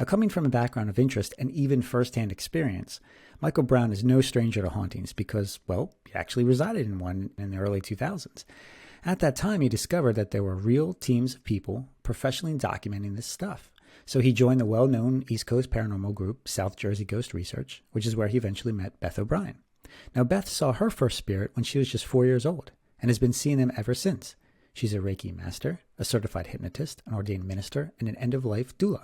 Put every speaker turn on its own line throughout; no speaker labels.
Now, coming from a background of interest and even firsthand experience, Michael Brown is no stranger to hauntings because, well, he actually resided in one in the early 2000s. At that time, he discovered that there were real teams of people professionally documenting this stuff. So he joined the well-known East Coast paranormal group, South Jersey Ghost Research, which is where he eventually met Beth O'Brien. Now, Beth saw her first spirit when she was just 4 years old and has been seeing them ever since. She's a Reiki master, a certified hypnotist, an ordained minister, and an end-of-life doula.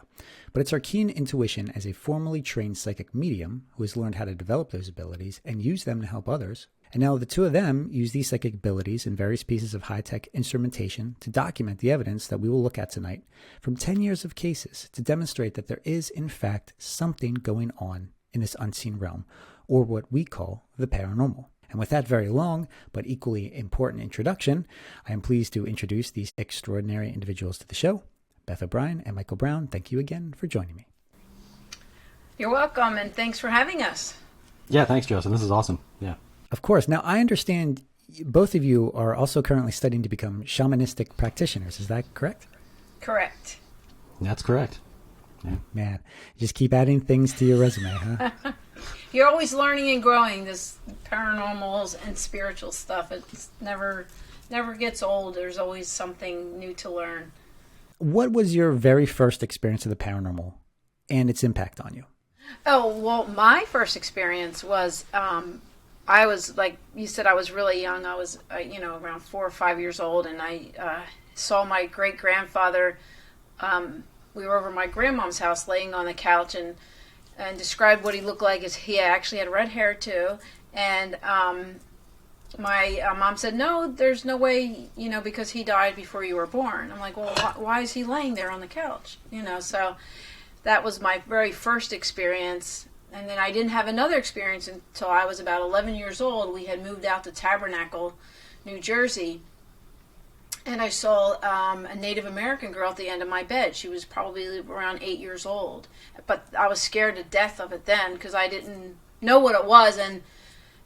But it's her keen intuition as a formally trained psychic medium who has learned how to develop those abilities and use them to help others. And now the two of them use these psychic abilities and various pieces of high-tech instrumentation to document the evidence that we will look at tonight from 10 years of cases to demonstrate that there is, in fact, something going on in this unseen realm, or what we call the paranormal. And with that very long but equally important introduction, I am pleased to introduce these extraordinary individuals to the show. Beth O'Brien and Michael Brown, thank you again for joining me.
You're welcome, and thanks for having us.
Yeah, thanks, Justin. This is awesome. Yeah.
Of course. Now, I understand both of you are also currently studying to become shamanistic practitioners. Is that correct?
Correct.
That's correct. Yeah.
Man, you just keep adding things to your resume, huh?
You're always learning and growing, this paranormals and spiritual stuff. It's never gets old. There's always something new to learn.
What was your very first experience of the paranormal and its impact on you?
Oh, well, my first experience was, I was, like you said, I was really young. I was, around 4 or 5 years old, and I saw my great-grandfather. We were over at my grandmom's house laying on the couch and described what he looked like. As he actually had red hair, too. And my mom said, no, there's no way, because he died before you were born. I'm like, well, why is he laying there on the couch? So that was my very first experience. And then I didn't have another experience until I was about 11 years old. We had moved out to Tabernacle, New Jersey. And I saw a Native American girl at the end of my bed. She was probably around 8 years old. But I was scared to death of it then because I didn't know what it was. And,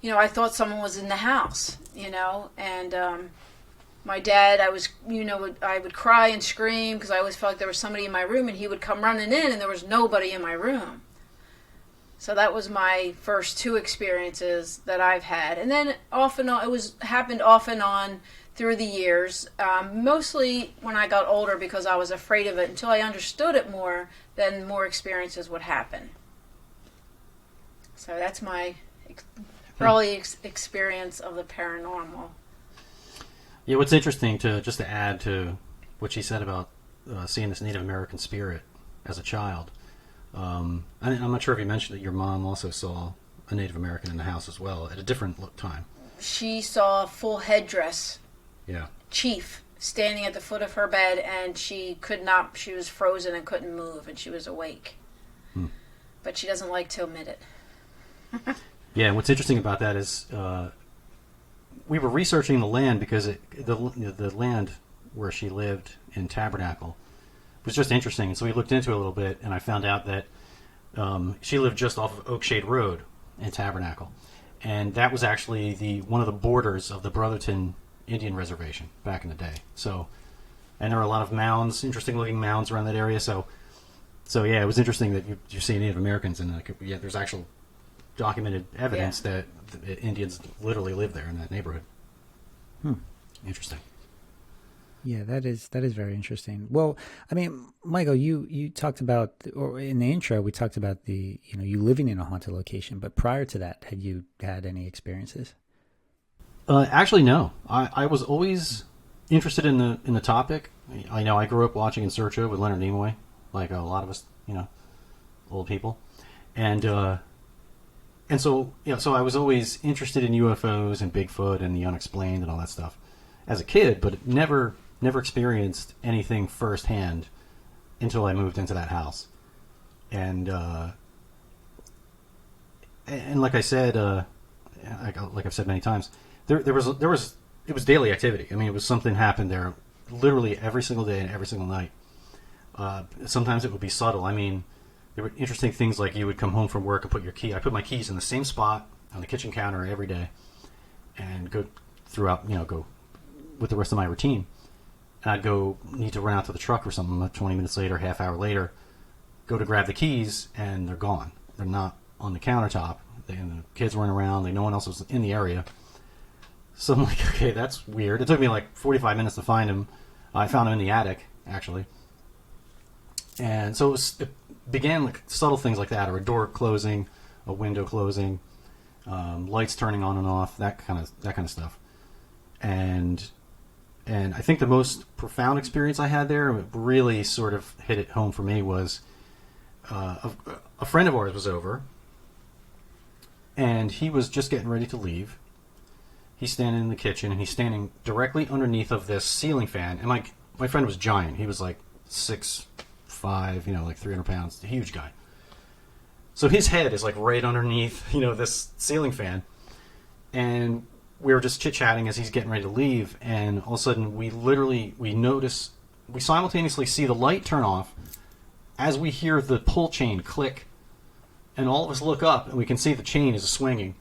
I thought someone was in the house, And my dad, I would cry and scream because I always felt like there was somebody in my room. And he would come running in and there was nobody in my room. So that was my first two experiences that I've had. And then off and on, happened off and on through the years, mostly when I got older because I was afraid of it. Until I understood it more, then more experiences would happen. So that's my early experience of the paranormal.
Yeah, what's interesting, just to add to what she said about seeing this Native American spirit as a child, I'm not sure if you mentioned that your mom also saw a Native American in the house as well at a different time.
She saw a full headdress.
Yeah.
Chief standing at the foot of her bed, and she was frozen and couldn't move, and she was awake. But she doesn't like to admit it.
Yeah, and what's interesting about that is we were researching the land because the land where she lived in Tabernacle was just interesting. So we looked into it a little bit, and I found out that she lived just off of Oakshade Road in Tabernacle. And that was actually one of the borders of the Brotherton Indian Reservation back in the day. So, and there are a lot of mounds, interesting looking mounds around that area. So yeah, it was interesting that you see Native Americans, and there's actual documented evidence that the Indians literally lived there in that neighborhood. Interesting.
Yeah, that is very interesting. Well, I mean, Michael, you talked about, or in the intro, we talked about you living in a haunted location. But prior to that, had you had any experiences?
Actually, no. I was always interested in the topic. I grew up watching In Search of with Leonard Nimoy, like a lot of us, old people, and so so I was always interested in UFOs and Bigfoot and the unexplained and all that stuff as a kid, but never experienced anything firsthand until I moved into that house. And like I said, like I've said many times, it was daily activity. I mean, it was something happened there literally every single day and every single night. Sometimes it would be subtle. I mean, there were interesting things like you would come home from work and I put my keys in the same spot on the kitchen counter every day and go throughout, go with the rest of my routine. And I'd need to run out to the truck or something 20 minutes later, half hour later, go to grab the keys, and they're gone. They're not on the countertop. And the kids weren't around. No one else was in the area. So I'm like, okay, that's weird. It took me like 45 minutes to find him. I found him in the attic, actually. And so it began like subtle things like that, or a door closing, a window closing, lights turning on and off, that kind of stuff. And I think the most profound experience I had there, it really sort of hit it home for me, was a friend of ours was over, and he was just getting ready to leave. He's standing in the kitchen, and he's standing directly underneath of this ceiling fan. And my friend was giant. He was like 6'5", like 300 pounds, a huge guy. So his head is like right underneath, this ceiling fan. And we were just chit-chatting as he's getting ready to leave, and all of a sudden we simultaneously see the light turn off as we hear the pull chain click, and all of us look up and we can see the chain is swinging.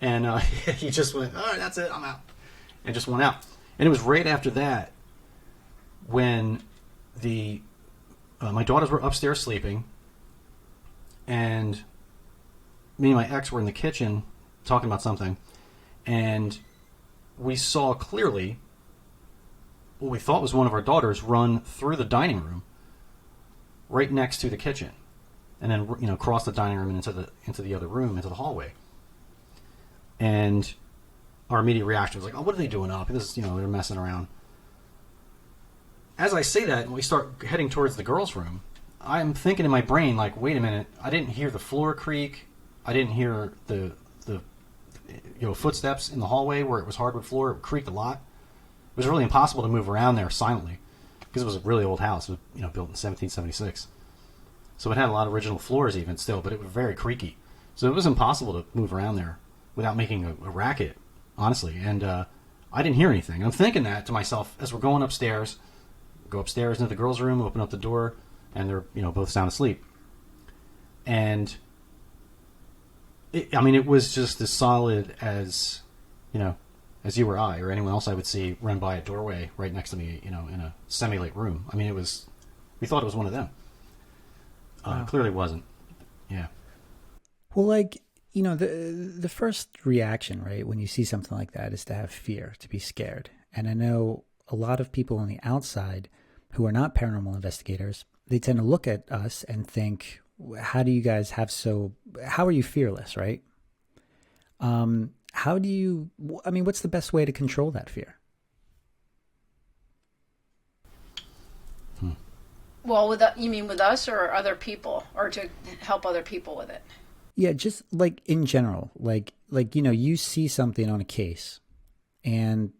And he just went, all right, that's it, I'm out. And just went out. And it was right after that when my daughters were upstairs sleeping, and me and my ex were in the kitchen talking about something, and we saw clearly what we thought was one of our daughters run through the dining room right next to the kitchen, and then cross the dining room and into the other room, into the hallway. And our immediate reaction was like, oh, what are they doing up? This is, they're messing around. As I say that, and we start heading towards the girls' room, I'm thinking in my brain, like, wait a minute, I didn't hear the floor creak. I didn't hear the footsteps in the hallway where it was hardwood floor. It creaked a lot. It was really impossible to move around there silently because it was a really old house. It was, built in 1776. So it had a lot of original floors even still, but it was very creaky. So it was impossible to move around there without making a racket, honestly. And I didn't hear anything. And I'm thinking that to myself as we're going upstairs. Go upstairs into the girls' room, open up the door, and they're both sound asleep. And it was just as solid as as you or I or anyone else I would see run by a doorway right next to me, in a semi-lit room. We thought it was one of them.
Wow.
Clearly wasn't. Yeah.
Well, the first reaction, right, when you see something like that is to have fear, to be scared. And I know a lot of people on the outside who are not paranormal investigators, they tend to look at us and think, how are you fearless, right? What's the best way to control that fear?
Well, you mean with us or other people, or to help other people with it?
Yeah, just like in general, you see something on a case, and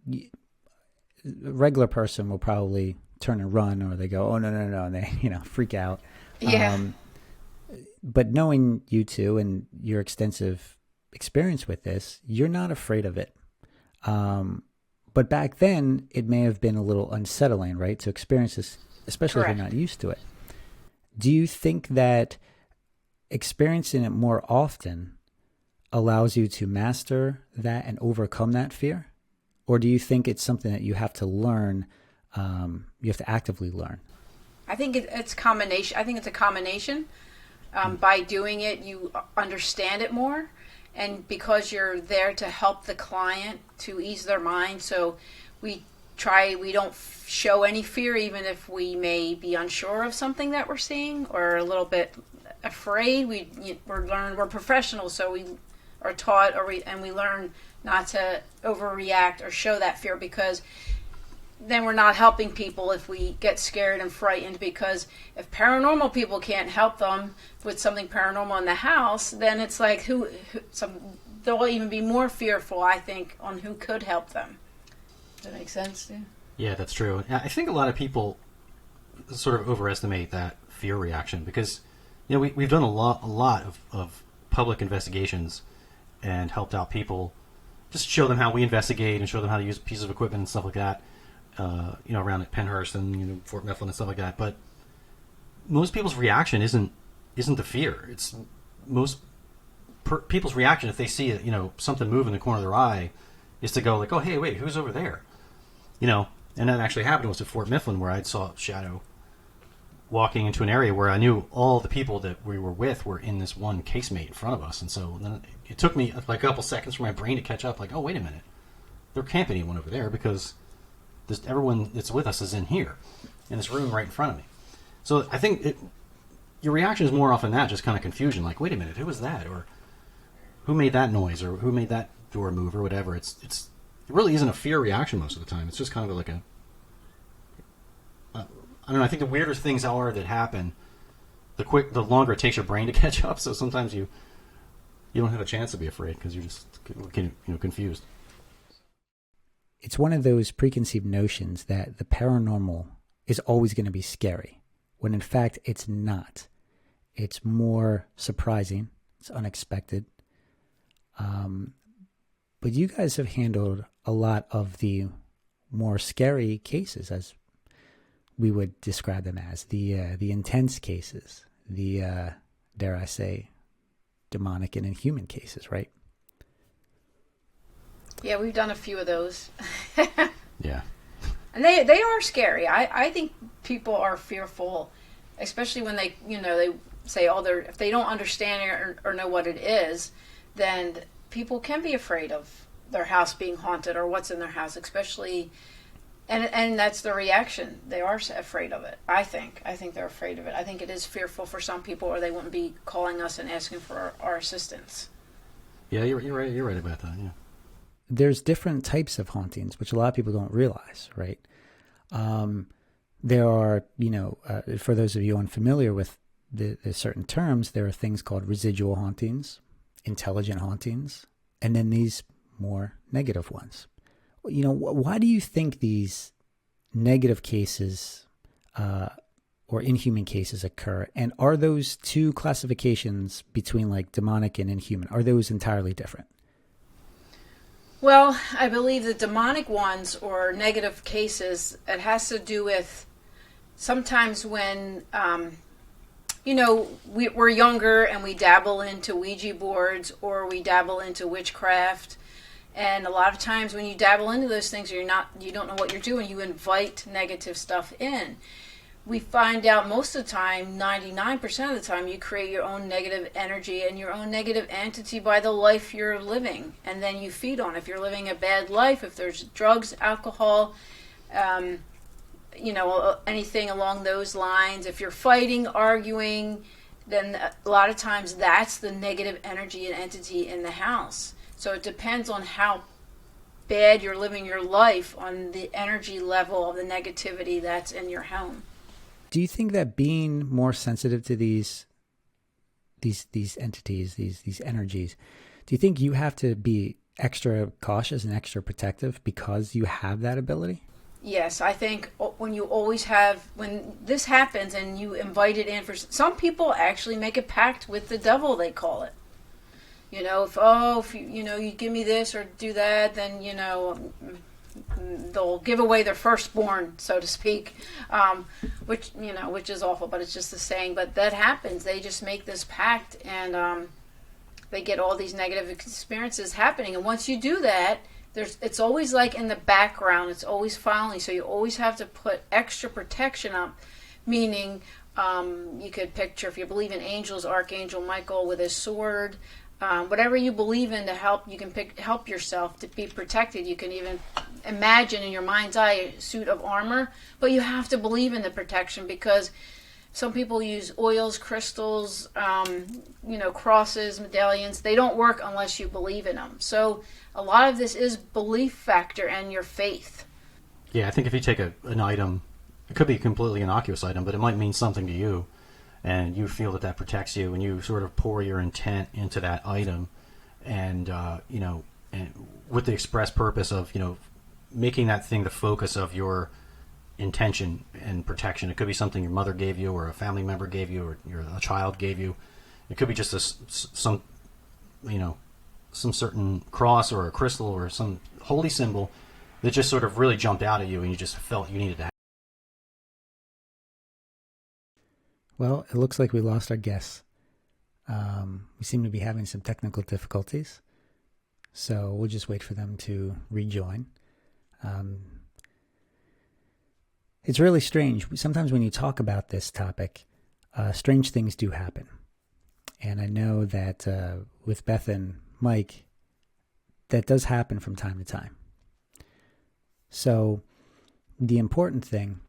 a regular person will probably turn and run, or they go, oh, no, and they, freak out.
Yeah.
But knowing you two and your extensive experience with this, you're not afraid of it. But back then, it may have been a little unsettling, right, to experience this, especially
Correct.
if you're not used to it. Do you think that experiencing it more often allows you to master that and overcome that fear? Or do you think it's something that you have to learn, you have to actively learn?
I think it's combination. I think it's a combination. By doing it, you understand it more, and because you're there to help the client to ease their mind. So we don't show any fear, even if we may be unsure of something that we're seeing or a little bit afraid. We're professionals, so we are taught, and we learn not to overreact or show that fear, because then we're not helping people if we get scared and frightened. Because if paranormal people can't help them with something paranormal in the house, then it's like they'll even be more fearful, I think, on who could help them. Does that make sense? Yeah.
Yeah, that's true. I think a lot of people sort of overestimate that fear reaction because, we've done a lot of public investigations and helped out people, just show them how we investigate and show them how to use pieces of equipment and stuff like that, around at Pennhurst and Fort Mifflin and stuff like that. But most people's reaction isn't the fear. It's most people's reaction if they see something move in the corner of their eye is to go like, oh, hey, wait, who's over there? And that actually happened was at Fort Mifflin, where I saw a shadow walking into an area where I knew all the people that we were with were in this one casemate in front of us. And so then it took me like a couple seconds for my brain to catch up, like, oh, wait a minute. There can't be anyone over there because everyone that's with us is in here, in this room right in front of me. So I think your reaction is more often that, just kind of confusion, like, wait a minute, who was that? Or who made that noise? Or who made that door move? Or whatever. It really isn't a fear reaction most of the time. It's just kind of like I don't know. I think the weirder things are that happen, the longer it takes your brain to catch up. So sometimes you don't have a chance to be afraid because you're just confused.
It's one of those preconceived notions that the paranormal is always going to be scary, when in fact it's not. It's more surprising. It's unexpected. But you guys have handled a lot of the more scary cases, as we would describe them as, the intense cases, the, dare I say, demonic and inhuman cases, right?
Yeah, we've done a few of those.
Yeah.
And they are scary. I think people are fearful, especially when they say, if they don't understand it or know what it is, then people can be afraid of their house being haunted or what's in their house, especially, and that's the reaction. They are afraid of it. I think they're afraid of it. I think it is fearful for some people, or they wouldn't be calling us and asking for our assistance.
Yeah, you're right. You're right about that. Yeah.
There's different types of hauntings, which a lot of people don't realize, right? There are, for those of you unfamiliar with the certain terms, there are things called residual hauntings, intelligent hauntings, and then these more negative ones. Why do you think these negative cases or inhuman cases occur? And are those two classifications between like demonic and inhuman, are those entirely different?
Well, I believe the demonic ones or negative cases, it has to do with sometimes when, we're younger and we dabble into Ouija boards or we dabble into witchcraft. And a lot of times when you dabble into those things, you don't know what you're doing. You invite negative stuff in. We find out most of the time, 99% of the time, you create your own negative energy and your own negative entity by the life you're living. And then you feed on it. If you're living a bad life, if there's drugs, alcohol, anything along those lines, if you're fighting, arguing, then a lot of times that's the negative energy and entity in the house. So it depends on how bad you're living your life on the energy level of the negativity that's in your home.
Do you think that being more sensitive to these entities, these energies, do you think you have to be extra cautious and extra protective because you have that ability?
Yes, I think when this happens and you invite it in, for some people actually make a pact with the devil, they call it. If you give me this or do that, then they'll give away their firstborn, so to speak, which is awful, but it's just the saying. But that happens. They just make this pact, and they get all these negative experiences happening. And once you do that, it's always like in the background. It's always following. So you always have to put extra protection up, meaning you could picture, if you believe in angels, Archangel Michael with his sword. Whatever you believe in to help, you can help yourself to be protected. You can even imagine in your mind's eye a suit of armor, but you have to believe in the protection, because some people use oils, crystals, crosses, medallions. They don't work unless you believe in them. So a lot of this is belief factor and your faith.
Yeah, I think if you take an item, it could be a completely innocuous item, but it might mean something to you. And you feel that protects you, and you sort of pour your intent into that item, and and with the express purpose of making that thing the focus of your intention and protection. It could be something your mother gave you, or a family member gave you, or a child gave you. It could be just some certain cross or a crystal or some holy symbol that just sort of really jumped out at you, and you just felt you needed to have.
Well, it looks like we lost our guests. We seem to be having some technical difficulties, so we'll just wait for them to rejoin. It's really strange. Sometimes when you talk about this topic, strange things do happen. And I know that with Beth and Mike, that does happen from time to time. So the important thing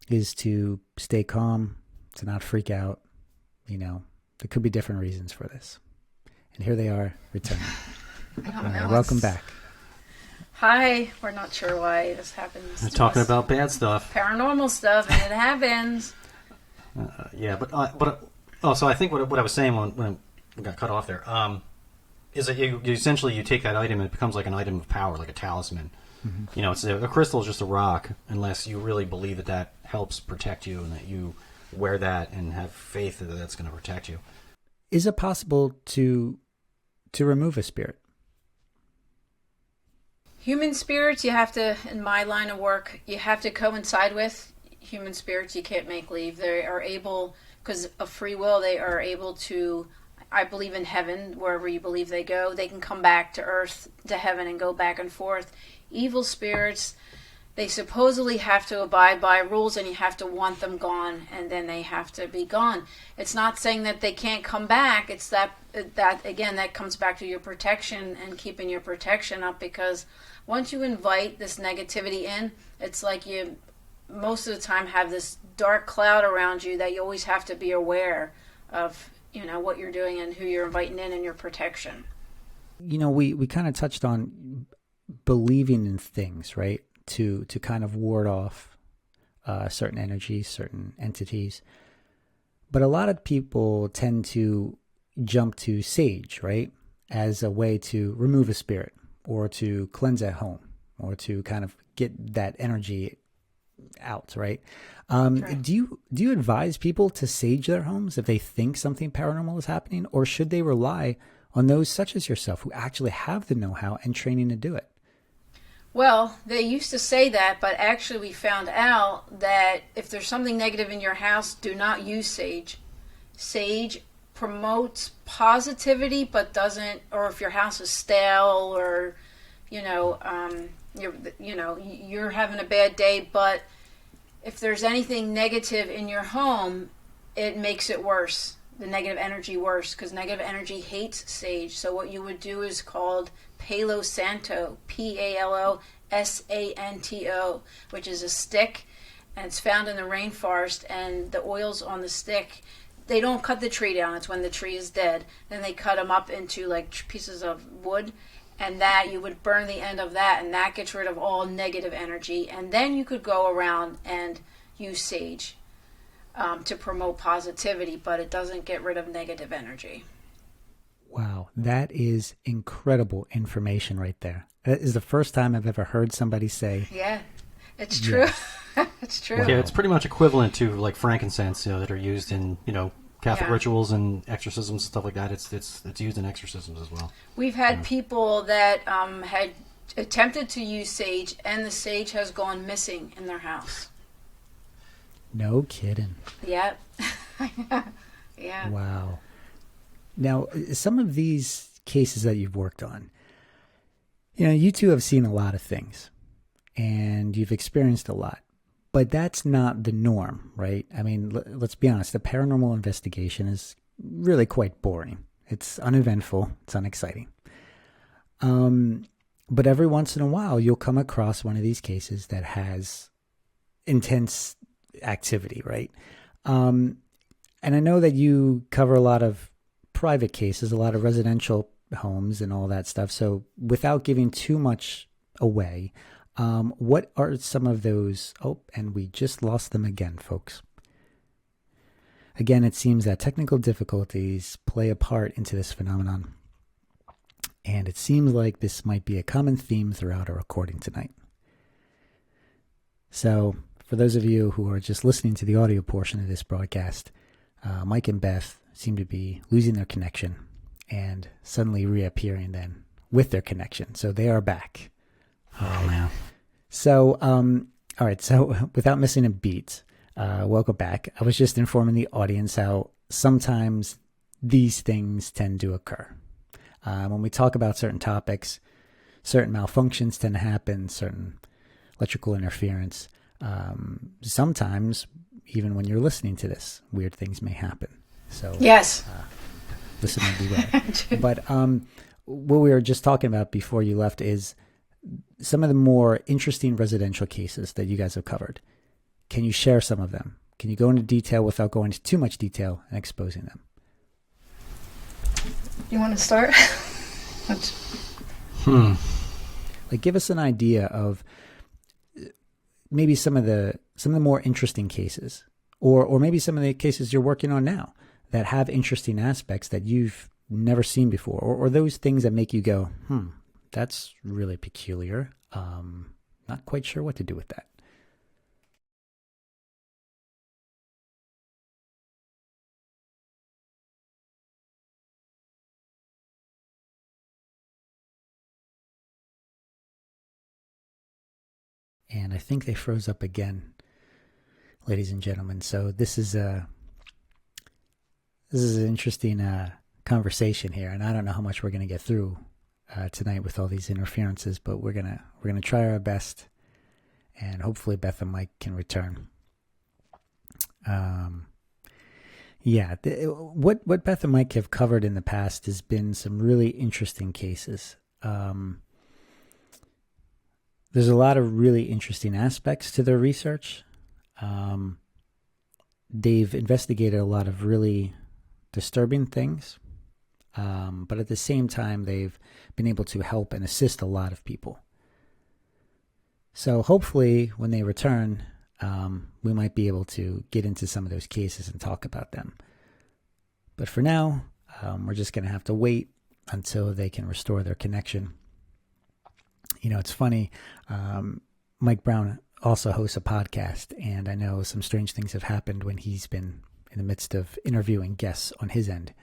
is to stay calm, to not freak out. There could be different reasons for this. And here they are returning.
I don't know.
Welcome back.
Hi. We're not sure why this happens.
We're talking about bad stuff.
Paranormal stuff, and it happens.
So I think what I was saying when I got cut off there is that you essentially you take that item and it becomes like an item of power, like a talisman. Mm-hmm. It's a crystal is just a rock, unless you really believe that helps protect you and that you wear that and have faith that that's going to protect you.
Is it possible to remove a spirit?
Human spirits, you have to, in my line of work, you have to coincide with. Human spirits, you can't make leave. They are able, because of free will, they are able to, I believe in heaven, wherever you believe they go. They can come back to earth, to heaven, and go back and forth. Evil spirits, they supposedly have to abide by rules, and you have to want them gone, and then they have to be gone. It's not saying that they can't come back. It's that again, that comes back to your protection and keeping your protection up, because once you invite this negativity in, it's like you most of the time have this dark cloud around you that you always have to be aware of, what you're doing and who you're inviting in and your protection.
We kind of touched on believing in things, right? To kind of ward off certain energies, certain entities. But a lot of people tend to jump to sage, right? As a way to remove a spirit or to cleanse at home or to kind of get that energy out, right?
Right.
Do you advise people to sage their homes if they think something paranormal is happening, or should they rely on those such as yourself who actually have the know-how and training to do it?
Well, they used to say that, but actually we found out that if there's something negative in your house, do not use sage. Sage promotes positivity, but doesn't, or if your house is stale or, you're having a bad day, but if there's anything negative in your home, it makes it worse, the negative energy worse, because negative energy hates sage. So what you would do is called Palo Santo, Palosanto, which is a stick, and it's found in the rainforest, and the oils on the stick, they don't cut the tree down. It's when the tree is dead. Then they cut them up into like pieces of wood, and that you would burn the end of that, and that gets rid of all negative energy. And then you could go around and use sage to promote positivity, but it doesn't get rid of negative energy.
Wow, that is incredible information right there. That is the first time I've ever heard somebody say.
Yeah, it's true.
Yeah.
It's true.
Wow.
Yeah, it's pretty much equivalent to like frankincense, that are used in Catholic
Yeah.
rituals and exorcisms and stuff like that. It's used in exorcisms as well.
We've had people that had attempted to use sage, and the sage has gone missing in their house.
No kidding.
Yep. Yeah.
Wow. Now, some of these cases that you've worked on, you two have seen a lot of things and you've experienced a lot, but that's not the norm, right? I mean, let's be honest. The paranormal investigation is really quite boring. It's uneventful. It's unexciting. But every once in a while, you'll come across one of these cases that has intense activity, right? And I know that you cover a lot of private cases, a lot of residential homes and all that stuff. So without giving too much away, what are some of those? Oh, and we just lost them again, folks. Again, it seems that technical difficulties play a part into this phenomenon. And it seems like this might be a common theme throughout our recording tonight. So for those of you who are just listening to the audio portion of this broadcast, Mike and Beth seem to be losing their connection and suddenly reappearing then with their connection. So they are back.
Oh, man.
So, all right. So without missing a beat, welcome back. I was just informing the audience how sometimes these things tend to occur. When we talk about certain topics, certain malfunctions tend to happen, certain electrical interference. sometimes, even when you're listening to this, weird things may happen. So
Yes.
listen and beware. But what we were just talking about before you left is some of the more interesting residential cases that you guys have covered. Can you share some of them? Can you go into detail without going into too much detail and exposing them?
You want to start?
Like, give us an idea of maybe some of the more interesting cases, or maybe some of the cases you're working on now that have interesting aspects that you've never seen before, or those things that make you go, that's really peculiar. Not quite sure what to do with that. And I think they froze up again, ladies and gentlemen. So this is an interesting conversation here, and I don't know how much we're going to get through tonight with all these interferences, but we're gonna try our best, and hopefully Beth and Mike can return. What Beth and Mike have covered in the past has been some really interesting cases. There's a lot of really interesting aspects to their research. They've investigated a lot of really disturbing things, but at the same time, they've been able to help and assist a lot of people. So hopefully when they return, we might be able to get into some of those cases and talk about them. But for now, we're just going to have to wait until they can restore their connection. You know, it's funny, Mike Brown also hosts a podcast, and I know some strange things have happened when he's been in the midst of interviewing guests on his end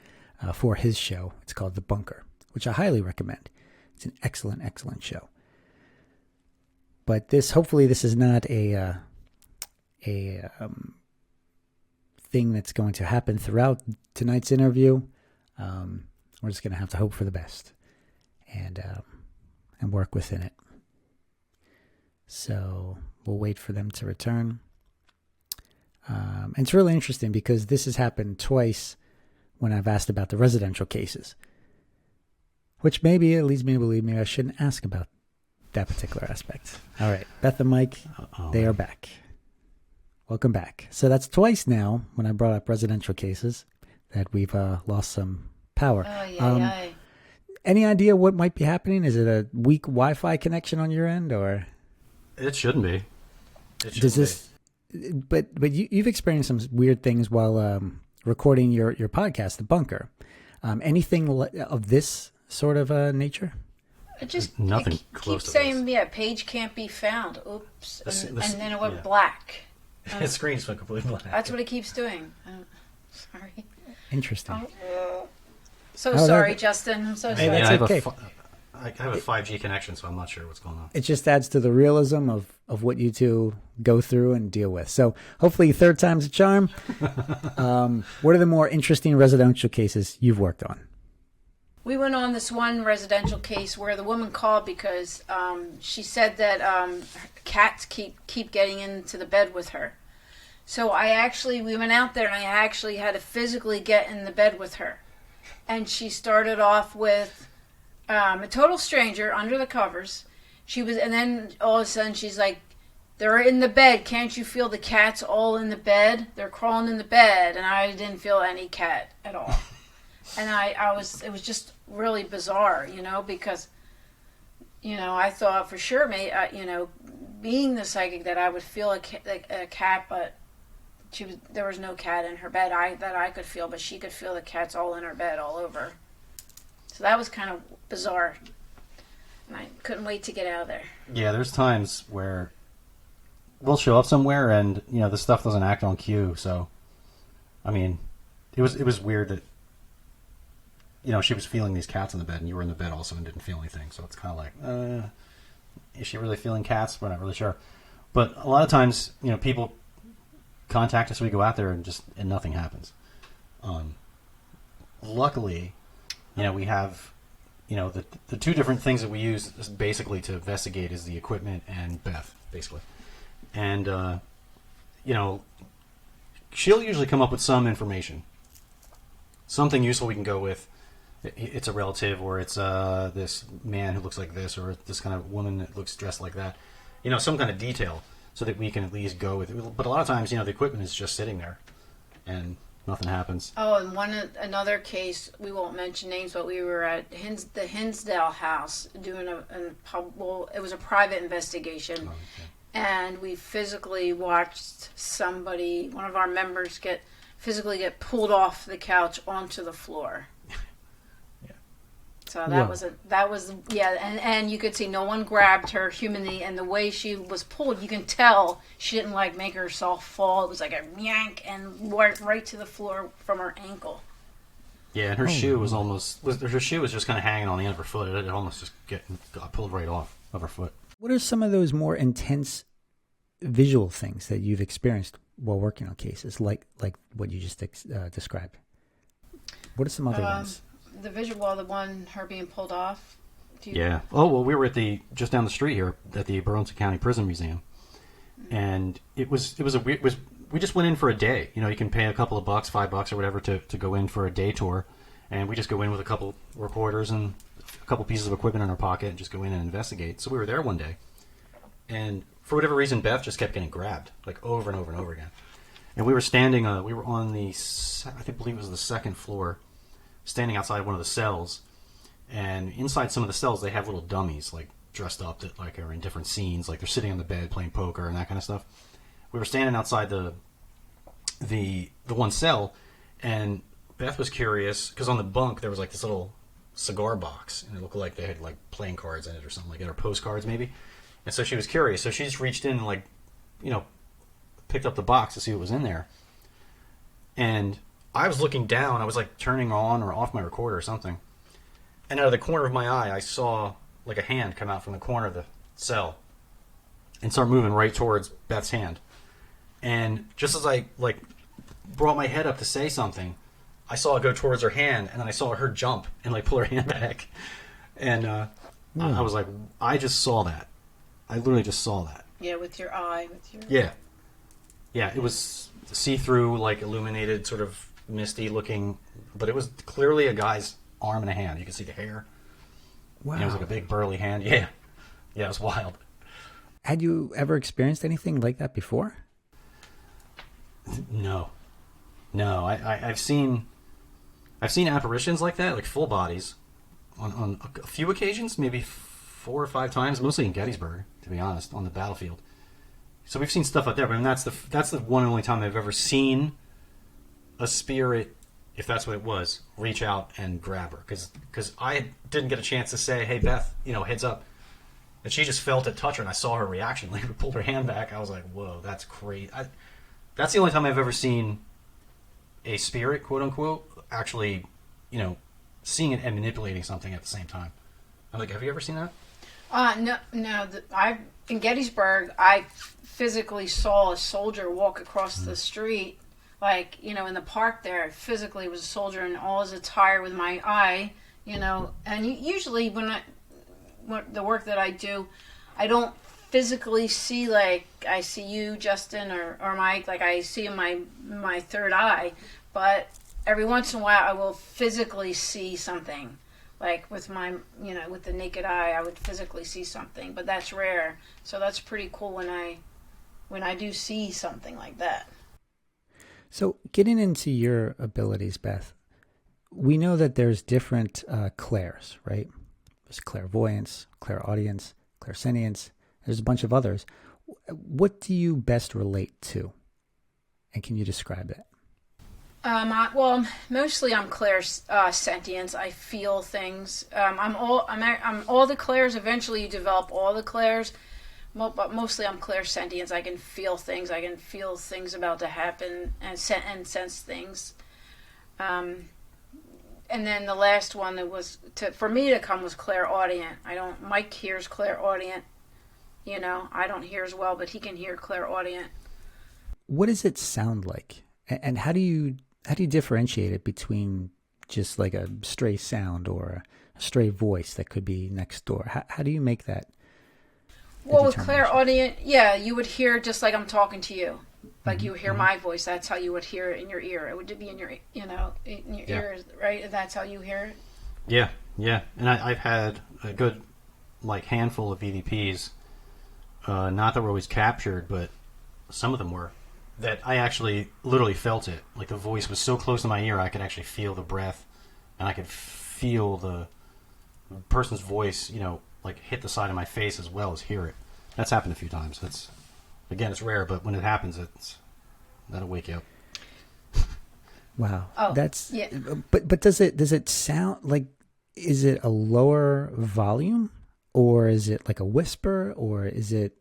for his show. It's called The Bunker, which I highly recommend. It's an excellent, excellent show. But hopefully this is not a thing that's going to happen throughout tonight's interview. We're just going to have to hope for the best and work within it. So we'll wait for them to return. And it's really interesting because this has happened twice when I've asked about the residential cases, which maybe it leads me to believe maybe I shouldn't ask about that particular aspect. All right, Beth and Mike, they are back. Welcome back. So that's twice now when I brought up residential cases that we've lost some power. Any idea what might be happening? Is it a weak Wi-Fi connection on your end, or?
It shouldn't be.
But you've experienced some weird things while recording your podcast, The Bunker. Anything of this sort of nature?
It just
nothing close
keeps
to
saying,
this.
page can't be found. Oops. And then it went
yeah.
black.
His screen's went completely black.
That's what it keeps doing. Sorry.
Interesting.
Sorry, Justin. I'm so sorry.
Hey, that's okay.
I have a 5G connection, so I'm not sure what's going on.
It just adds to the realism of what you two go through and deal with. So hopefully third time's a charm. What are the more interesting residential cases you've worked on?
We went on this one residential case where the woman called because she said that cats keep getting into the bed with her. So we went out there and I actually had to physically get in the bed with her. And she started off with a total stranger under the covers. And then all of a sudden she's like, "They're in the bed. Can't you feel the cats all in the bed? They're crawling in the bed." And I didn't feel any cat at all. And it was just really bizarre, because, I thought for sure, being the psychic, that I would feel a cat, but there was no cat in her bed that I could feel, but she could feel the cats all in her bed, all over. So that was kind of bizarre. And I couldn't wait to get out of there. Yeah,
there's times where we'll show up somewhere and, the stuff doesn't act on cue. So, it was weird that, she was feeling these cats in the bed and you were in the bed also and didn't feel anything. So it's kind of like, is she really feeling cats? We're not really sure. But a lot of times, people contact us, we go out there and nothing happens. Luckily, we have, the two different things that we use basically to investigate is the equipment and Beth, basically. and she'll usually come up with some information, something useful we can go with. It's a relative, or it's this man who looks like this, or this kind of woman that looks dressed like that. Some kind of detail, so that we can at least go with it. But a lot of times, the equipment is just sitting there, and nothing happens.
Oh, and another case, we won't mention names, but we were at the Hinsdale house doing it was a private investigation.
Oh, okay.
And we physically watched one of our members physically get pulled off the couch onto the floor. So that was and you could see no one grabbed her humanly, and the way she was pulled, you can tell she didn't make herself fall. It was like a yank and right to the floor from her ankle.
Yeah, and her shoe was just kind of hanging on the end of her foot. It almost just got pulled right off of her foot.
What are some of those more intense visual things that you've experienced while working on cases, like what you just described? What are some other ones?
The visual, the one, her being pulled off.
Yeah. Oh, well, we were just down the street here at the Burlington County Prison Museum, and we just went in for a day. You can pay a couple of bucks, $5 or whatever, to go in for a day tour, and we just go in with a couple recorders and a couple pieces of equipment in our pocket and just go in and investigate. So we were there one day, and for whatever reason, Beth just kept getting grabbed, over and over and over again. And we were standing, we were on I believe it was the second floor, standing outside one of the cells, and inside some of the cells they have little dummies dressed up that are in different scenes, they're sitting on the bed playing poker and that kind of stuff. We were standing outside the one cell, and Beth was curious because on the bunk there was this little cigar box, and it looked like they had playing cards in it or something like that, or postcards maybe. And so she was curious, so she just reached in and picked up the box to see what was in there. And I was looking down. I was turning on or off my recorder or something. And out of the corner of my eye, I saw a hand come out from the corner of the cell and start moving right towards Beth's hand. And just as I brought my head up to say something, I saw it go towards her hand, and then I saw her jump and pull her hand back. And I was like, I just saw that. I literally just saw that.
Yeah, with your eye.
Yeah. Yeah, it was see-through, illuminated, sort of misty looking, but it was clearly a guy's arm and a hand. You could see the hair.
Wow.
And it was a big burly hand. Yeah. Yeah, it was wild.
Had you ever experienced anything like that before?
No. I've seen apparitions like that, full bodies, on a few occasions, maybe 4 or 5 times, mostly in Gettysburg, to be honest, on the battlefield. So we've seen stuff out there, but that's the one and only time I've ever seen a spirit, if that's what it was, reach out and grab her. Because I didn't get a chance to say, hey, Beth, heads up. And she just felt it touch her, and I saw her reaction. We pulled her hand back. I was like, whoa, that's crazy. That's the only time I've ever seen a spirit, quote unquote, actually, seeing it and manipulating something at the same time. I'm like, have you ever seen that?
No. In Gettysburg, I physically saw a soldier walk across the street, in the park there. Physically was a soldier in all his attire with my eye, and usually when the work that I do, I don't physically see I see you, Justin, or Mike, I see in my third eye, but every once in a while I will physically see something. With my, with the naked eye, I would physically see something, but that's rare. So that's pretty cool when I do see something like that.
So getting into your abilities, Beth, we know that there's different clairs, right? There's clairvoyance, clairaudience, clairsentience. There's a bunch of others. What do you best relate to? And can you describe that?
Mostly I'm clairsentience. I feel things. I'm all the clairs. Eventually, you develop all the clairs, but mostly I'm clairsentience. I can feel things. I can feel things about to happen and sense things. And then the last one that was for me to come was clairaudient. Mike hears clairaudient. I don't hear as well, but he can hear clairaudient.
What does it sound like, and how do you differentiate it between just a stray sound or a stray voice that could be next door? How do you make that?
Well, with clairaudient, yeah, you would hear just like I'm talking to you. Like you would hear my voice. That's how you would hear it in your ear. It would be in your, in your ears, right? That's how you hear it.
Yeah, yeah. And I've had a good, like, handful of EVPs. Not that were always captured, but some of them were. That I actually literally felt it. Like the voice was so close to my ear, I could actually feel the breath, and I could feel the person's voice, like hit the side of my face as well as hear it. That's happened a few times. Again, it's rare, but when it happens, that'll wake you up.
Wow.
Oh,
that's
yeah.
But does it sound like, is it a lower volume, or is it like a whisper, or is it,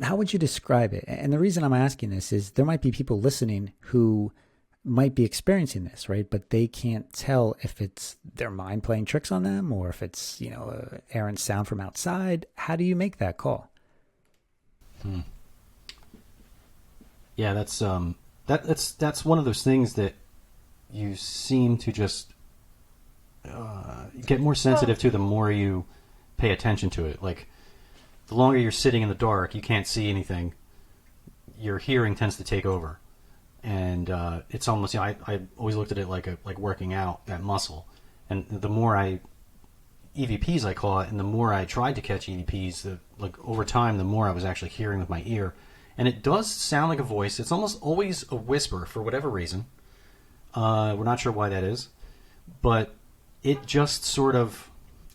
how would you describe it? And the reason I'm asking this is there might be people listening who might be experiencing this, right? But they can't tell if it's their mind playing tricks on them or if it's, a errant sound from outside. How do you make that call?
Yeah, that's one of those things that you seem to just get more sensitive to the more you pay attention to it. Like, the longer you're sitting in the dark, you can't see anything, your hearing tends to take over. And it's almost, I always looked at it like working out that muscle. And the more EVPs I caught, and the more I tried to catch EVPs, over time, the more I was actually hearing with my ear. And it does sound like a voice. It's almost always a whisper for whatever reason. We're not sure why that is. But it just sort of,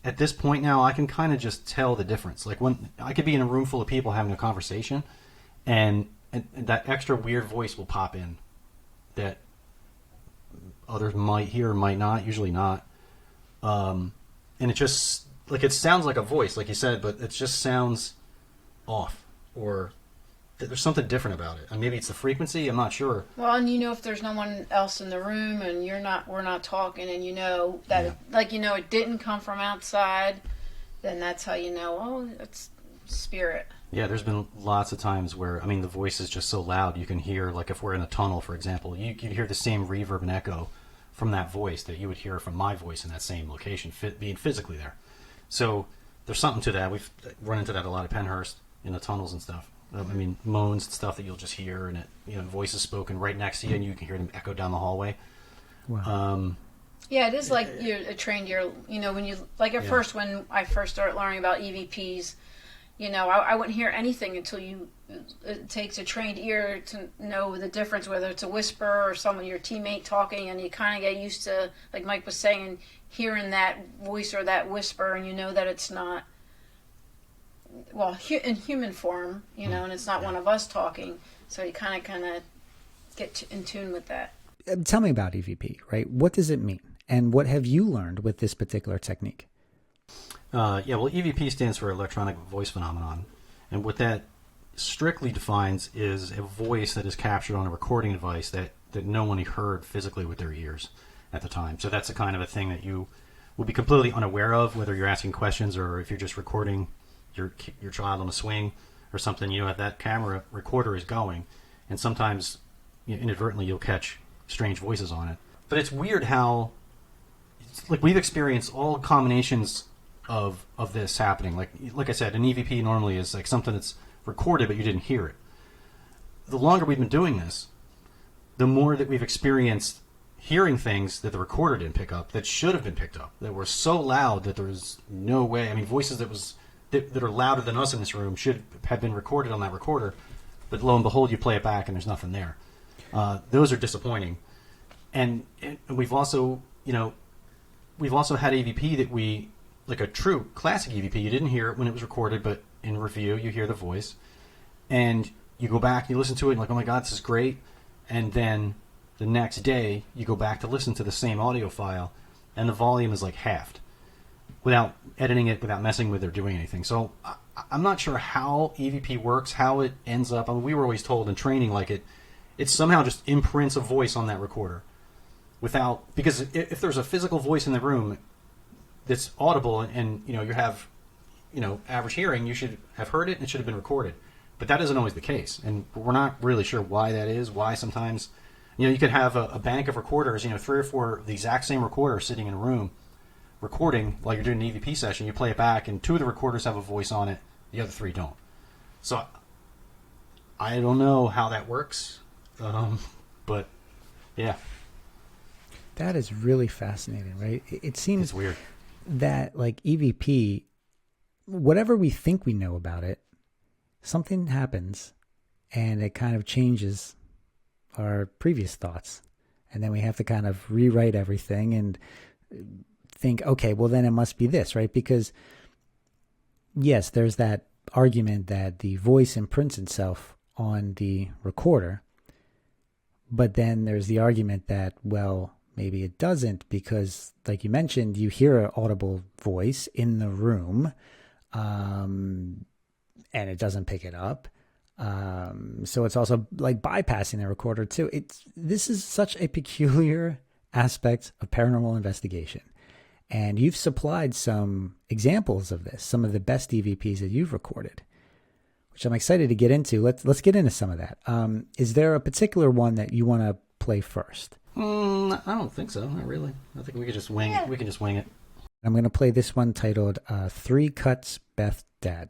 at this point now, I can kind of just tell the difference. Like, when I could be in a room full of people having a conversation, and that extra weird voice will pop in that others might hear or might not, usually not. And it just, like, it sounds like a voice, like you said, but it just sounds off, or there's something different about it. And maybe it's the frequency, I'm not sure.
Well, and if there's no one else in the room and we're not talking, and that it didn't come from outside, then that's how it's spirit.
Yeah, there's been lots of times where, the voice is just so loud, you can hear, like if we're in a tunnel, for example, you can hear the same reverb and echo from that voice that you would hear from my voice in that same location, being physically there. So there's something to that. We've run into that a lot at Penhurst in the tunnels and stuff. Moans and stuff that you'll just hear, and voices spoken right next to you, and you can hear them echo down the hallway.
Wow.
Yeah, it is like you're a trained ear. When you, like, at first, when I first started learning about EVPs, I wouldn't hear anything until it takes a trained ear to know the difference, whether it's a whisper or your teammate talking, and you kind of get used to, like Mike was saying, hearing that voice or that whisper, and that it's not, well, in human form, and it's not one of us talking, so you kind of get in tune with that.
Tell me about EVP, right? What does it mean? And what have you learned with this particular technique?
EVP stands for electronic voice phenomenon. And what that strictly defines is a voice that is captured on a recording device that no one heard physically with their ears at the time. So that's the kind of a thing that you would be completely unaware of, whether you're asking questions or if you're just recording your child on a swing or something. That camera recorder is going, and sometimes inadvertently you'll catch strange voices on it. But it's weird how, like, we've experienced all combinations of this happening. Like I said, an EVP normally is like something that's recorded but you didn't hear it. The longer we've been doing this, the more that we've experienced hearing things that the recorder didn't pick up, that should have been picked up, that were so loud that there was no way. Voices that are louder than us in this room should have been recorded on that recorder, but lo and behold, you play it back and there's nothing there. Those are disappointing. And we've also had EVP that like a true classic EVP, you didn't hear it when it was recorded, but in review, you hear the voice. And you go back and you listen to it, and like, oh my God, this is great. And then the next day, you go back to listen to the same audio file, and the volume is like halved, without editing it, without messing with it or doing anything. So I'm not sure how EVP works, how it ends up. We were always told in training, like, it somehow just imprints a voice on that recorder. Because if there's a physical voice in the room that's audible, and you have average hearing, you should have heard it and it should have been recorded. But that isn't always the case, and we're not really sure why that is. Why sometimes you could have a bank of recorders, 3 or 4 of the exact same recorder sitting in a room recording while you're doing an EVP session. You play it back, and 2 of the recorders have a voice on it, the other 3 don't. So I don't know how that works, but yeah,
That is really fascinating, right? It seems
it's weird.
that like EVP, whatever we think we know about it, something happens and it kind of changes our previous thoughts. And then we have to kind of rewrite everything and think, okay, well, then it must be this, right? Because, yes, there's that argument that the voice imprints itself on the recorder. But then there's the argument that, well, maybe it doesn't because, like you mentioned, you hear an audible voice in the room and it doesn't pick it up. So it's also like bypassing the recorder too. This is such a peculiar aspect of paranormal investigation. And you've supplied some examples of this, some of the best EVPs that you've recorded, which I'm excited to get into. Let's get into some of that. Is there a particular one that you want to play first?
I don't think so. Not really. I think we could just wing. We can just wing it.
I'm going to play this one titled 3 Cuts Beth Dad.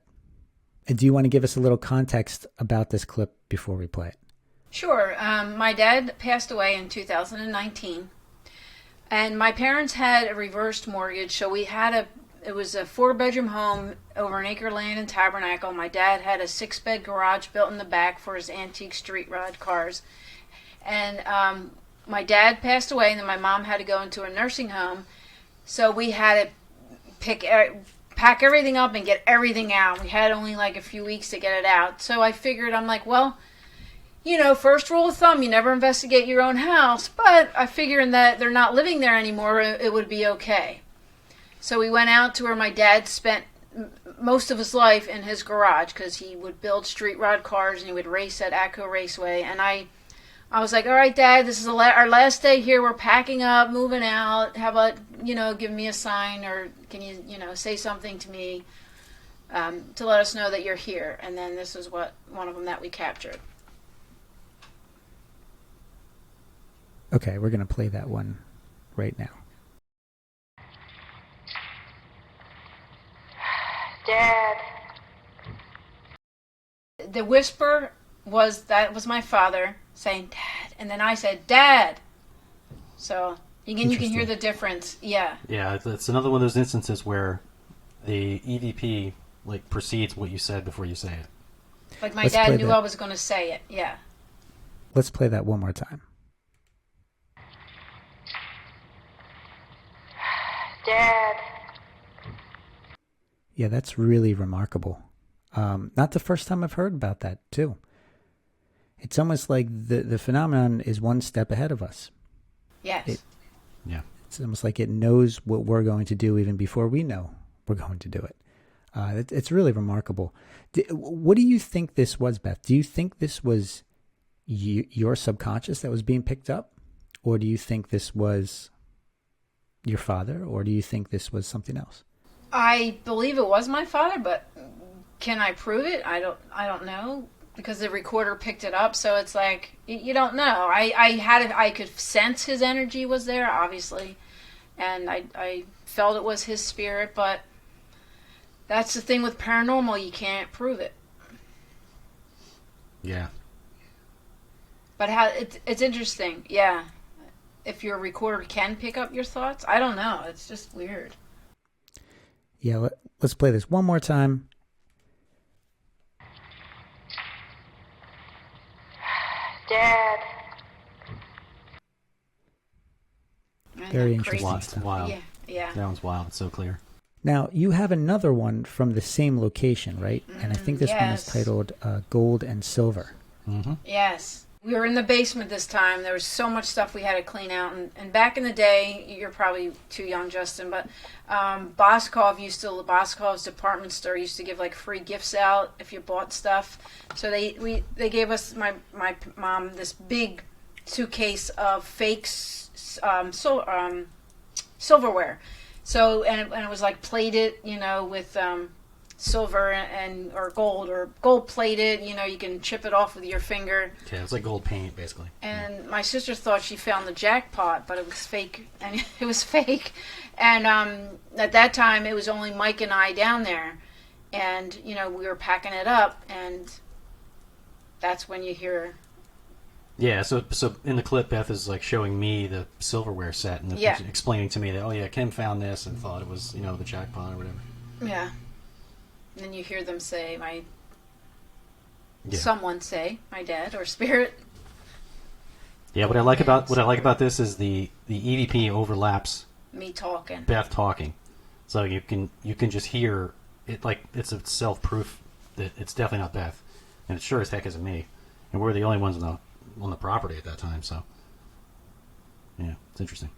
And do you want to give us a little context about this clip before we play it?
Sure. My dad passed away in 2019, and my parents had a reversed mortgage, so it was a 4-bedroom home over an acre land in Tabernacle. My dad had a 6-bed garage built in the back for his antique street rod cars. And my dad passed away, and then my mom had to go into a nursing home, so we had to pack everything up and get everything out. We had only like a few weeks to get it out. So I figured, I'm like, well, first rule of thumb, you never investigate your own house. But I figured that they're not living there anymore, it would be okay. So we went out to where my dad spent most of his life in his garage because he would build street rod cars and he would race at Atco Raceway. And I was like, all right, Dad, this is our last day here. We're packing up, moving out. How about, give me a sign, or can you, say something to me to let us know that you're here? And then this is one of them that we captured.
Okay, we're going to play that one right now.
Dad. The whisper was my father saying Dad, and then I said Dad. So you can hear the difference. Yeah.
Yeah, it's another one of those instances where the EVP precedes what you said before you say it.
Like my dad knew I was going to say it. Yeah.
Let's play that one more time.
Dad.
Yeah, that's really remarkable. Not the first time I've heard about that, too. It's almost like the phenomenon is one step ahead of us.
Yes.
Yeah.
It's almost like it knows what we're going to do even before we know we're going to do it. It's really remarkable. What do you think this was, Beth? Do you think this was your subconscious that was being picked up? Or do you think this was your father? Or do you think this was something else?
I believe it was my father, but can I prove it? I don't know, because the recorder picked it up. So it's like, you don't know. I could sense his energy was there, obviously, and I felt it was his spirit. But that's the thing with paranormal, you can't prove it.
Yeah.
But it's interesting, yeah. If your recorder can pick up your thoughts, I don't know. It's just weird.
Yeah, let's play this one more time.
Dad.
Very interesting
It's
stuff.
wild.
Yeah.
That one's wild. It's so clear.
Now, you have another one from the same location, right? And I think this one is titled Gold and Silver.
Mm-hmm.
Yes. We were in the basement this time. There was so much stuff we had to clean out. And back in the day, you're probably too young, Justin, but Boscov's department store used to give free gifts out if you bought stuff. So they gave us, my mom, this big suitcase of fake silverware. So, and it was plated, with silver or gold plated, you can chip it off with your finger.
Yeah, it's like gold paint, basically.
And my sister thought she found the jackpot, but it was fake. And it was fake. And at that time, it was only Mike and I down there. and you know, we were packing it up, and that's when you hear.
Yeah, so in the clip, Beth is like showing me the silverware set and
Yeah.
explaining to me that, oh yeah, Kim found this and thought it was, you know, the jackpot or whatever.
Yeah. And then you hear them say,
Yeah.
someone say, my dad or spirit.
Yeah, what I like about this is the EVP overlaps
Me talking.
Beth talking, so you can just hear it, like it's a self-proof that it's definitely not Beth, and it sure as heck isn't me, and we're the only ones on the property at that time. So yeah, it's interesting.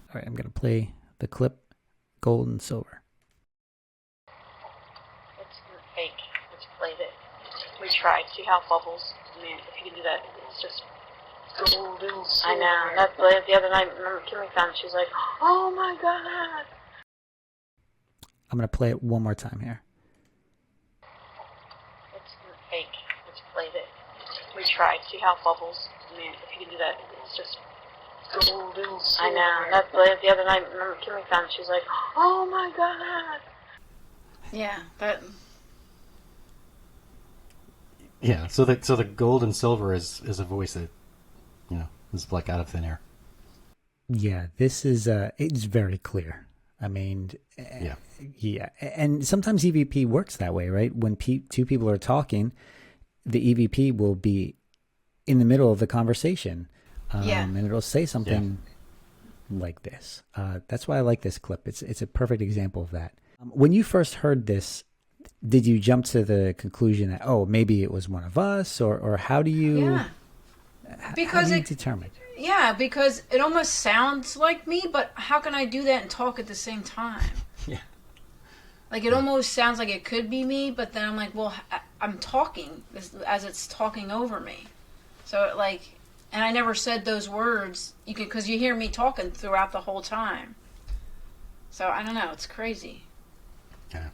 All right, I'm going to play the clip, gold and silver.
It's fake. It's played it. We tried. See how it bubbles? Man, if you can do that, it's just golden silver. I know. That's the other night. Remember, Kimmy found it. She's like, "Oh my god!"
I'm going to play it one more time here.
It's fake. It's played it. We tried. See how it bubbles? Man, if you can do that, it's just golden silver. I know. That's the other night. Remember, Kimmy found it. She's like, "Oh my god!"
Yeah, that.
Yeah, so the gold and silver is a voice that, you know, is like out of thin air.
Yeah, this is it's very clear. I mean, yeah, and sometimes EVP works that way, right? When two people are talking, the EVP will be in the middle of the conversation, and it'll say something like this. That's why I like this clip. It's a perfect example of that. When you first heard this, did you jump to the conclusion that, oh, maybe it was one of us, or how do you?
Yeah. Because
how do you determine?
Yeah, because it almost sounds like me, but how can I do that and talk at the same time?
Yeah.
Like, it almost sounds like it could be me, but then I'm like, well, I'm talking as it's talking over me. So, like, and I never said those words, because you hear me talking throughout the whole time. So, I don't know, it's crazy.
Yeah.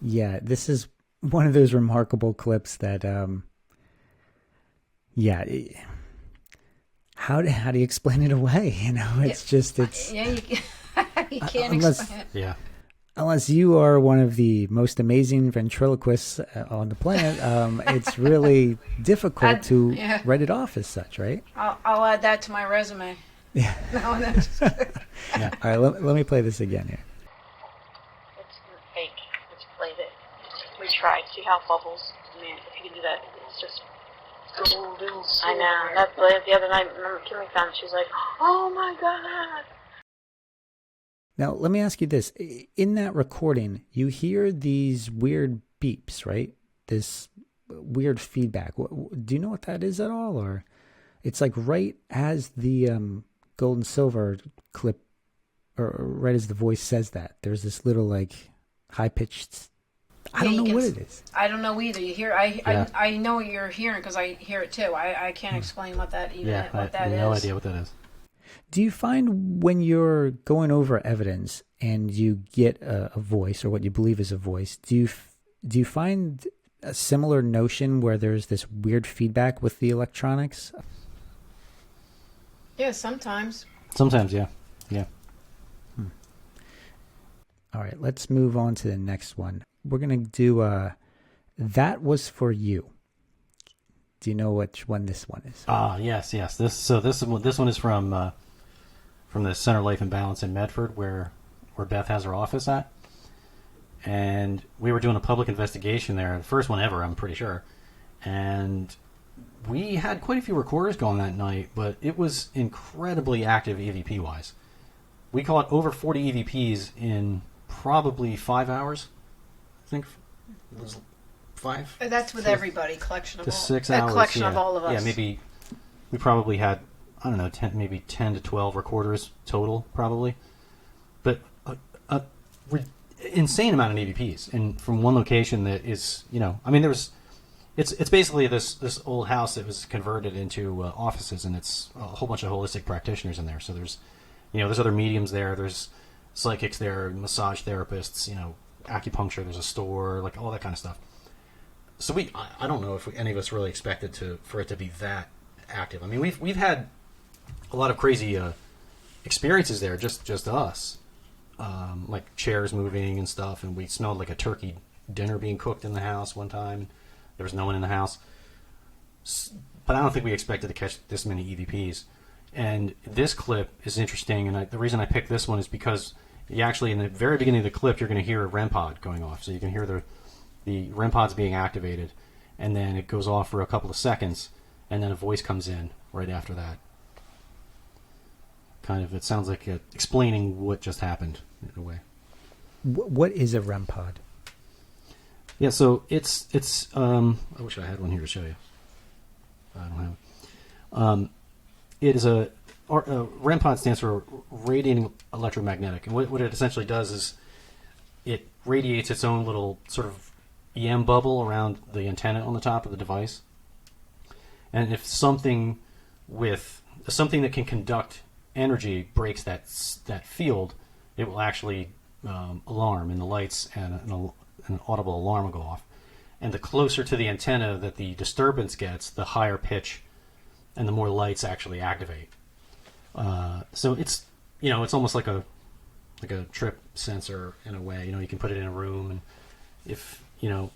Yeah, this is one of those remarkable clips that, how do you explain it away? You know, it's
Yeah, you can't explain it.
Yeah.
Unless you are one of the most amazing ventriloquists on the planet, it's really difficult to write it off as such, right?
I'll add that to my resume.
Yeah.
No, that's
Yeah. All right, let me play this again here.
It's fake. It's played it. We tried. See how it bubbles? Man, if you can do that, it's just golden silver. I know. That's the other night. Remember, Kimmy found it. She's like, "Oh my god!"
Now, let me ask you this. In that recording, you hear these weird beeps, right? This weird feedback. Do you know what that is at all? Or it's like right as the gold and silver clip, or right as the voice says that, there's this little like high-pitched, I don't know what it is.
I don't know either. You hear? I know what you're hearing because I hear it too. I can't explain what that even
I
is.
have no idea what that is.
Do you find when you're going over evidence and you get a voice or what you believe is a voice, do you find a similar notion where there's this weird feedback with the electronics?
Yeah, sometimes.
Sometimes, yeah. Yeah.
All right, let's move on to the next one. We're going to do That Was For You. Do you know which one this one is?
Yes. This one is from the Center Life and Balance in Medford, where Beth has her office at. And we were doing a public investigation there, the first one ever, I'm pretty sure. And we had quite a few recorders going that night, but it was incredibly active EVP-wise. We caught over 40 EVPs in probably 5 hours. I think it was 5.
That's with everybody. Collection of
to
all.
6
A
hours.
collection of all of us.
Yeah, maybe we probably had, I don't know, 10 to 12 recorders total, probably. But a insane amount of EVPs, and from one location that is, you know, I mean, it's basically this old house that was converted into offices, and it's a whole bunch of holistic practitioners in there. So there's other mediums there, there's psychics there, massage therapists, you know, acupuncture, there's a store, like all that kind of stuff. So I don't know if any of us really expected for it to be that active. I mean, we've had a lot of crazy experiences there, just us, like chairs moving and stuff, and we smelled like a turkey dinner being cooked in the house one time. There was no one in the house. But I don't think we expected to catch this many EVPs. And this clip is interesting, and the reason I picked this one is because you actually, in the very beginning of the clip, you're going to hear a REM pod going off. So you can hear the REM pod's being activated, and then it goes off for a couple of seconds, and then a voice comes in right after that. Kind of, it sounds like explaining what just happened in a way.
What is a REM pod?
Yeah, so it's. I wish I had one here to show you. I don't have it. It is a REM pod stands for radiating electromagnetic, and what it essentially does is it radiates its own little sort of EM bubble around the antenna on the top of the device. And if something that can conduct energy breaks that field, it will actually alarm, and the lights and an audible alarm will go off. And the closer to the antenna that the disturbance gets, the higher pitch and the more lights actually activate. So it's almost like a trip sensor in a way. You can put it in a room, and if you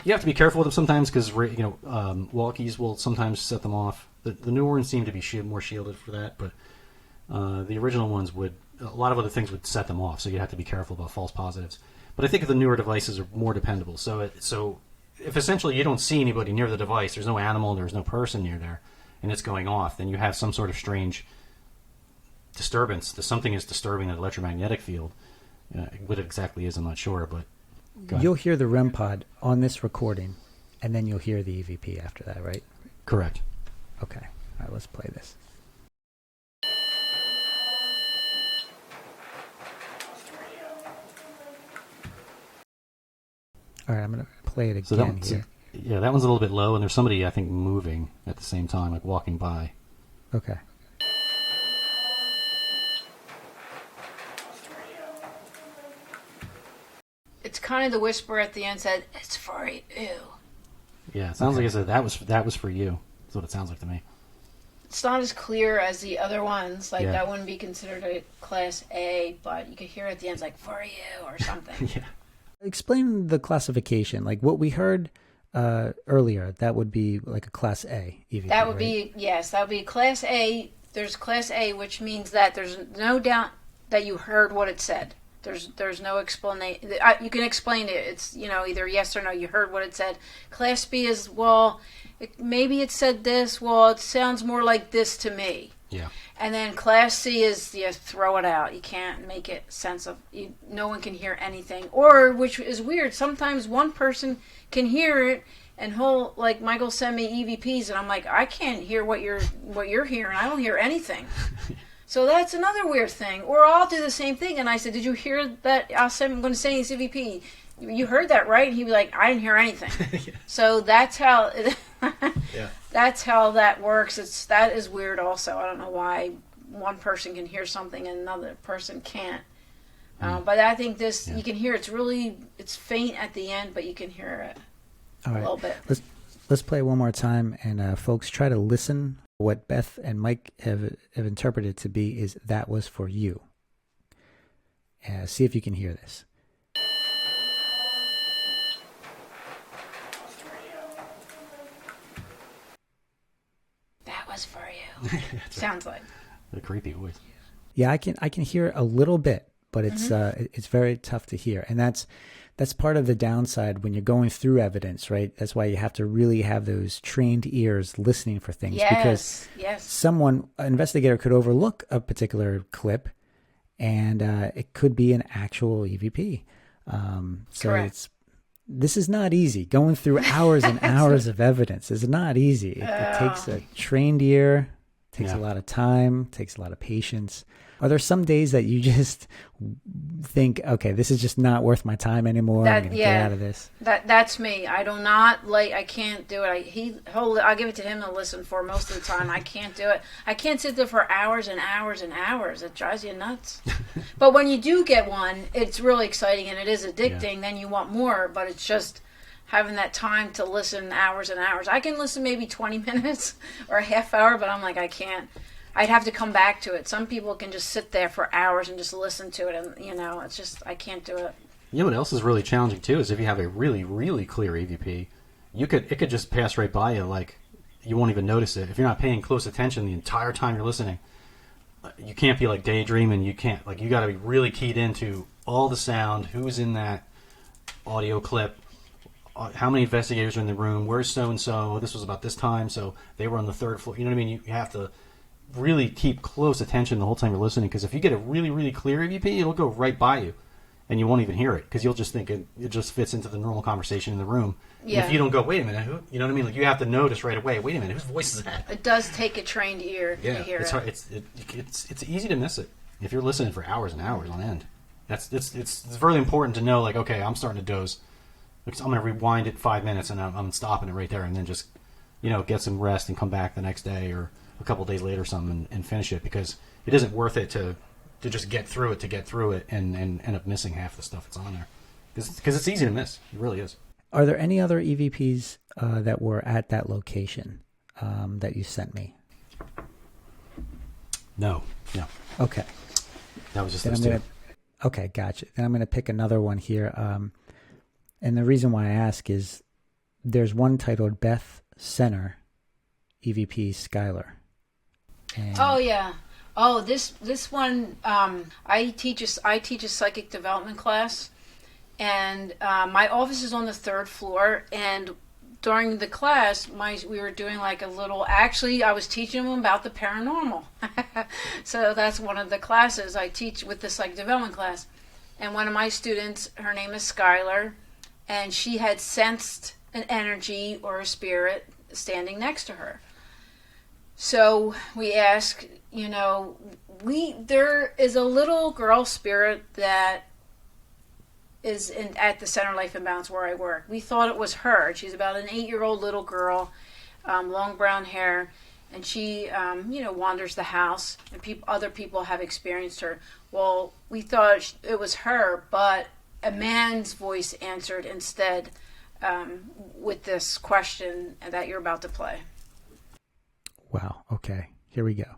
have to be careful with them sometimes because walkies will sometimes set them off. The newer ones seem to be more shielded for that, but the original ones a lot of other things would set them off. So you have to be careful about false positives. But I think the newer devices are more dependable. So if essentially you don't see anybody near the device, there's no animal, there's no person near there, and it's going off, then you have some sort of strange disturbance. Something is disturbing that electromagnetic field. What it exactly is, I'm not sure, but
you'll hear the REM pod on this recording, and then you'll hear the EVP after that, right?
Correct.
Okay. All right, let's play this. All right, I'm going to play it again here.
Yeah, that one's a little bit low, and there's somebody, I think, moving at the same time, like walking by.
Okay.
It's kind of the whisper at the end said, "It's for you."
Yeah, it sounds like I said that was for you. That's what it sounds like to me.
It's not as clear as the other ones. Like,
Yeah.
that wouldn't be considered a Class A, but you could hear at the end, it's like, "For you," or something.
Yeah.
Explain the classification. Like what we heard earlier, that would be like a Class A EVP,
That would
right?
be, yes, that would be Class A. There's Class A, which means that there's no doubt that you heard what it said. There's no explanation. You can explain it. It's, either yes or no. You heard what it said. Class B is, well, maybe it said this. Well, it sounds more like this to me.
Yeah.
And then Class C is, you throw it out. You can't make it sense of. No one can hear anything. Or, which is weird, sometimes one person can hear it, and like Michael sent me EVPs, and I'm like, I can't hear what you're hearing. I don't hear anything. So that's another weird thing. Or I'll do the same thing, and I said, "Did you hear that?" I'm going to say this EVP. You heard that, right? And he'd be like, "I didn't hear anything."
Yeah.
So that's how.
Yeah.
That's how that works. That is weird. Also, I don't know why one person can hear something and another person can't. But I think this, you can hear it's faint at the end, but you can hear it a little bit.
Let's play one more time, and folks, try to listen. What Beth and Mike have interpreted to be is "that was for you." See if you can hear this.
That was for you. Sounds like.
A creepy voice.
Yeah, I can hear a little bit, but it's very tough to hear, and that's part of the downside when you're going through evidence, right? That's why you have to really have those trained ears listening for things, because an investigator could overlook a particular clip, and it could be an actual EVP. So
Correct.
This is not easy. Going through hours and hours of evidence is not easy. It takes a trained ear. Takes a lot of time, takes a lot of patience. Are there some days that you just think, okay, this is just not worth my time anymore? I'm going to get out of this.
That's me. I do not I can't do it. I'll give it to him to listen for most of the time. I can't do it. I can't sit there for hours and hours and hours. It drives you nuts. But when you do get one, it's really exciting and it is addicting. Then you want more, but it's just having that time to listen hours and hours. I can listen maybe 20 minutes or a half hour, but I'm like, I can't. I'd have to come back to it. Some people can just sit there for hours and just listen to it, and it's just, I can't do it.
You know what else is really challenging too is if you have a really, really clear EVP, it could just pass right by you, like you won't even notice it if you're not paying close attention the entire time you're listening. You can't be like daydreaming. You can't, like, you got to be really keyed into all the sound, who's in that audio clip, how many investigators are in the room, where's so and so, this was about this time, so they were on the third floor. You know what I mean? You have to really keep close attention the whole time you're listening, because if you get a really, really clear EVP, it'll go right by you and you won't even hear it, because you'll just think it just fits into the normal conversation in the room.
Yeah.
And if you don't go, wait a minute, who, you know what I mean? Like, you have to notice right away, wait a minute, whose voice is that?
It does take a trained ear to hear
it's
it.
hard. It's easy to miss it if you're listening for hours and hours on end. It's really important to know, like, okay, I'm starting to doze. I'm going to rewind it 5 minutes and I'm stopping it right there, and then just, get some rest and come back the next day or a couple of days later or something and finish it, because it isn't worth it to just get through it and end up missing half the stuff that's on there, because it's easy to miss. It really is.
Are there any other EVPs that were at that location that you sent me?
No.
Okay.
That was just
Then
those two.
Okay, gotcha. Then I'm going to pick another one here. And the reason why I ask is there's one titled Beth Center, EVP Skylar. And
Oh yeah. Oh, this one. I teach a psychic development class, and my office is on the third floor. And during the class, we were doing like a little. Actually, I was teaching them about the paranormal. So that's one of the classes I teach with the psychic development class. And one of my students, her name is Skylar, and she had sensed an energy or a spirit standing next to her. So we ask, there is a little girl spirit that is at the Center Life and Balance where I work. We thought it was her. She's about an 8-year-old little girl, long brown hair, and she, wanders the house, and other people have experienced her. Well, we thought it was her, but a man's voice answered instead with this question that you're about to play.
Wow. Okay. Here we go.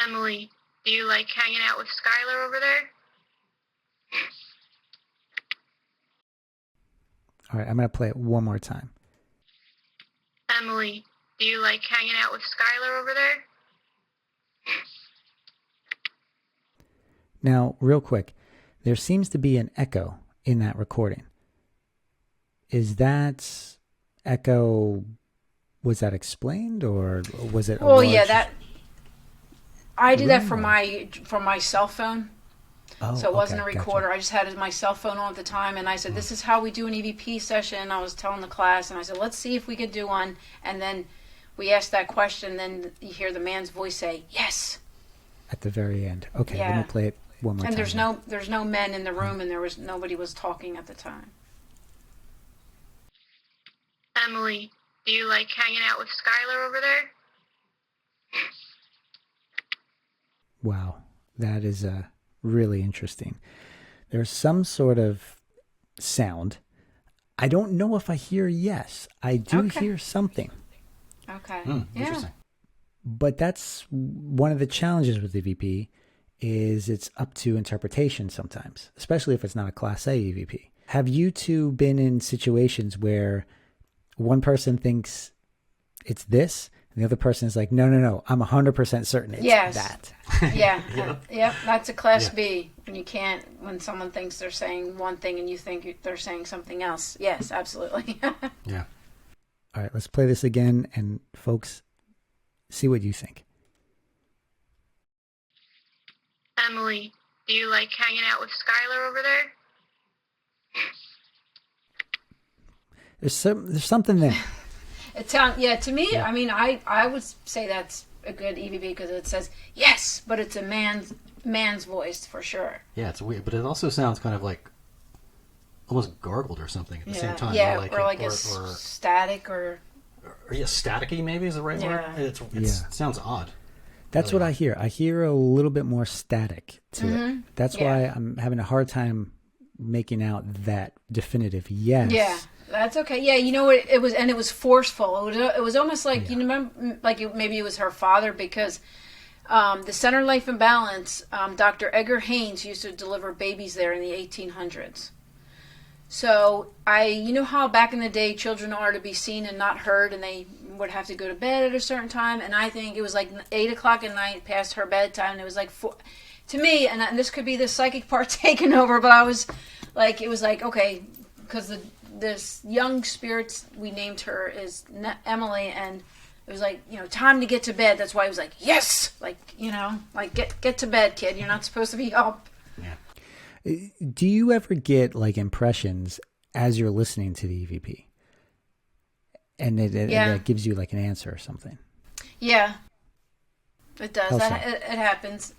Emily, do you like hanging out with Skylar over there?
All right. I'm going to play it one more time.
Emily, do you like hanging out with Skylar over there?
Now, real quick, there seems to be an echo in that recording. Is that echo, was that explained, or was it?
I did that from my cell phone.
Oh,
So it wasn't
okay,
a recorder.
gotcha.
I just had my cell phone on at the time, and I said, this is how we do an EVP session. I was telling the class, and I said, let's see if we could do one. And then we asked that question, then you hear the man's voice say, yes.
At the very end. Okay,
Yeah.
let me play it one more
And
time.
there's no men in the room, and nobody was talking at the time.
Emily, do you like hanging out with Skylar over there?
Wow, that is really interesting. There's some sort of sound. I don't know if I hear yes. I do
Okay.
hear something.
Okay.
Interesting.
But that's one of the challenges with EVP is it's up to interpretation sometimes, especially if it's not a Class A EVP. Have you two been in situations where one person thinks it's this, and the other person is like, no, I'm 100% certain it's
Yes.
that.
Yeah. Yep. That's a Class
Yeah.
B. When someone thinks they're saying one thing and you think they're saying something else. Yes, absolutely.
Yeah.
All right, let's play this again, and folks, see what you think.
Emily, do you like hanging out with Skylar over there?
There's something there.
It sounds, to me,
Yeah.
I mean, I would say that's a good EVP because it says yes, but it's a man's voice for sure.
Yeah, it's weird, but it also sounds kind of like almost gargled or something at the same time.
Yeah,
or
like a static or
staticky maybe is the right word.
Yeah.
It sounds odd.
That's
Really
what I hear. I hear a little bit more static to it. That's why I'm having a hard time making out that definitive yes.
Yeah, that's okay. Yeah, you know what it was, and it was forceful. It was almost like you remember, maybe it was her father because The Center Life and Balance, Dr. Edgar Haynes used to deliver babies there in the 1800s. So you know how back in the day children are to be seen and not heard, and they would have to go to bed at a certain time, and I think it was like 8 o'clock at night past her bedtime, and it was like 4, to me, and this could be the psychic part taken over, but I was like, it was like, okay, because this young spirit, we named her is Emily, and it was like, time to get to bed. That's why he was like, yes, like, like get to bed, kid. You're not supposed to be up.
Yeah.
Do you ever get like impressions as you're listening to the EVP? And it gives you like an answer or something? Yeah,
it does. It happens.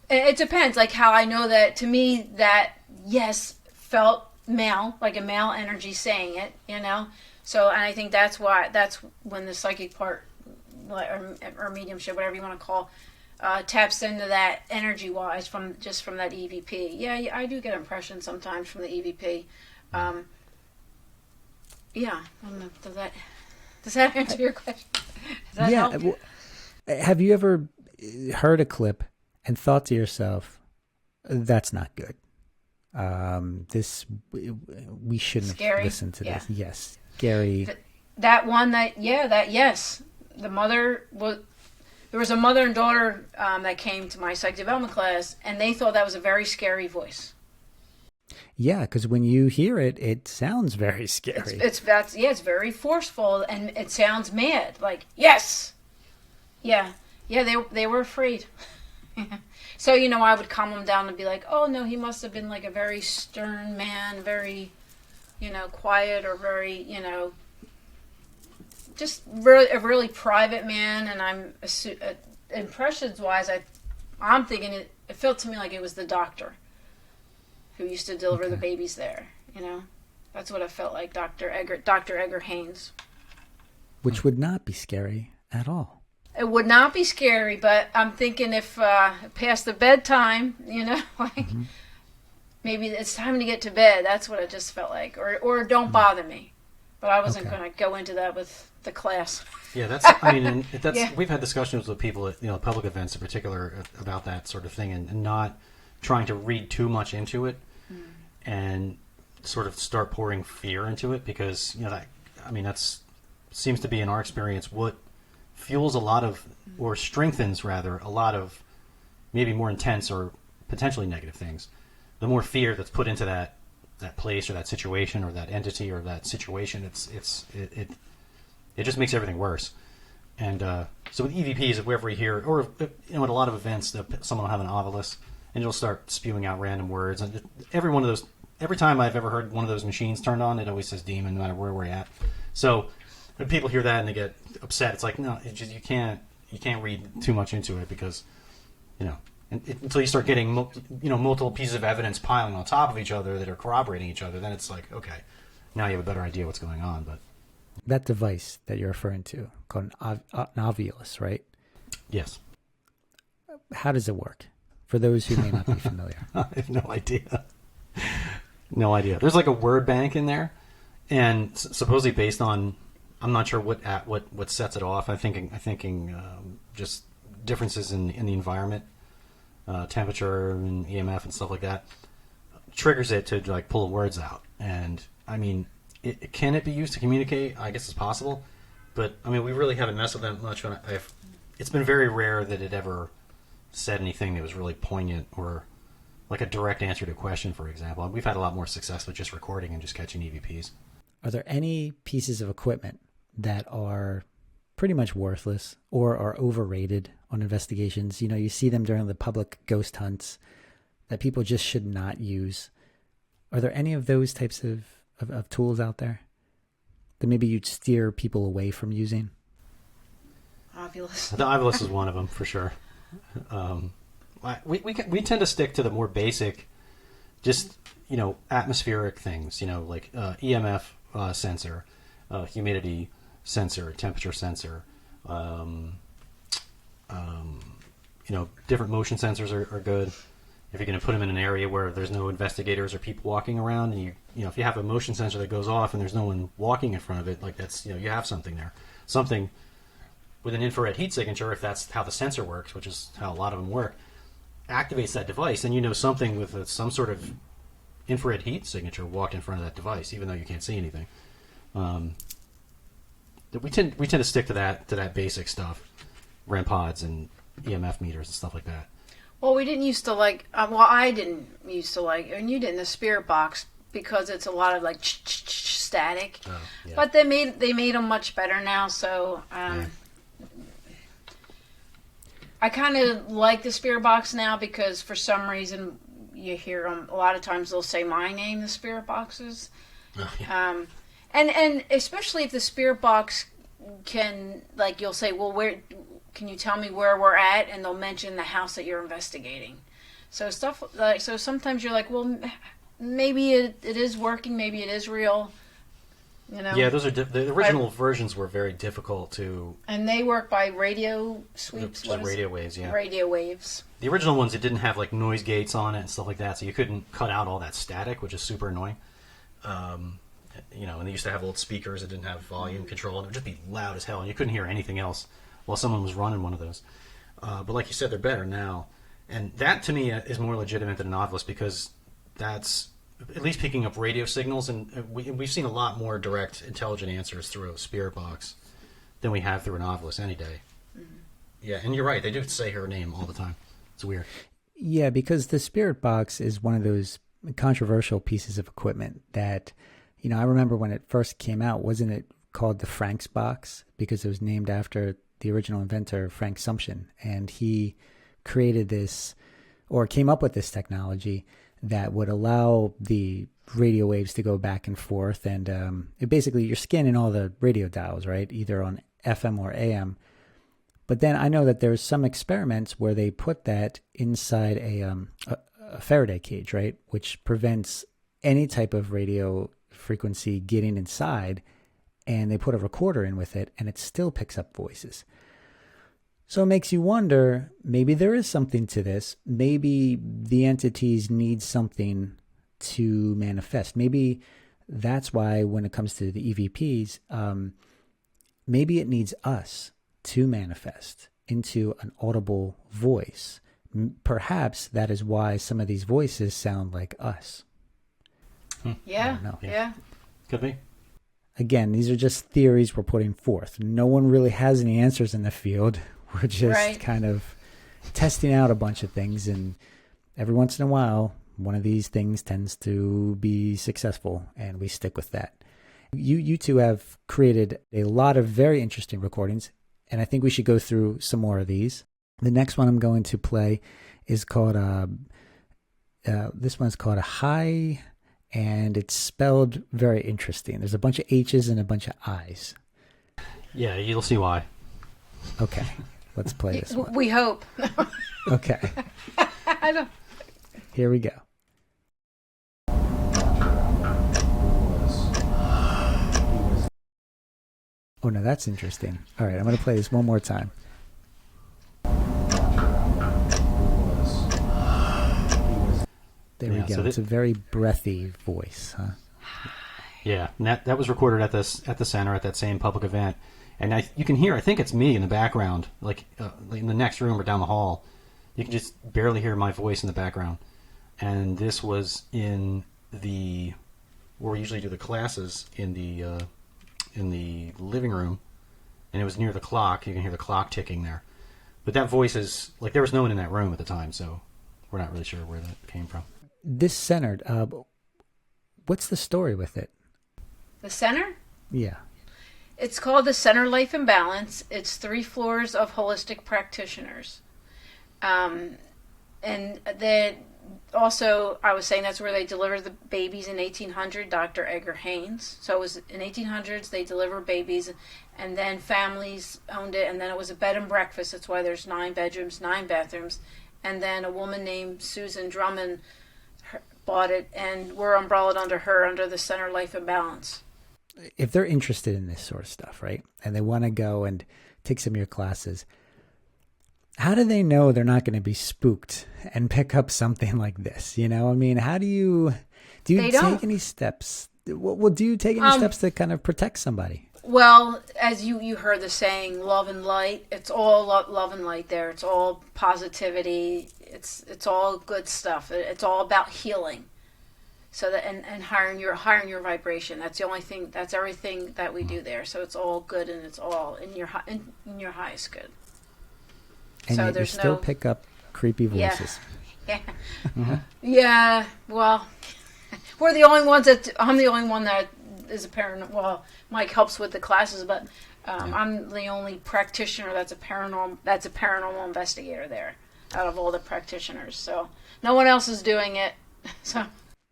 It depends, like how I know that, to me, that yes felt male, like a male energy saying it, So, and I think that's when the psychic part, or mediumship, whatever you want to call, taps into that energy-wise from that EVP. Yeah, I do get impressions sometimes from the EVP. Yeah, I don't know, does that answer your question? Does that help?
Well, have you ever heard a clip and thought to yourself, "That's not good. We shouldn't have listened to this." Yes. Scary.
Yes. There was a mother and daughter that came to my psych development class, and they thought that was a very scary voice.
Yeah, because when you hear it, it sounds very scary.
It's very forceful, and it sounds mad. Like, yes, yeah. They were afraid. So I would calm them down and be like, oh no, he must have been like a very stern man, very quiet, or very, just really a really private man. And I'm impressions wise, I'm thinking it felt to me like it was the doctor who used to deliver the babies there. That's what it felt like, Dr. Edgar Haynes.
Which would not be scary at all.
It would not be scary, but I'm thinking if past the bedtime, maybe it's time to get to bed. That's what it just felt like. Or don't bother me. But I wasn't going to go into that with the class.
Yeah, we've had discussions with people at public events in particular about that sort of thing, and not trying to read too much into it and sort of start pouring fear into it, because that's seems to be, in our experience, what fuels a lot of, or strengthens rather, a lot of maybe more intense or potentially negative things. The more fear that's put into that place or that situation or that entity or that situation, it just makes everything worse. And so with EVPs, if we ever hear, or at a lot of events, someone will have an ovilus and it'll start spewing out random words. And every time I've ever heard one of those machines turned on, it always says demon, no matter where we're at. So when people hear that and they get upset, it's like, no, you can't read too much into it, because until you start getting multiple pieces of evidence piling on top of each other that are corroborating each other, then it's like, okay, now you have a better idea what's going on. But
that device that you're referring to, called an ovilus, right?
Yes.
How does it work? For those who may not be familiar.
I have no idea. No idea. There's like a word bank in there, and supposedly based on, I'm not sure what sets it off. I'm thinking just differences in the environment, temperature and EMF and stuff like that, triggers it to like pull the words out. And I mean, can it be used to communicate? I guess it's possible, but I mean, we really haven't messed with that much. It's been very rare that it ever said anything that was really poignant or like a direct answer to a question, for example. We've had a lot more success with just recording and just catching EVPs.
Are there any pieces of equipment that are pretty much worthless or are overrated on investigations? You see them during the public ghost hunts that people just should not use. Are there any of those types of tools out there that maybe you'd steer people away from using?
Ovilus.
The ovilus is one of them, for sure. We tend to stick to the more basic, just atmospheric things. Like EMF sensor, humidity sensor, temperature sensor. Different motion sensors are good. If you're going to put them in an area where there's no investigators or people walking around, and if you have a motion sensor that goes off and there's no one walking in front of it, like that's you have something there, something with an infrared heat signature, if that's how the sensor works, which is how a lot of them work, activates that device, and you know something with some sort of infrared heat signature walked in front of that device, even though you can't see anything. We tend to stick to that basic stuff, REM pods and EMF meters and stuff like that.
Well, we didn't used to like. I didn't used to like, and you didn't, the spirit box, because it's a lot of like static.
Oh, yeah.
But they made them much better now. So I kind of like the spirit box now, because for some reason you hear them a lot of times. They'll say my name, the spirit boxes.
Oh, yeah.
And especially if the spirit box can, like, you'll say, well, where can you tell me where we're at? And they'll mention the house that you're investigating. So stuff like, so sometimes you're like, well, maybe it is working, maybe it is real. You know?
Yeah, those are the original versions were very difficult to.
And they work by radio sweeps.
The radio waves, yeah.
Radio waves.
The original ones, it didn't have like noise gates on it and stuff like that, so you couldn't cut out all that static, which is super annoying. And they used to have old speakers that didn't have volume control, and it would just be loud as hell, and you couldn't hear anything else while someone was running one of those. But like you said, they're better now. And that, to me, is more legitimate than an Ovilus, because that's at least picking up radio signals, and we've seen a lot more direct, intelligent answers through a spirit box than we have through an Ovilus any day. Mm-hmm. Yeah, and you're right. They do say her name all the time. It's weird.
Yeah, because the spirit box is one of those controversial pieces of equipment that, I remember when it first came out, wasn't it called the Frank's box? Because it was named after the original inventor, Frank Sumption. And he created this, or came up with this technology that would allow the radio waves to go back and forth. And you're scanning all the radio dials, right? Either on FM or AM. But then I know that there's some experiments where they put that inside a Faraday cage, right? Which prevents any type of radio frequency getting inside, and they put a recorder in with it, and it still picks up voices. So it makes you wonder, maybe there is something to this. Maybe the entities need something to manifest. Maybe that's why when it comes to the EVPs, maybe it needs us to manifest into an audible voice. Perhaps that is why some of these voices sound like us.
Yeah. Yeah.
Could be.
Again, these are just theories we're putting forth. No one really has any answers in the field. We're just kind of testing out a bunch of things, and every once in a while, one of these things tends to be successful, and we stick with that. You two have created a lot of very interesting recordings, and I think we should go through some more of these. The next one I'm going to play is called, this one's called a High, and it's spelled very interesting. There's a bunch of H's and a bunch of I's.
Yeah, you'll see why.
Okay, let's play this one.
We hope.
Okay.
I don't.
Here we go. Oh, no, that's interesting. All right, I'm going to play this one more time. There we go. So it's a very breathy voice, huh?
Yeah, and that was recorded at the center at that same public event, and you can hear. I think it's me in the background, like in the next room or down the hall. You can just barely hear my voice in the background, and this was in where we usually do the classes in the living room, and it was near the clock. You can hear the clock ticking there, but that voice is like there was no one in that room at the time, so we're not really sure where that came from.
This centered, what's the story with it?
The center?
Yeah.
It's called the Center Life and Balance. It's 3 floors of holistic practitioners. And then also, I was saying that's where they delivered the babies in 1800, Dr. Edgar Haynes. So it was in 1800s, they delivered babies, and then families owned it, and then it was a bed and breakfast. That's why there's 9 bedrooms, 9 bathrooms. And then a woman named Susan Drummond bought it, and we're umbrellaed under her, under the Center Life and Balance.
If they're interested in this sort of stuff, right, and they want to go and take some of your classes, how do they know they're not going to be spooked and pick up something like this? I mean, how do you take any steps? Well, do you take any steps to kind of protect somebody?
Well, as you heard the saying, love and light. It's all love and light there. It's all positivity. It's all good stuff. It's all about healing. So that and higher your vibration. That's the only thing. That's everything that we do there. So it's all good and it's all in your highest good.
And
so
yet you
there's
still
no
pick up creepy voices.
Yeah. Yeah. Well, we're the only ones that I'm the only one that is a paranormal. Well, Mike helps with the classes, but I'm the only practitioner that's a paranormal investigator there out of all the practitioners. So no one else is doing it. So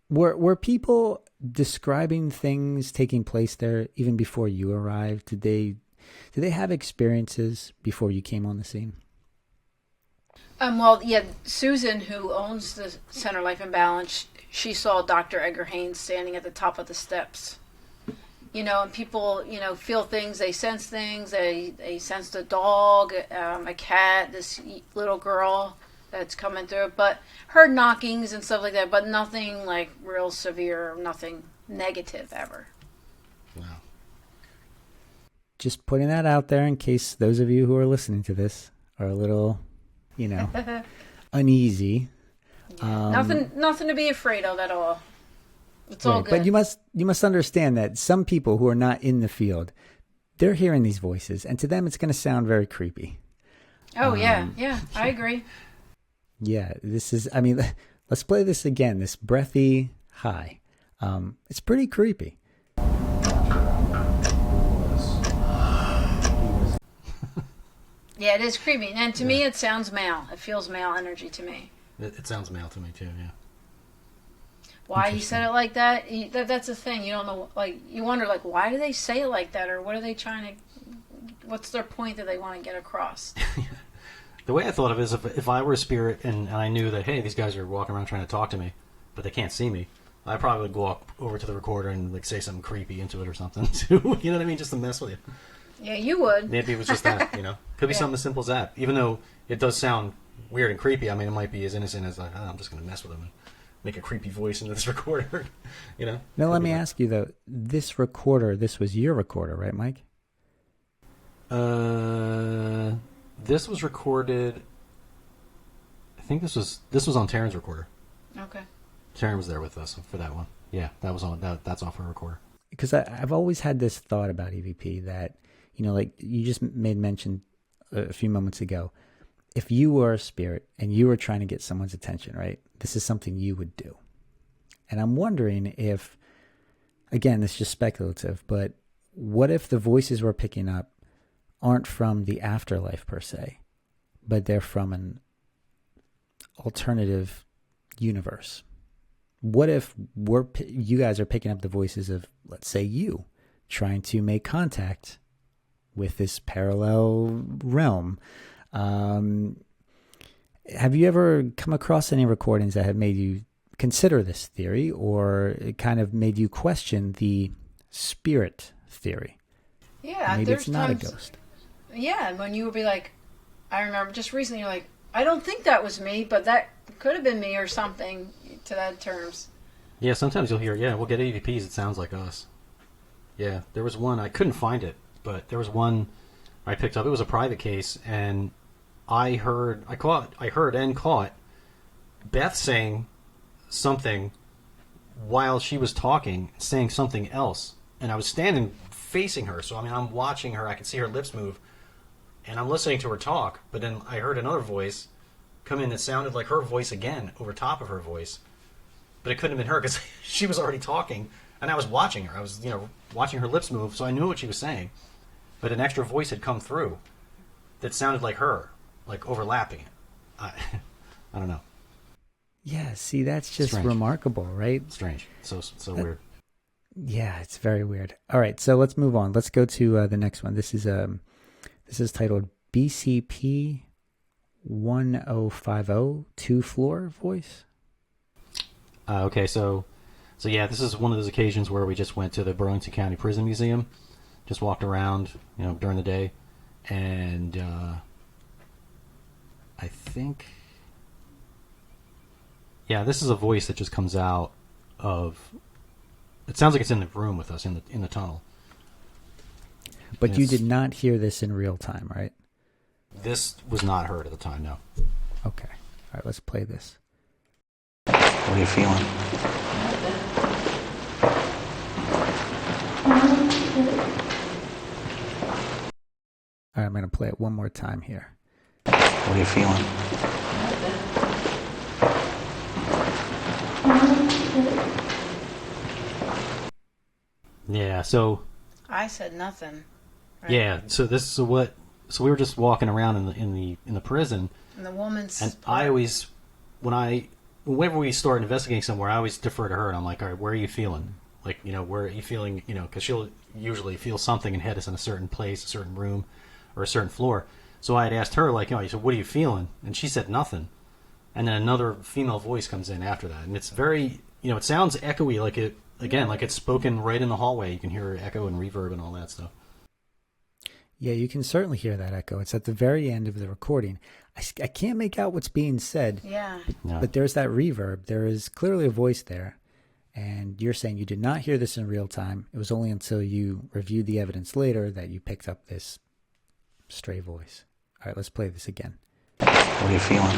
Were people describing things taking place there even before you arrived? Did they have experiences before you came on the scene?
Well, yeah, Susan, who owns the Center Life and Balance, she saw Dr. Edgar Haynes standing at the top of the steps. And people, feel things, they sense things, they sensed a dog, a cat, this little girl that's coming through, but heard knockings and stuff like that, but nothing like real severe, nothing negative ever.
Wow.
Just putting that out there in case those of you who are listening to this are a little, uneasy.
Nothing to be afraid of at all. It's all good.
But you must understand that some people who are not in the field, they're hearing these voices, and to them it's going to sound very creepy.
Oh, yeah, I agree.
Yeah, let's play this again, this breathy high. It's pretty creepy.
Yeah, it is creepy. And to me, it sounds male. It feels male energy to me.
It sounds male to me, too, yeah.
Why he said it like that? That's the thing. You don't know, you wonder, why do they say it like that? Or what are they trying to, what's their point that they want to get across?
The way I thought of it is if I were a spirit and I knew that, hey, these guys are walking around trying to talk to me, but they can't see me, I probably would walk over to the recorder and say something creepy into it or something, too. You know what I mean? Just to mess with you.
Yeah, you would.
Maybe it was just that, Could be something as simple as that. Even though it does sound weird and creepy, it might be as innocent as, I'm just going to mess with them and make a creepy voice into this recorder,
Now, let me ask you, though. This recorder, this was your recorder, right, Mike?
This was recorded, I think this was on Taryn's recorder.
Okay.
Taryn was there with us for that one. Yeah, that was on. That's off her recorder.
Because I've always had this thought about EVP that, like you just made mention a few moments ago. If you were a spirit and you were trying to get someone's attention, right? This is something you would do. And I'm wondering if, again, this is just speculative, but what if the voices we're picking up aren't from the afterlife per se, but they're from an alternative universe? What if you guys are picking up the voices of, let's say, you trying to make contact with this parallel realm? Have you ever come across any recordings that have made you consider this theory, or it kind of made you question the spirit theory?
Yeah,
maybe it's not a ghost.
Yeah, when you would be like, I remember just recently, you're like, I don't think that was me, but that could have been me or something to that terms.
Yeah, sometimes you'll hear, we'll get EVPs, it sounds like us. Yeah, there was one, I couldn't find it, but there was one I picked up. It was a private case, and I heard and caught Beth saying something while she was talking, saying something else. And I was standing facing her, so I'm watching her, I could see her lips move, and I'm listening to her talk, but then I heard another voice come in that sounded like her voice again, over top of her voice. But it couldn't have been her, because she was already talking, and I was watching her. I was, watching her lips move, so I knew what she was saying. But an extra voice had come through that sounded like her, like overlapping it. I don't know.
Yeah, see, that's just
Strange.
Remarkable, right?
Strange. So weird.
Yeah, it's very weird. All right, so let's move on. Let's go to the next one. This is titled BCP 1050 two-floor voice.
Okay, so yeah, this is one of those occasions where we just went to the Burlington County Prison Museum, just walked around, during the day, and I think, this is a voice that just comes out of. It sounds like it's in the room with us in the tunnel.
But you did not hear this in real time, right?
This was not heard at the time, no.
Okay. All right, let's play this.
What are you feeling?
All right, I'm going to play it one more time here.
What are you feeling?
Yeah, so
I said nothing. Right?
yeah, so we were just walking around in the prison,
And the woman's.
and I always whenever we start investigating somewhere, I always defer to her, and I'm like, all right, where are you feeling? Like, where are you feeling? Because she'll usually feel something and head us in a certain place, a certain room, or a certain floor. So I had asked her, like, I said, what are you feeling? And she said nothing. And then another female voice comes in after that, and it's very, it sounds echoey, like it's spoken right in the hallway. You can hear echo and reverb and all that stuff.
Yeah, you can certainly hear that echo. It's at the very end of the recording. I can't make out what's being said.
Yeah.
But there's that reverb. There is clearly a voice there. And you're saying you did not hear this in real time. It was only until you reviewed the evidence later that you picked up this stray voice. All right, let's play this again.
What are you feeling?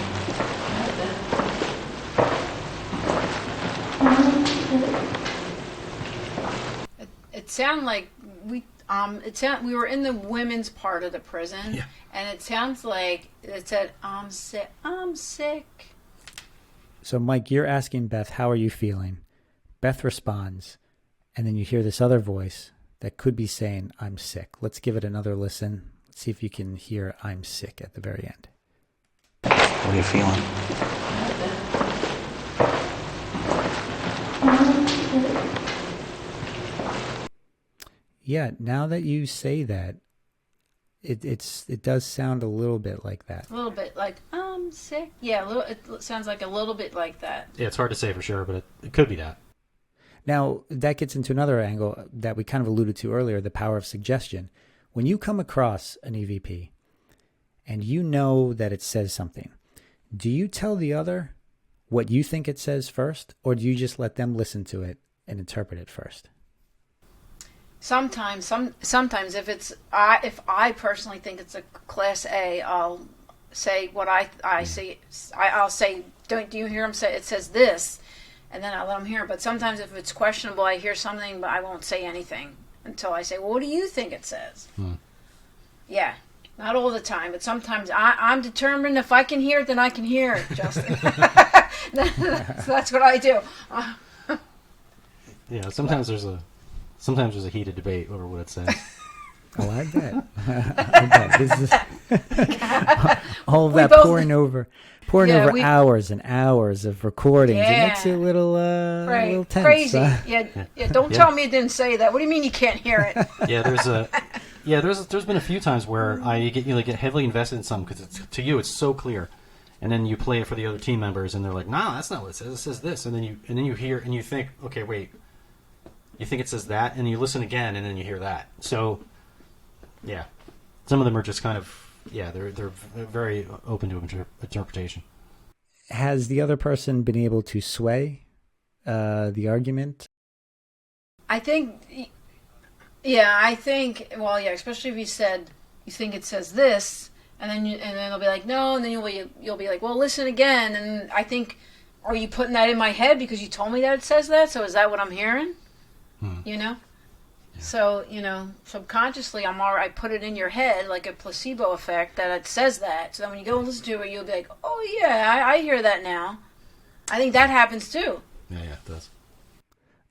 It sounded like we were in the women's part of the prison, and it sounds like it said, I'm sick.
So, Mike, you're asking Beth, how are you feeling? Beth responds, and then you hear this other voice that could be saying, I'm sick. Let's give it another listen. Let's see if you can hear I'm sick at the very end.
What are you feeling?
Yeah, now that you say that, it does sound a little bit like that.
A little bit like, I'm sick. Yeah, it sounds like a little bit like that.
Yeah, it's hard to say for sure, but it could be that.
Now, that gets into another angle that we kind of alluded to earlier, the power of suggestion. When you come across an EVP and you know that it says something, do you tell the other what you think it says first, or do you just let them listen to it and interpret it first?
Sometimes if I personally think it's a class A, I'll say what I see. I'll say, do you hear him say it says this? And then I let them hear it. But sometimes if it's questionable, I hear something, but I won't say anything until I say, well, what do you think it says? Yeah, not all the time, but sometimes I'm determined if I can hear it, then I can hear it, Justin. So that's what I do.
Yeah, sometimes there's a heated debate over what it says.
Oh, I bet. I bet. This is all of that pouring over hours and hours of recordings. It makes it a little, little tense.
Crazy. Yeah. Don't tell me it didn't say that. What do you mean you can't hear it?
There's been a few times where I get heavily invested in something because to you it's so clear, and then you play it for the other team members, and they're like, "No, that's not what it says. It says this," and then you hear and you think, "Okay, wait." You think it says that, and you listen again, and then you hear that. So, yeah, some of them are just kind of they're very open to interpretation.
Has the other person been able to sway the argument?
I think, especially if you said you think it says this, and then they'll be like, no, and then you'll be like, well, listen again, and I think, are you putting that in my head because you told me that it says that? So is that what I'm hearing? Yeah. So, subconsciously I put it in your head like a placebo effect that it says that. So then when you go and listen to it, you'll be like, oh yeah, I hear that now. I think that happens too.
Yeah, it does.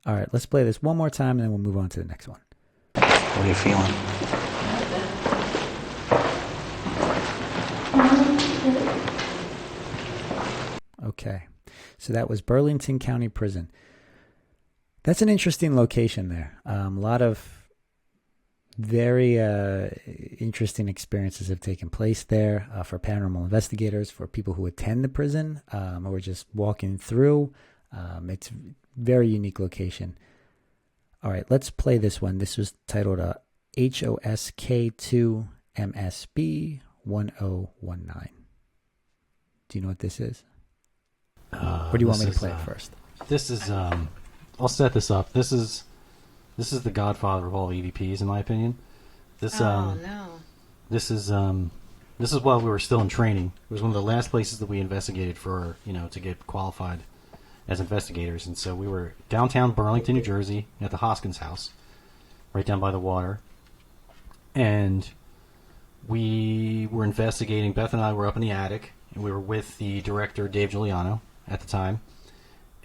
All right, let's play this one more time and then we'll move on to the next one.
What are you feeling?
Okay, so that was Burlington County Prison. That's an interesting location there. A lot of very interesting experiences have taken place there for paranormal investigators, for people who attend the prison or just walking through. It's a very unique location. All right, let's play this one. This was titled HOSK2MSB 1019. Do you know what this is? Or do you want me to play it first?
This is... I'll set this up. This is the godfather of all EVPs, in my opinion. This
Oh no.
this is while we were still in training. It was one of the last places that we investigated for, to get qualified as investigators. And so we were downtown Burlington, New Jersey, at the Hoskins house, right down by the water. And we were investigating. Beth and I were up in the attic, and we were with the director, Dave Giuliano, at the time.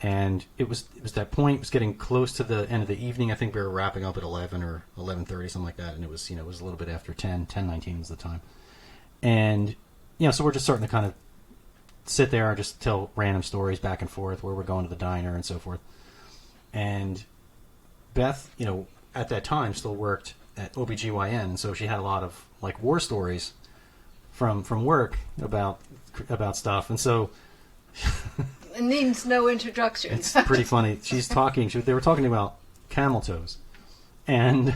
And it was that point. It was getting close to the end of the evening. I think we were wrapping up at 11 or 11:30, something like that. And it was, it was a little bit after 10:19 was the time. And, so we're just starting to kind of sit there and just tell random stories back and forth, where we're going to the diner and so forth. And Beth, at that time still worked at OBGYN, and so she had a lot of like war stories from work about stuff. And so
It needs no introduction.
it's pretty funny. She's talking. They were talking about camel toes, and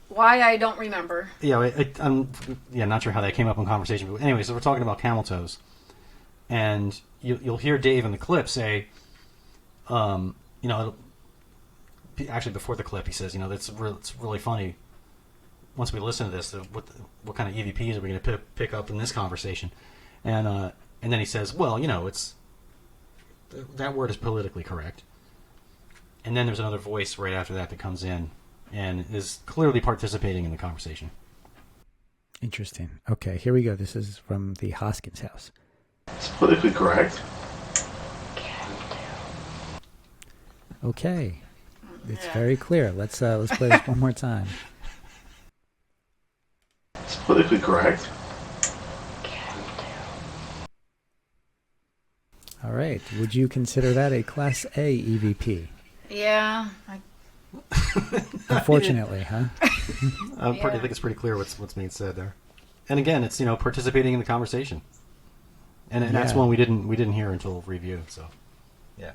Why I don't remember.
yeah, I'm not sure how that came up in conversation. But anyway, so we're talking about camel toes, and you'll hear Dave in the clip say, actually before the clip, he says, it's really funny. Once we listen to this, what kind of EVPs are we going to pick up in this conversation? And then he says, well, it's that word is politically correct. And then there's another voice right after that comes in and is clearly participating in the conversation.
Interesting. Okay, here we go. This is from the Hoskins house.
It's politically correct.
Okay, it's very clear. Let's play this one more time.
It's politically correct.
All right. Would you consider that a Class A EVP?
Yeah.
Unfortunately, huh?
I think it's pretty clear what's being said there. And again, it's participating in the conversation, and that's one we didn't hear until review. So, yeah.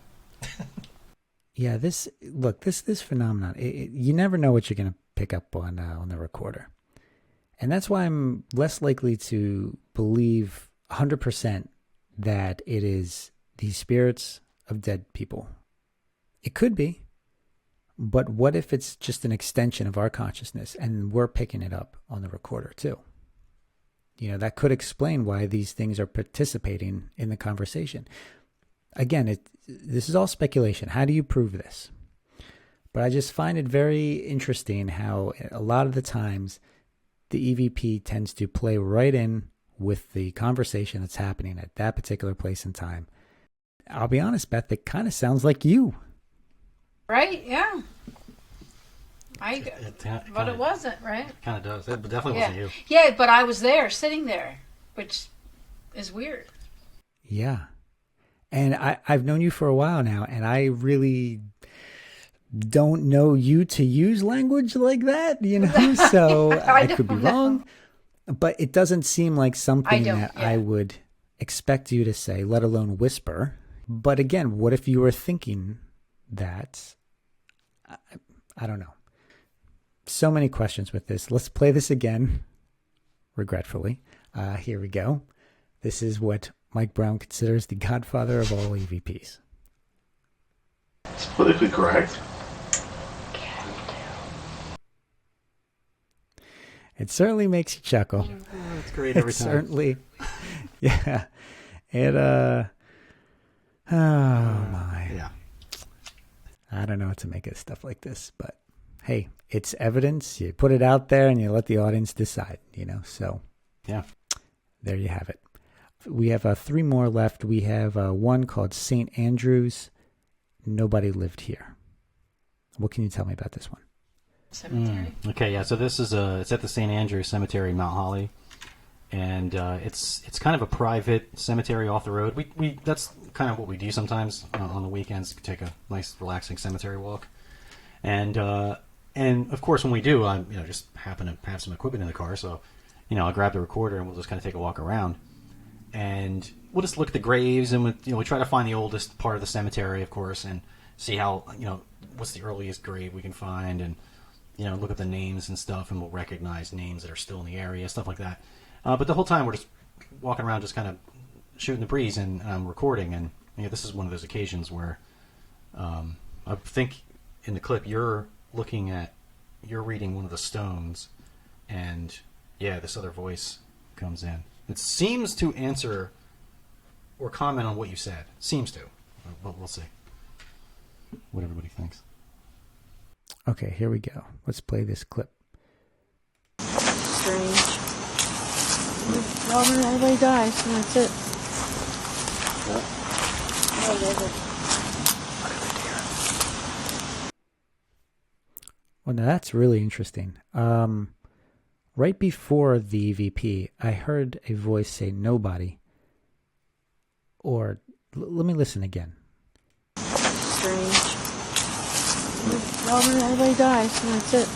Yeah. This phenomenon. You never know what you're going to pick up on the recorder, and that's why I'm less likely to believe 100% that it is the spirits of dead people. It could be. But what if it's just an extension of our consciousness and we're picking it up on the recorder too? That could explain why these things are participating in the conversation. Again, this is all speculation. How do you prove this? But I just find it very interesting how a lot of the times the EVP tends to play right in with the conversation that's happening at that particular place and time. I'll be honest, Beth, it kind of sounds like you.
Right? Yeah. But it wasn't, right?
It kind of does. It definitely wasn't you.
Yeah, but I was there, sitting there, which is weird.
Yeah. And I've known you for a while now, and I really don't know you to use language like that, so I could be wrong. But it doesn't seem like something that I would expect you to say, let alone whisper. But again, what if you were thinking that? I don't know. So many questions with this. Let's play this again, regretfully. Here we go. This is what Mike Brown considers the godfather of all EVPs.
It's politically correct.
It certainly makes you chuckle.
That's great every time.
Certainly. Yeah. It, oh my.
Yeah.
I don't know what to make of stuff like this, but hey, it's evidence. You put it out there and you let the audience decide, so.
Yeah.
There you have it. We have 3 more left. We have one called St. Andrews. Nobody lived here. What can you tell me about this one?
Cemetery.
Okay, yeah. So this is it's at the St. Andrews Cemetery in Mount Holly, and it's kind of a private cemetery off the road. We that's kind of what we do sometimes on the weekends. Take a nice relaxing cemetery walk, and of course when we do, I just happen to have some equipment in the car, so I'll grab the recorder and we'll just kind of take a walk around, and we'll just look at the graves, and we try to find the oldest part of the cemetery, of course, and see how what's the earliest grave we can find, and look at the names and stuff, and we'll recognize names that are still in the area, stuff like that. But the whole time we're just walking around, just kind of shooting the breeze and recording. And this is one of those occasions where I think in the clip you're looking at you're reading one of the stones, and yeah, this other voice comes in. It seems to answer or comment on what you said. Seems to. But we'll see what everybody thinks.
Okay, here we go. Let's play this clip.
Strange. Well, everybody dies, and that's it.
Well, now that's really interesting. Right before the EVP, I heard a voice say nobody. Or, let me listen again.
Strange. Well, everybody dies, and that's it.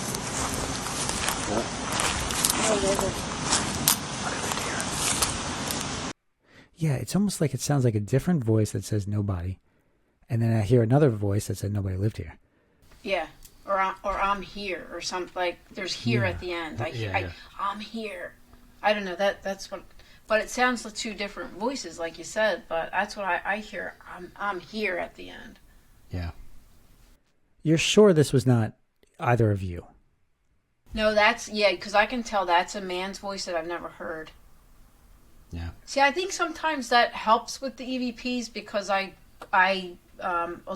Yeah, it's almost like it sounds like a different voice that says nobody. And then I hear another voice that said nobody lived here.
Yeah. Or I'm here, or something, like there's here at the end. I'm here. I don't know, that's what, but it sounds like two different voices, like you said, but that's what I hear. I'm here at the end.
Yeah.
You're sure this was not either of you?
No, because I can tell that's a man's voice that I've never heard.
Yeah.
See, I think sometimes that helps with the EVPs, because I'll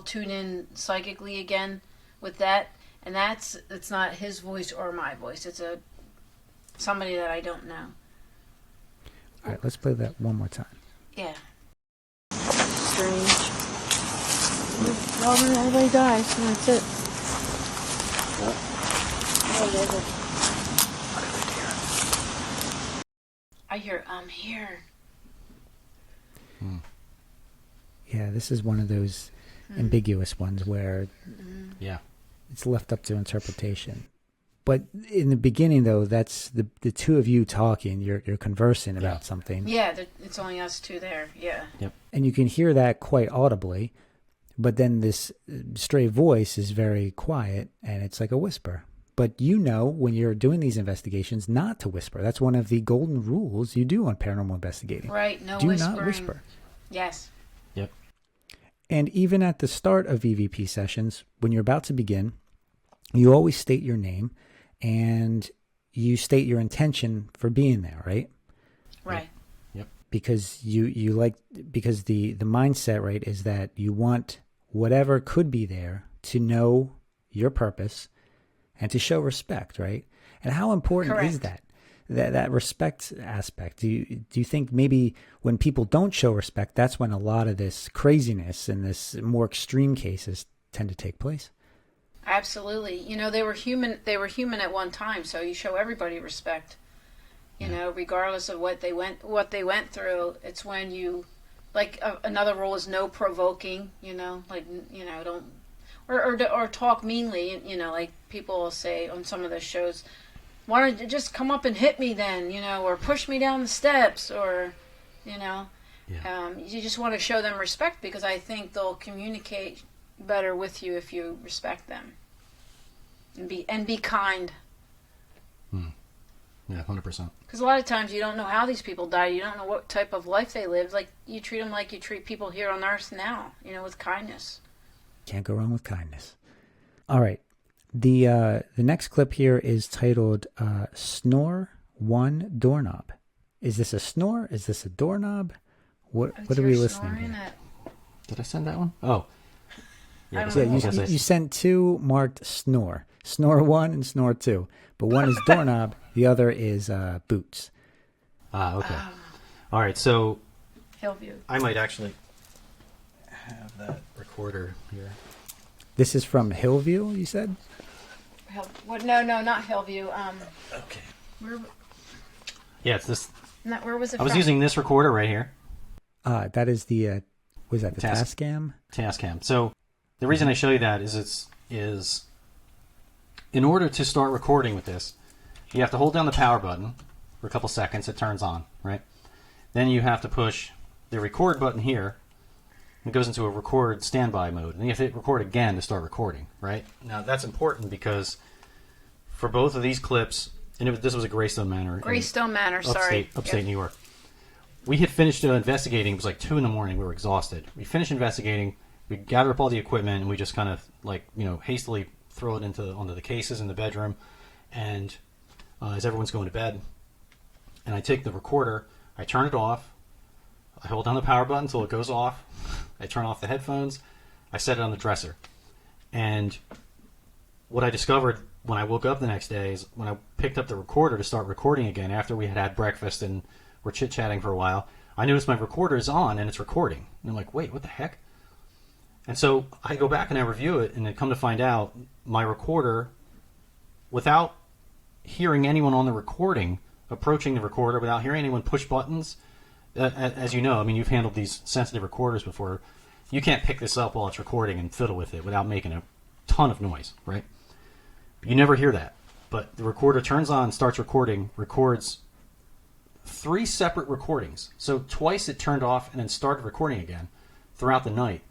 tune in psychically again with that, and it's not his voice or my voice. It's somebody that I don't know.
All right, let's play that one more time.
Yeah.
Strange. Well, everybody dies, and that's it.
I hear I'm here.
Yeah, this is one of those ambiguous ones where
Yeah.
it's left up to interpretation. But in the beginning, though, that's the two of you talking. You're conversing about something.
Yeah, it's only us two there. Yeah.
Yep.
And you can hear that quite audibly. But then this stray voice is very quiet, and it's like a whisper. But you know, when you're doing these investigations, not to whisper. That's one of the golden rules you do on paranormal investigating.
Right, no
do
whispering.
not whisper.
Yes.
Yep.
And even at the start of EVP sessions, when you're about to begin, you always state your name and you state your intention for being there, right?
Right.
Yep.
Because because the mindset, right, is that you want whatever could be there to know your purpose and to show respect, right? And how important is that? That respect aspect. Do you think maybe when people don't show respect, that's when a lot of this craziness and this more extreme cases tend to take place?
Absolutely. You know, they were human at one time, so you show everybody respect. You know, regardless of what they went through. It's when you, like, another rule is no provoking, don't or talk meanly, like people will say on some of the shows, why don't you just come up and hit me then, or push me down the steps, or, you just want to show them respect, because I think they'll communicate better with you if you respect them and be kind.
Yeah, 100%.
Because a lot of times you don't know how these people died. You don't know what type of life they lived. Like, you treat them like you treat people here on Earth now, with kindness.
Can't go wrong with kindness. All right. The next clip here is titled Snore One Doorknob. Is this a snore? Is this a doorknob? What are we listening to?
Did I send that one? Oh. Yeah,
you sent two marked snore. Snore 1 and snore 2. But one is doorknob, the other is boots.
Okay. All right, so
Hillview.
I might actually have that recorder here.
This is from Hillview, you said?
No, not Hillview.
Okay.
Where?
Yeah, it's this.
Where was it?
I was
from?
using this recorder right here.
That is the was that the Tascam?
Tascam. So the reason I show you that is in order to start recording with this, you have to hold down the power button for a couple seconds. It turns on, right? Then you have to push the record button here. It goes into a record standby mode, and you have to hit record again to start recording, right? Now that's important because for both of these clips, and this was at Greystone Manor. Upstate New York. We had finished investigating. It was like 2 a.m. We were exhausted. We finished investigating. We gathered up all the equipment, and we just kind of hastily throw it onto the cases in the bedroom, and as everyone's going to bed, and I take the recorder, I turn it off, I hold down the power button until it goes off, I turn off the headphones, I set it on the dresser. And what I discovered when I woke up the next day is when I picked up the recorder to start recording again after we had breakfast and were chit-chatting for a while, I noticed my recorder is on and it's recording. And I'm like, wait, what the heck? And so I go back and I review it, and I come to find out my recorder, without hearing anyone on the recording, approaching the recorder, without hearing anyone push buttons, as you know, I mean, you've handled these sensitive recorders before, you can't pick this up while it's recording and fiddle with it without making a ton of noise, right? You never hear that. But the recorder turns on, starts recording, records 3 separate recordings. So twice it turned off and then started recording again throughout the night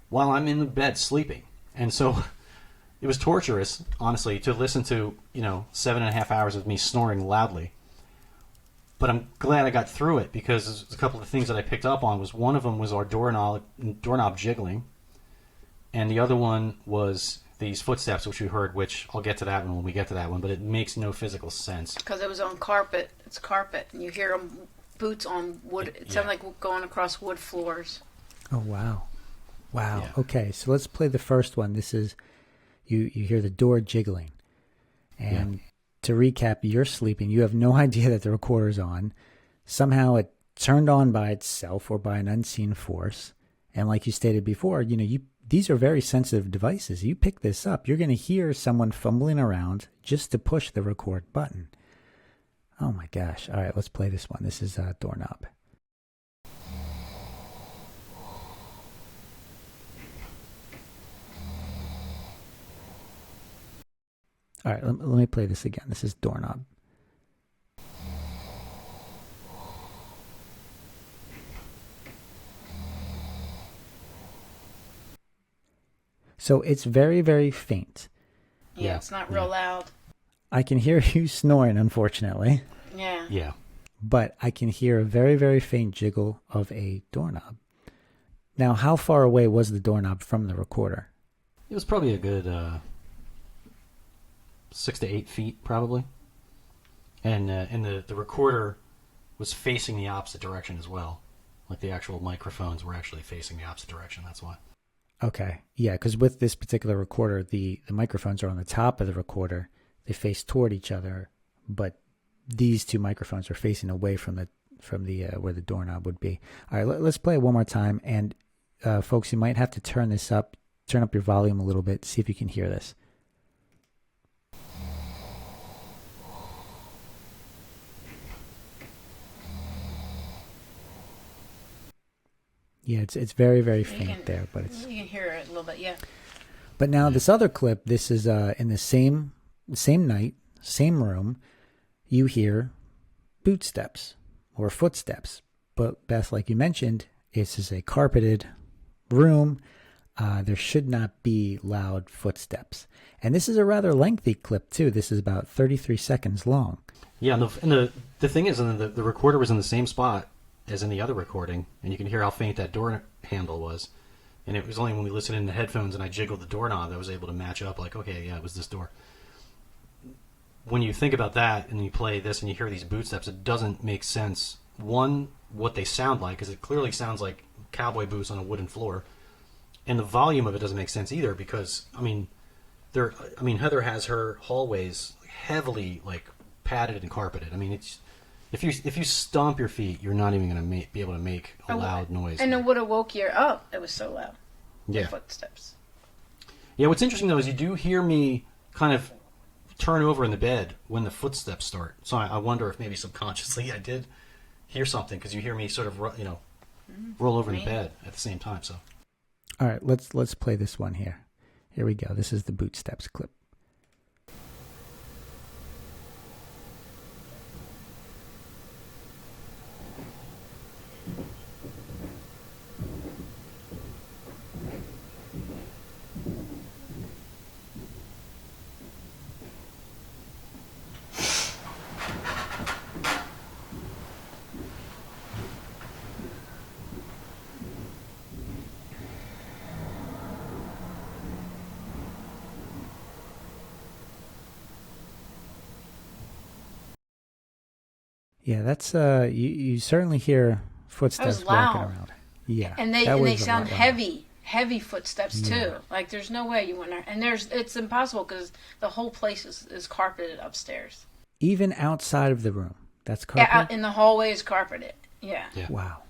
while I'm in the bed sleeping. And so it was torturous, honestly, to listen to, 7.5 hours of me snoring loudly. But I'm glad I got through it, because a couple of things that I picked up on was, one of them was our doorknob jiggling, and the other one was these footsteps, which we heard, which I'll get to that one when we get to that one, but it makes no physical sense.
Because it was on carpet. It's carpet, and you hear them boots on wood. It sounded like going across wood floors.
Oh, wow. Wow.
Yeah.
Okay, so let's play the first one. This is, you hear the door jiggling. And to recap, you're sleeping. You have no idea that the recorder's on. Somehow it turned on by itself or by an unseen force. And like you stated before, these are very sensitive devices. You pick this up, you're going to hear someone fumbling around just to push the record button. Oh my gosh. All right, let's play this one. This is Doorknob. All right, let me play this again. This is Doorknob. So it's very, very faint.
Yeah, it's not real loud.
I can hear you snoring, unfortunately.
Yeah.
Yeah.
But I can hear a very, very faint jiggle of a doorknob. Now, how far away was the doorknob from the recorder?
It was probably a good 6 to 8 feet, probably. And the recorder was facing the opposite direction as well. Like the actual microphones were actually facing the opposite direction. That's why.
Okay. Yeah, because with this particular recorder, the microphones are on the top of the recorder. They face toward each other, but these two microphones are facing away from the where the doorknob would be. All right, let's play it one more time. And folks, you might have to turn up your volume a little bit, see if you can hear this. Yeah, it's very, very faint there, but it's...
You can hear it a little bit, yeah.
But now this other clip, this is in the same night, same room, you hear boot steps or footsteps. But Beth, like you mentioned, this is a carpeted room. There should not be loud footsteps. And this is a rather lengthy clip, too. This is about 33 seconds long.
Yeah, and the thing is, the recorder was in the same spot as in the other recording, and you can hear how faint that door handle was. And it was only when we listened in the headphones and I jiggled the doorknob that I was able to match up, like, okay, yeah, it was this door. When you think about that and you play this and you hear these boot steps, it doesn't make sense. One, what they sound like, because it clearly sounds like cowboy boots on a wooden floor. And the volume of it doesn't make sense either, because, Heather has her hallways heavily, padded and carpeted. It's... If you stomp your feet, you're not even going to be able to make a loud noise.
And it would have woke you up. It was so loud.
Yeah.
The footsteps.
Yeah, what's interesting, though, is you do hear me kind of turn over in the bed when the footsteps start. So I wonder if maybe subconsciously I did hear something, because you hear me sort of, roll over in the bed at the same time. So.
All right, let's play this one here. Here we go. This is the boot steps clip. Yeah, that's you certainly hear footsteps walking
loud.
around. Yeah,
And
that
they
was a
sound
lot louder.
heavy footsteps too.
Yeah.
Like there's no way you wouldn't. And it's impossible because the whole place is carpeted upstairs.
Even outside of the room. That's
Yeah,
carpeted?
out in the hallway is carpeted. Yeah.
Yeah.
Wow.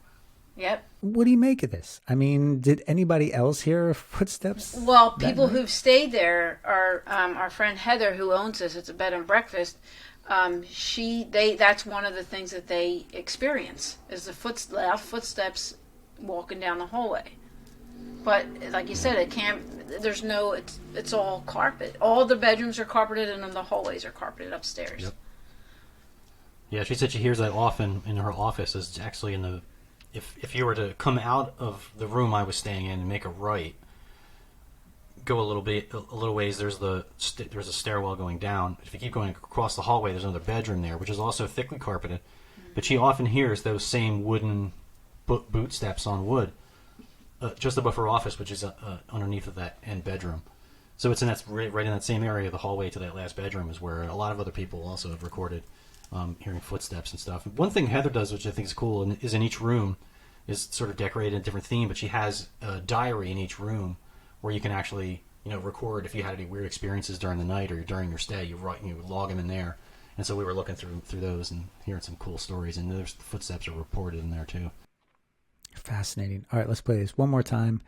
Yep.
What do you make of this? I mean, did anybody else hear footsteps?
Well,
that
people
night?
who've stayed there are our friend Heather, who owns this. It's a bed and breakfast. That's one of the things that they experience is the loud footsteps walking down the hallway. But like you said, it can't. There's no. It's all carpet. All the bedrooms are carpeted, and then the hallways are carpeted upstairs.
Yep. Yeah, she said she hears that often in her office. Is actually in the if you were to come out of the room I was staying in and make a right, go a little ways. There's a stairwell going down. If you keep going across the hallway, there's another bedroom there, which is also thickly carpeted. But she often hears those same wooden boot steps on wood just above her office, which is underneath of that end bedroom. So it's right in that same area. The hallway to that last bedroom is where a lot of other people also have recorded hearing footsteps and stuff. One thing Heather does, which I think is cool, is in each room is sort of decorated in a different theme, but she has a diary in each room where you can actually record if you had any weird experiences during the night or during your stay. You log them in there. And so we were looking through those and hearing some cool stories, and there's footsteps are reported in there too.
Fascinating. All right, let's play this one more time.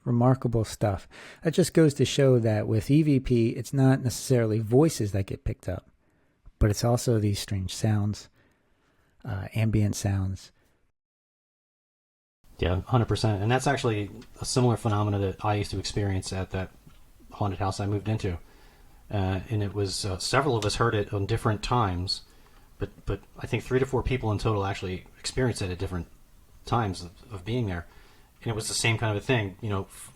Remarkable stuff. That just goes to show that with EVP, it's not necessarily voices that get picked up, but it's also these strange sounds, ambient sounds.
Yeah, 100%. And that's actually a similar phenomena that I used to experience at that haunted house I moved into. And it was several of us heard it on different times, but I think 3 to 4 people in total actually experienced it at different times of being there. And it was the same kind of a thing,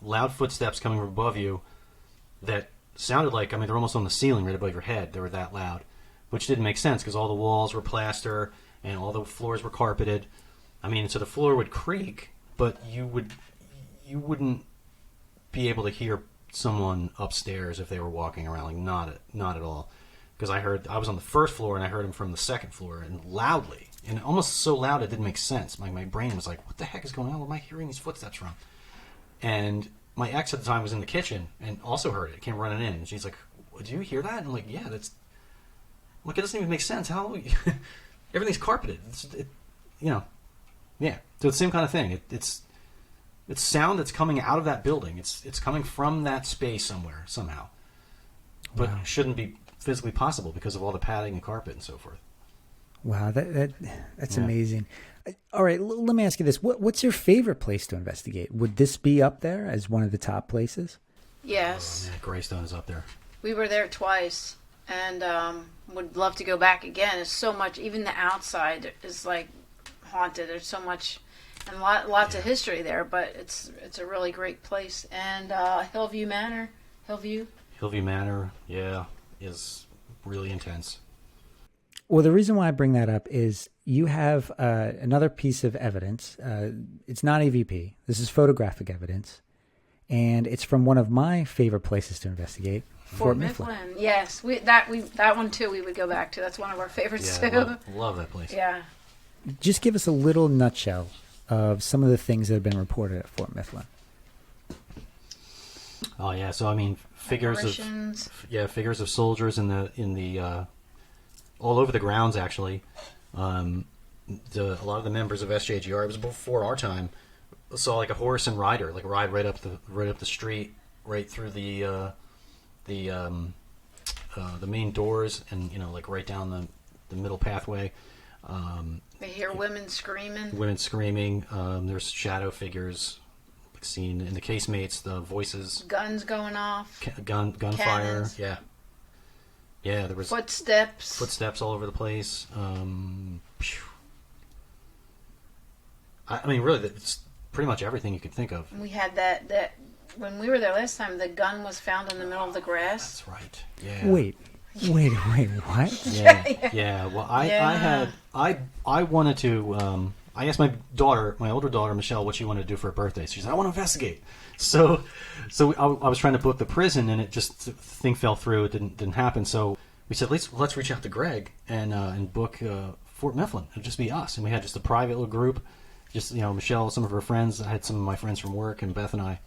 loud footsteps coming from above you that sounded like, they're almost on the ceiling right above your head. They were that loud, which didn't make sense because all the walls were plaster and all the floors were carpeted. So the floor would creak, but you wouldn't be able to hear someone upstairs if they were walking around, like not at all. Because I was on the first floor and I heard them from the second floor and loudly. And almost so loud it didn't make sense. My brain was like, what the heck is going on? Where am I hearing these footsteps from? And my ex at the time was in the kitchen and also heard it. Came running in. And she's like, did you hear that? And I'm like, yeah, it doesn't even make sense. How everything's carpeted. Yeah. So it's the same kind of thing. It's sound that's coming out of that building. It's coming from that space somewhere, somehow. But
Wow.
It shouldn't be physically possible because of all the padding and carpet and so forth.
Wow, that's
Yeah.
amazing. All right, let me ask you this. What's your favorite place to investigate? Would this be up there as one of the top places?
Yes.
Yeah, Greystone is up there.
We were there twice and would love to go back again. It's so much, even the outside is like haunted. There's so much and lots of history there, but it's a really great place. And Hillview Manor, Hillview
Manor, yeah, is really intense.
Well, the reason why I bring that up is you have another piece of evidence. It's not EVP. This is photographic evidence. And it's from one of my favorite places to investigate, Fort Mifflin.
Yes, that one too we would go back to. That's one of our favorites
Yeah,
too.
love that place.
Yeah.
Just give us a little nutshell of some of the things that have been reported at Fort Mifflin.
Oh yeah, so figures of soldiers in the all over the grounds actually. A lot of the members of SJGR, it was before our time, saw like a horse and rider, like ride right up the street, right through the main doors, and like right down the middle pathway.
They hear women screaming.
There's shadow figures like seen in the casemates, the voices,
Guns going off.
gunfire.
Cannons.
Yeah. Yeah, there was
footsteps
all over the place. I mean, really, it's pretty much everything you could think of.
We had that when we were there last time, the gun was found in the middle of the grass.
That's right. Yeah.
Wait, what?
Yeah. Well, I wanted to. I asked my older daughter Michelle, what she wanted to do for her birthday. She said, "I want to investigate." So I was trying to book the prison, and the thing fell through. It didn't happen. So we said, let's reach out to Greg and book Fort Mifflin. It'll just be us, and we had just a private little group. Just Michelle, some of her friends. I had some of my friends from work, and Beth and I.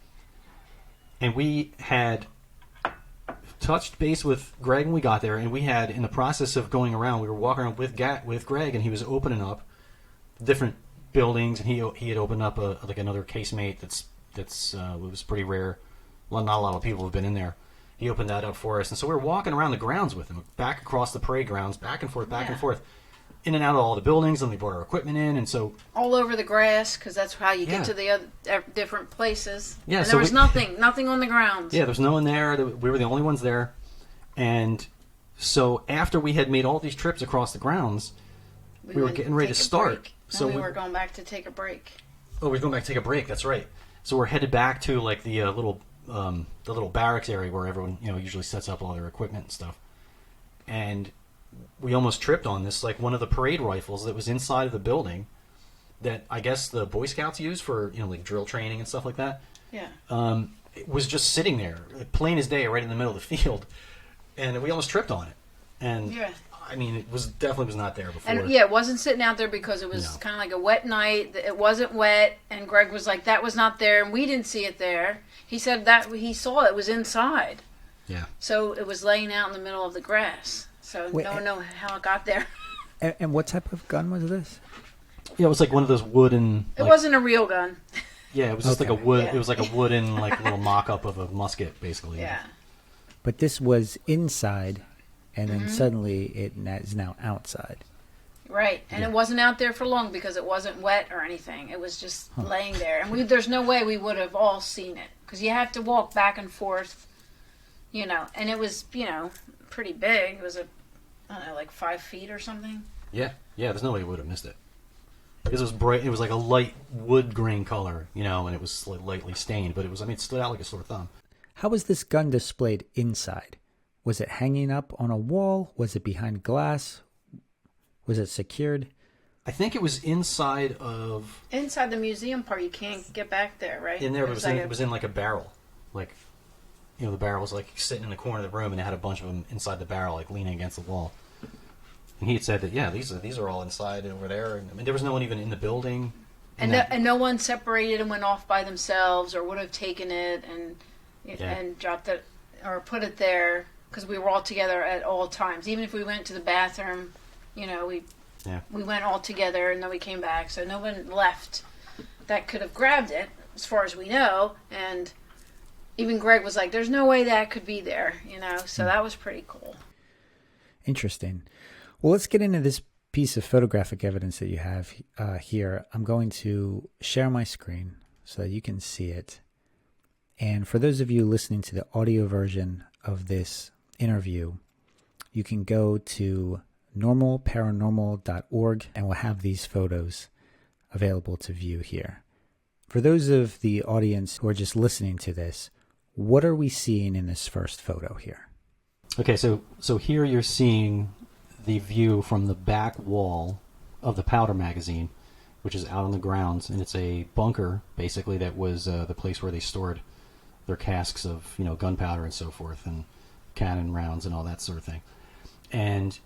And we had touched base with Greg when we got there, and we had, in the process of going around, we were walking around with Greg, and he was opening up different buildings, and he had opened up another casemate that's it was pretty rare. Well, not a lot of people have been in there. He opened that up for us, and so we were walking around the grounds with him, back across the parade grounds, back and forth, in and out of all the buildings, and we brought our equipment in, and so
all over the grass, because that's how you get to the other different places.
Yeah,
and
so
there was nothing on the grounds.
Yeah, there's no one there. We were the only ones there, and so after we had made all these trips across the grounds, we were getting ready to start.
So we were going back to take a break.
Oh, we were going back to take a break. That's right. So we're headed back to like the little barracks area where everyone usually sets up all their equipment and stuff. And we almost tripped on this, like one of the parade rifles that was inside of the building that I guess the Boy Scouts use for like drill training and stuff like that.
Yeah.
It was just sitting there, plain as day, right in the middle of the field, and we almost tripped on it. And
yeah.
I mean, it definitely was not there before.
And it wasn't sitting out there because it was kind of like a wet night. It wasn't wet, and Greg was like, "That was not there," and we didn't see it there. He said that he saw it was inside.
Yeah.
So it was laying out in the middle of the grass. So no one knows how it got there.
And what type of gun was this?
Yeah, it was like one of those wooden.
It wasn't a real gun.
Yeah, it was just like a wood.
Yeah.
It was like a wooden, like little mock-up of a musket, basically.
Yeah.
But this was inside. And then suddenly it is now outside.
Right. And it wasn't out there for long because it wasn't wet or anything. It was just laying there. And there's no way we would have all seen it. Because you have to walk back and forth, And it was, pretty big. It was, I don't know, like 5 feet or something.
Yeah. Yeah, there's no way we would have missed it. Because it was bright. It was like a light wood grain color, and it was lightly stained. But it stood out like a sore thumb.
How was this gun displayed inside? Was it hanging up on a wall? Was it behind glass? Was it secured?
I think it was inside of...
Inside the museum part, you can't get back there, right?
In there, it was in like a barrel. Like, the barrel was like sitting in the corner of the room, and it had a bunch of them inside the barrel, like leaning against the wall. And he had said that, these are all inside over there. And, I mean, there was no one even in the building.
And no one separated and went off by themselves or would have taken it and dropped it or put it there. Because we were all together at all times. Even if we went to the bathroom, we went all together and then we came back. So no one left that could have grabbed it, as far as we know. And even Greg was like, there's no way that could be there, So that was pretty cool.
Interesting. Well, let's get into this piece of photographic evidence that you have here. I'm going to share my screen so that you can see it. And for those of you listening to the audio version of this interview, you can go to normalparanormal.org and we'll have these photos available to view here. For those of the audience who are just listening to this, what are we seeing in this first photo here?
Okay, so here you're seeing the view from the back wall of the powder magazine, which is out on the grounds, and it's a bunker, basically, that was the place where they stored their casks of gunpowder and so forth, and cannon rounds and all that sort of thing. And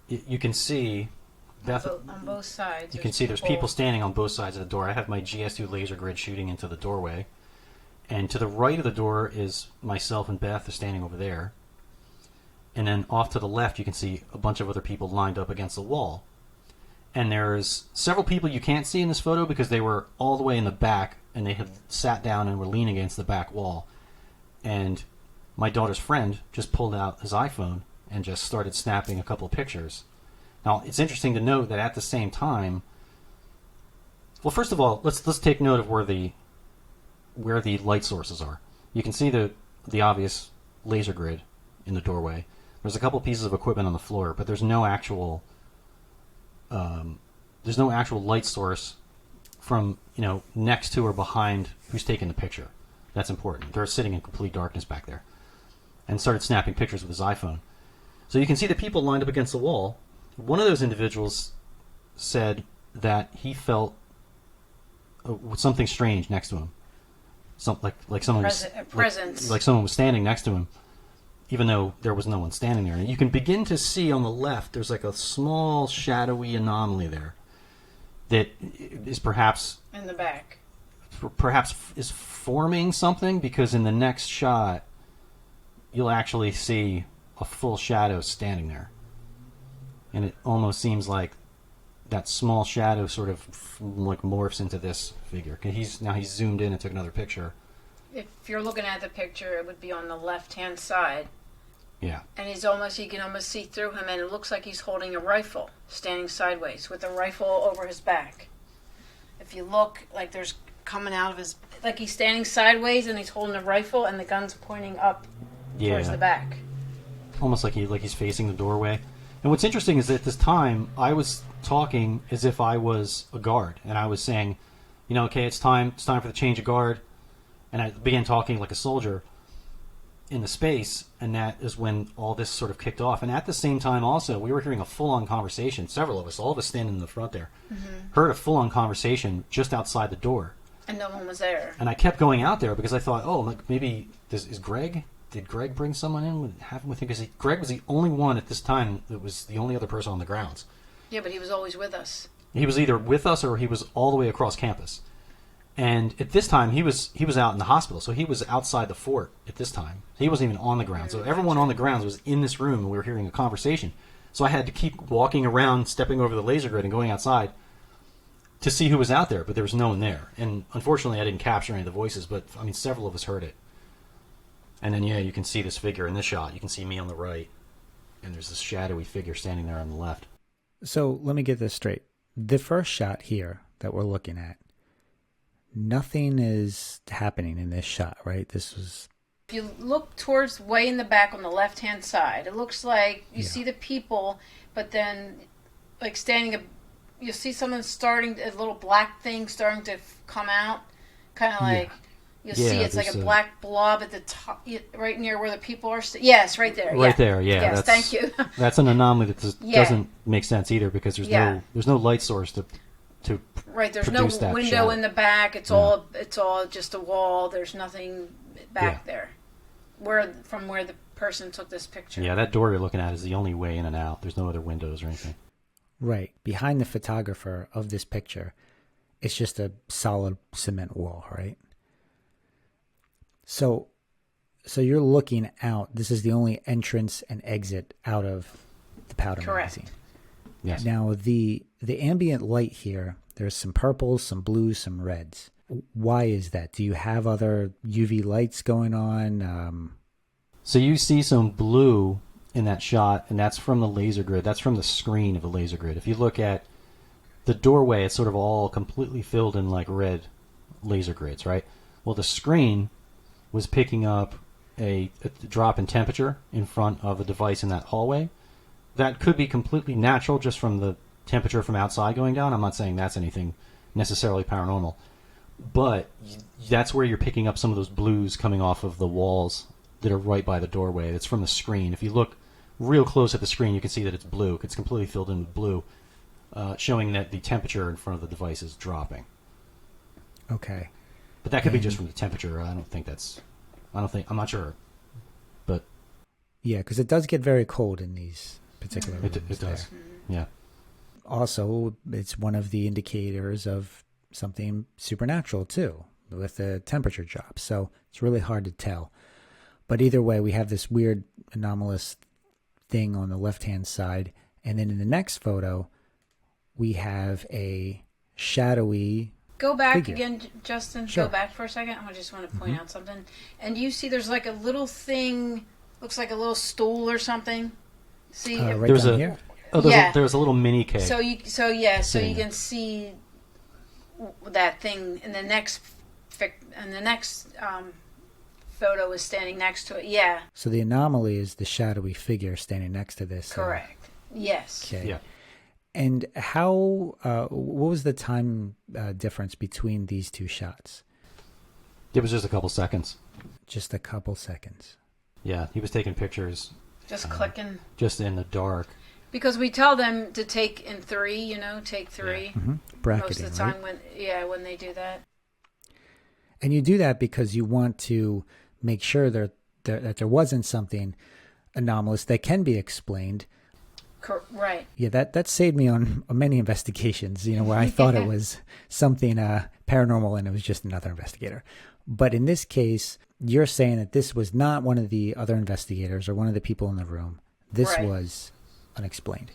you can see Beth
on both sides.
You can see there's people standing on both sides of the door. I have my GS2 laser grid shooting into the doorway, and to the right of the door is myself and Beth are standing over there. And then off to the left you can see a bunch of other people lined up against the wall. And there's several people you can't see in this photo because they were all the way in the back and they had sat down and were leaning against the back wall. And my daughter's friend just pulled out his iPhone and just started snapping a couple of pictures. Now, it's interesting to note that at the same time, well, first of all, let's take note of where the light sources are. You can see the obvious laser grid in the doorway. There's a couple pieces of equipment on the floor, but there's no actual light source from next to or behind who's taking the picture. That's important. They're sitting in complete darkness back there, and started snapping pictures with his iPhone. So you can see the people lined up against the wall. One of those individuals said that he felt something strange next to him, like someone
presence,
like someone was standing next to him, even though there was no one standing there. And you can begin to see on the left there's like a small shadowy anomaly there that is perhaps
in the back.
Perhaps is forming something, because in the next shot you'll actually see a full shadow standing there, and it almost seems like that small shadow sort of like morphs into this figure. He's zoomed in and took another picture.
If you're looking at the picture, it would be on the left-hand side.
Yeah.
And you can almost see through him, and it looks like he's holding a rifle, standing sideways with a rifle over his back. If you look, like there's coming out of his, like he's standing sideways and he's holding a rifle and the gun's pointing up towards the back.
Almost like he's facing the doorway. And what's interesting is that at this time I was talking as if I was a guard, and I was saying, okay, it's time for the change of guard, and I began talking like a soldier in the space, and that is when all this sort of kicked off. And at the same time also, we were hearing a full-on conversation. Several of us, all of us standing in the front there, heard a full-on conversation just outside the door.
And no one was there.
And I kept going out there because I thought, maybe is Greg? Did Greg bring someone in? Have him with him? Because Greg was the only one at this time that was the only other person on the grounds.
Yeah, but he was always with us.
He was either with us or he was all the way across campus. And at this time, he was out in the hospital, so he was outside the fort at this time. He wasn't even on the ground. So everyone on the grounds was in this room, and we were hearing a conversation. So I had to keep walking around, stepping over the laser grid, and going outside to see who was out there, but there was no one there. And unfortunately, I didn't capture any of the voices, but several of us heard it. And then, you can see this figure in this shot. You can see me on the right, and there's this shadowy figure standing there on the left.
So let me get this straight. The first shot here that we're looking at, nothing is happening in this shot, right? This was...
If you look towards way in the back on the left-hand side, it looks like you see the people, but then, like you'll see someone starting, a little black thing starting to come out, kind of like... You'll see it's like a black blob at the top, right near where the people are. Yes, right there.
Right there, yeah.
Yes, thank you.
That's an anomaly that doesn't make sense either, because there's no light source to
right. There's no window in the back. It's all just a wall. There's nothing back there, from where the person took this picture.
Yeah, that door you're looking at is the only way in and out. There's no other windows or anything.
Right behind the photographer of this picture, it's just a solid cement wall, right? So you're looking out. This is the only entrance and exit out of the powder magazine.
Yes.
Now, the ambient light here, there's some purples, some blues, some reds. Why is that? Do you have other UV lights going on?
So you see some blue in that shot, and that's from the laser grid. That's from the screen of the laser grid. If you look at the doorway, it's sort of all completely filled in like red laser grids, right? Well, the screen was picking up a drop in temperature in front of a device in that hallway. That could be completely natural just from the temperature from outside going down. I'm not saying that's anything necessarily paranormal. But that's where you're picking up some of those blues coming off of the walls that are right by the doorway. That's from the screen. If you look real close at the screen, you can see that it's blue. It's completely filled in with blue, showing that the temperature in front of the device is dropping.
Okay.
But that could be just from the temperature. I'm not sure. But
yeah, because it does get very cold in these particular rooms.
It does. Yeah.
Also, it's one of the indicators of something supernatural too, with the temperature drop. So it's really hard to tell. But either way, we have this weird anomalous thing on the left-hand side. And then in the next photo, we have a shadowy
Go back
figure.
again, Justin.
Sure.
Go back for a second. I just want to point out something. And you see there's like a little thing, looks like a little stool or something. See?
Right down here?
Oh, there's a little mini cake.
So you can see photo was standing next to it. Yeah,
So the anomaly is the shadowy figure standing next to this.
correct. Yes.
Okay.
Yeah.
And how? What was the time difference between these two shots?
It was just a couple seconds.
Just a couple seconds.
Yeah, he was taking pictures
Just clicking.
just in the dark.
Because we tell them to take in 3, you know, take 3.
Bracketing,
Most of the time
right?
when they do that.
And you do that because you want to make sure that there wasn't something anomalous that can be explained.
Right.
Yeah, that saved me on many investigations, where I thought it was something paranormal and it was just another investigator. But in this case, you're saying that this was not one of the other investigators or one of the people in the room. This
Right.
was unexplained.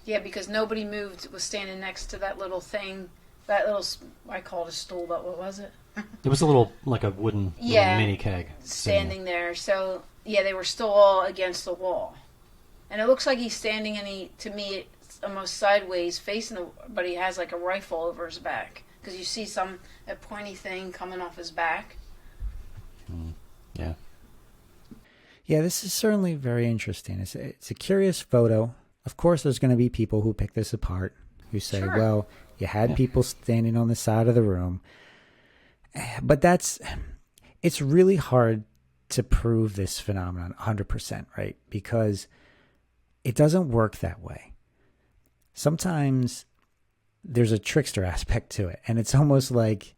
Yeah, because nobody moved, was standing next to that little thing, that little, I call it a stool, but what was it?
It was a little, like a wooden little mini keg.
Standing there. So, yeah, they were still all against the wall. And it looks like he's standing and to me, it's almost sideways, facing but he has like a rifle over his back. Because you see a pointy thing coming off his back.
Yeah.
Yeah, this is certainly very interesting. It's a curious photo. Of course, there's going to be people who pick this apart, who say,
Sure.
well, you had people standing on the side of the room. But it's really hard to prove this phenomenon 100%, right? Because it doesn't work that way. Sometimes there's a trickster aspect to it, and it's almost like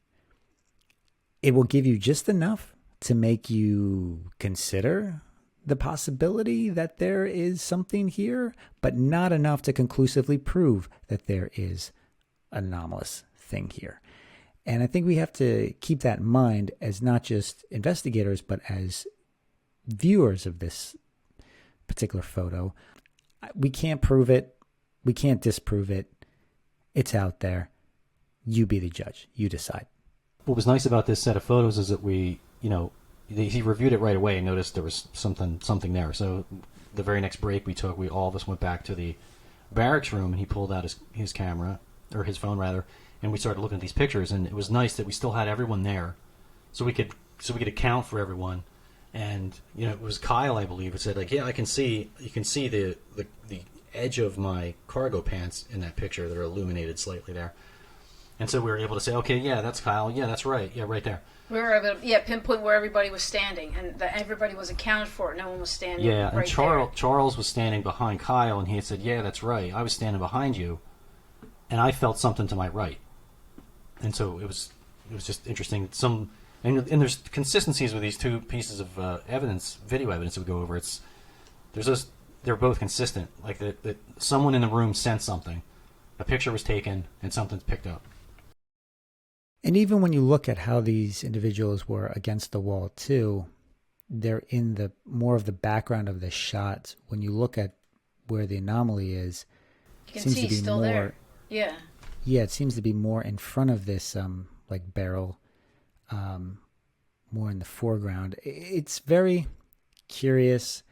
it will give you just enough to make you consider the possibility that there is something here, but not enough to conclusively prove that there is an anomalous thing here. And I think we have to keep that in mind as not just investigators, but as viewers of this particular photo. We can't prove it. We can't disprove it. It's out there. You be the judge. You decide.
What was nice about this set of photos is that he reviewed it right away and noticed there was something there. So the very next break we took, all of us went back to the barracks room, and he pulled out his camera, or his phone rather, and we started looking at these pictures. And it was nice that we still had everyone there, so we could account for everyone. And it was Kyle, I believe, who said, like, yeah, you can see the edge of my cargo pants in that picture that are illuminated slightly there. And so we were able to say, okay, yeah, that's Kyle. Yeah, that's right. Yeah, right there.
We were able to pinpoint where everybody was standing, and that everybody was accounted for. No one was standing
Yeah, and
right
Charles was standing behind Kyle, and he had said, yeah, that's right. I was standing behind you, and I felt something to my right. And so it was just interesting. And there's consistencies with these two pieces of video evidence that we go over. They're both consistent. Like that someone in the room sensed something. A picture was taken, and something's picked up.
And even when you look at how these individuals were against the wall too, they're in the more of the background of the shots. When you look at where the anomaly is,
You can see he's still there. Yeah.
Yeah, it seems to be more in front of this like barrel, more in the foreground. It's very curious.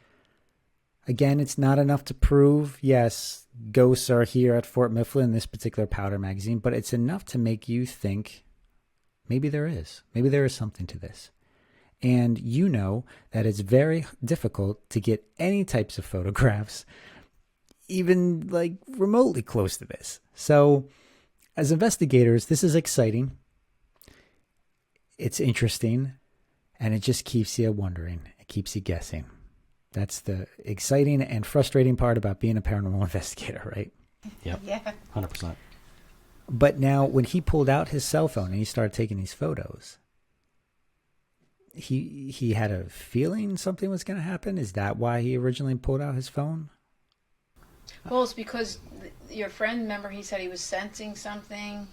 Again, it's not enough to prove, yes, ghosts are here at Fort Mifflin in this particular powder magazine, but it's enough to make you think maybe there is. Maybe there is something to this. And you know that it's very difficult to get any types of photographs, even like remotely close to this. So as investigators, this is exciting. It's interesting. And it just keeps you wondering. It keeps you guessing. That's the exciting and frustrating part about being a paranormal investigator, right?
Yep.
Yeah.
100%.
But now when he pulled out his cell phone and he started taking these photos, he had a feeling something was going to happen? Is that why he originally pulled out his phone?
Well, it's because your friend, remember, he said he was sensing something.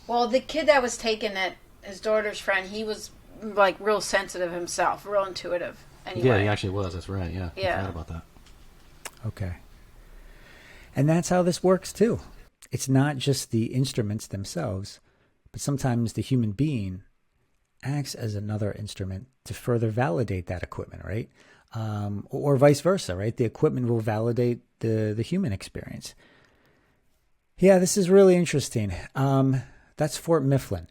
Well, the kid that was taken at his daughter's friend, he was like real sensitive himself, real intuitive. Anyway.
Yeah, he actually was. That's right. Yeah.
Yeah.
I forgot about that.
Okay. And that's how this works too. It's not just the instruments themselves, but sometimes the human being acts as another instrument to further validate that equipment, right? Or vice versa, right? The equipment will validate the human experience. Yeah, this is really interesting. That's Fort Mifflin.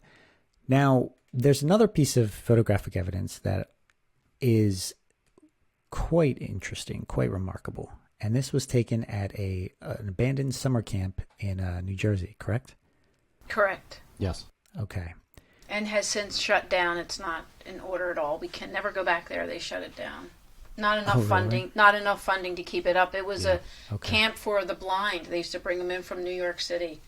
Now, there's another piece of photographic evidence that is quite interesting, quite remarkable. And this was taken at an abandoned summer camp in New Jersey, correct?
Correct.
Yes.
Okay.
And has since shut down. It's not in order at all. We can never go back there. They shut it down. Not enough
really?
funding. Not enough funding to keep it up. It was a
Okay.
camp for the blind. They used to bring them in from New York City,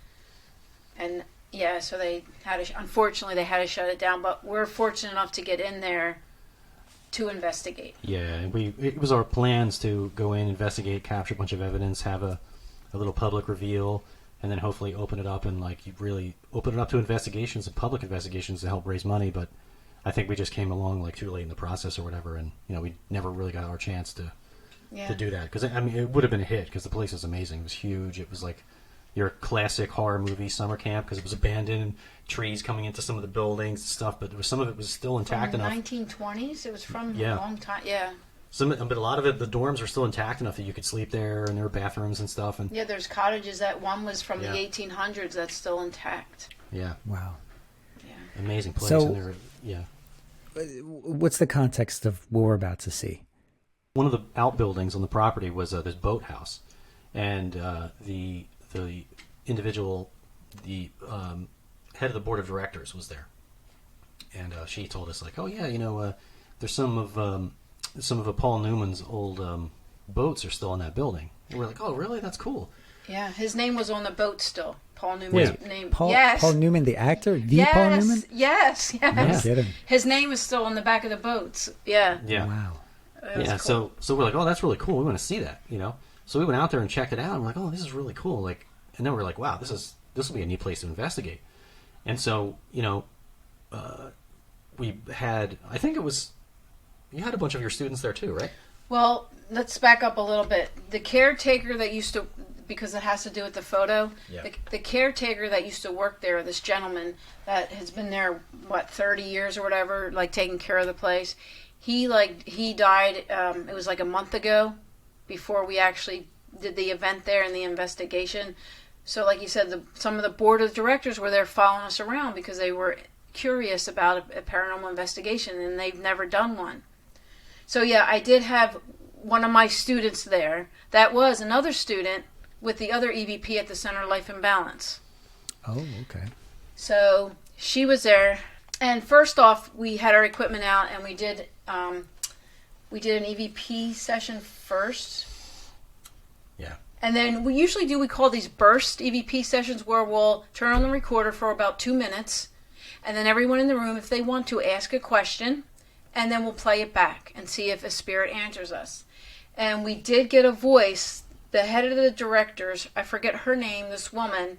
and yeah, so they had to. Unfortunately, they had to shut it down. But we're fortunate enough to get in there to investigate.
Yeah, it was our plans to go in, investigate, capture a bunch of evidence, have a little public reveal, and then hopefully open it up and like you really open it up to investigations and public investigations to help raise money. But I think we just came along like too late in the process or whatever, and we never really got our chance to do that, because I mean it would have been a hit because the place was amazing. It was huge. It was like your classic horror movie summer camp because it was abandoned and trees coming into some of the buildings and stuff, but some of it was still intact
From the
enough.
1920s. It was from a long time. Yeah.
But a lot of it, the dorms were still intact enough that you could sleep there, and there were bathrooms and stuff. And
Yeah, there's cottages. That one was from
Yeah.
the 1800s. That's still intact.
yeah,
Wow.
Yeah.
amazing place.
So-
and there, yeah.
What's the context of what we're about to see?
One of the outbuildings on the property was this boathouse, and the individual, the head of the board of directors was there, and she told us like, oh yeah, there's some of Paul Newman's old boats are still in that building. And we're like, oh really? That's cool.
Yeah, his name was on the boat still. Paul Newman's
Wait,
name.
Paul,
yes.
Paul Newman, the actor? The
yes.
Paul Newman?
Yes.
No
Yes.
kidding.
His name is still on the back of the boats. Yeah.
Yeah.
Wow.
It was
Yeah,
cool.
so we're like, oh, that's really cool. We want to see that, So we went out there and checked it out. And we're like, oh, this is really cool. Like, and then we're like, wow, this will be a neat place to investigate. And so, we had, I think it was, you had a bunch of your students there too, right?
Well, let's back up a little bit. The caretaker that used to, because it has to do with the photo,
Yeah.
the caretaker that used to work there, this gentleman that has been there, 30 years or whatever, like taking care of the place, he died, it was like a month ago before we actually did the event there and the investigation. So like you said, some of the board of directors were there following us around because they were curious about a paranormal investigation and they've never done one. So yeah, I did have one of my students there. That was another student with the other EVP at the Center of Life and Balance.
Oh, okay.
So she was there, and first off, we had our equipment out, and we did an EVP session first.
Yeah.
And then we call these burst EVP sessions where we'll turn on the recorder for about 2 minutes, and then everyone in the room, if they want to, ask a question, and then we'll play it back and see if a spirit answers us. And we did get a voice. The head of the directors, I forget her name, this woman,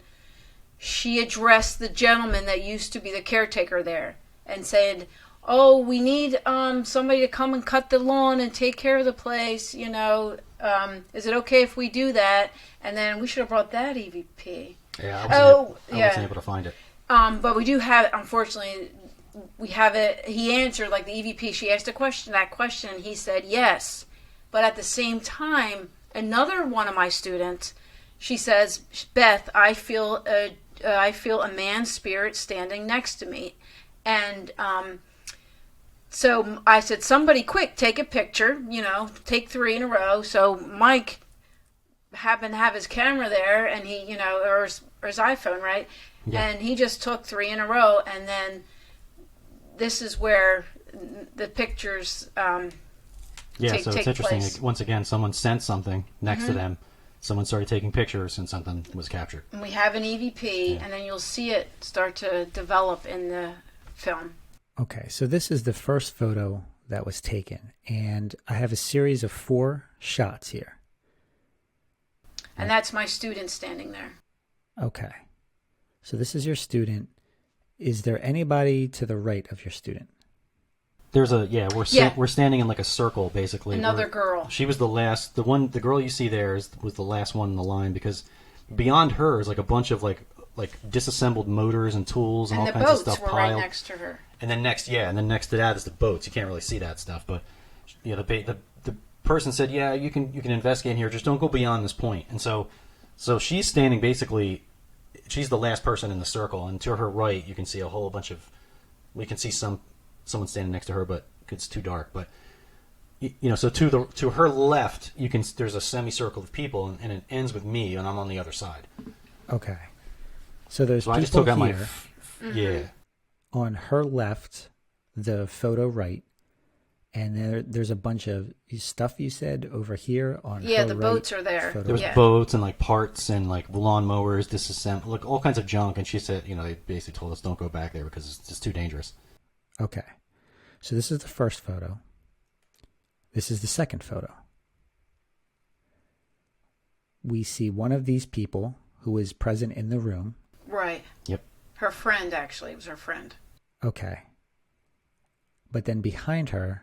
she addressed the gentleman that used to be the caretaker there and said, oh, we need somebody to come and cut the lawn and take care of the place, is it okay if we do that? And then we should have brought that EVP.
Yeah, I wasn't able to find it.
But we do have, unfortunately, we have it. He answered, like the EVP, she asked that question, and he said yes. But at the same time, another one of my students, she says, Beth, I feel a man's spirit standing next to me. And so I said, somebody quick, take a picture, take 3 in a row. So Mike happened to have his camera there, and he, or his iPhone, right? Yeah. And he just took 3 in a row, and then this is where the pictures
it's interesting.
place.
Once again, someone sent something next to them. Someone started taking pictures, and something was captured.
And we have an EVP, and then you'll see it start to develop in the film.
Okay, so this is the first photo that was taken, and I have a series of 4 shots here.
And that's my student standing there.
Okay, so this is your student. Is there anybody to the right of your student?
There's we're standing in like a circle basically.
Another girl.
She was the girl you see there was the last one in the line, because beyond her is like a bunch of like disassembled motors and tools and all kinds of stuff
And the boats were
piled
right next to her.
And then next to that is the boats. You can't really see that stuff, but the person said, yeah, you can investigate in here, just don't go beyond this point. And so she's standing basically, she's the last person in the circle, and to her right you can see a whole bunch of, we can see someone standing next to her, but it's too dark. But So to her left, there's a semicircle of people, and it ends with me, and I'm on the other side.
Okay. So there's
So
people
I just took out
here.
yeah.
On her left, the photo right, and there's a bunch of stuff you said over here on
Yeah,
her
the
right
boats are there.
photo
There was
Yeah.
boats and like parts and like lawnmowers, like all kinds of junk. And she said, they basically told us don't go back there because it's just too dangerous.
Okay. So this is the first photo. This is the second photo. We see one of these people who is present in the room.
Right.
Yep.
Her friend, actually. It was her friend.
Okay. But then behind her,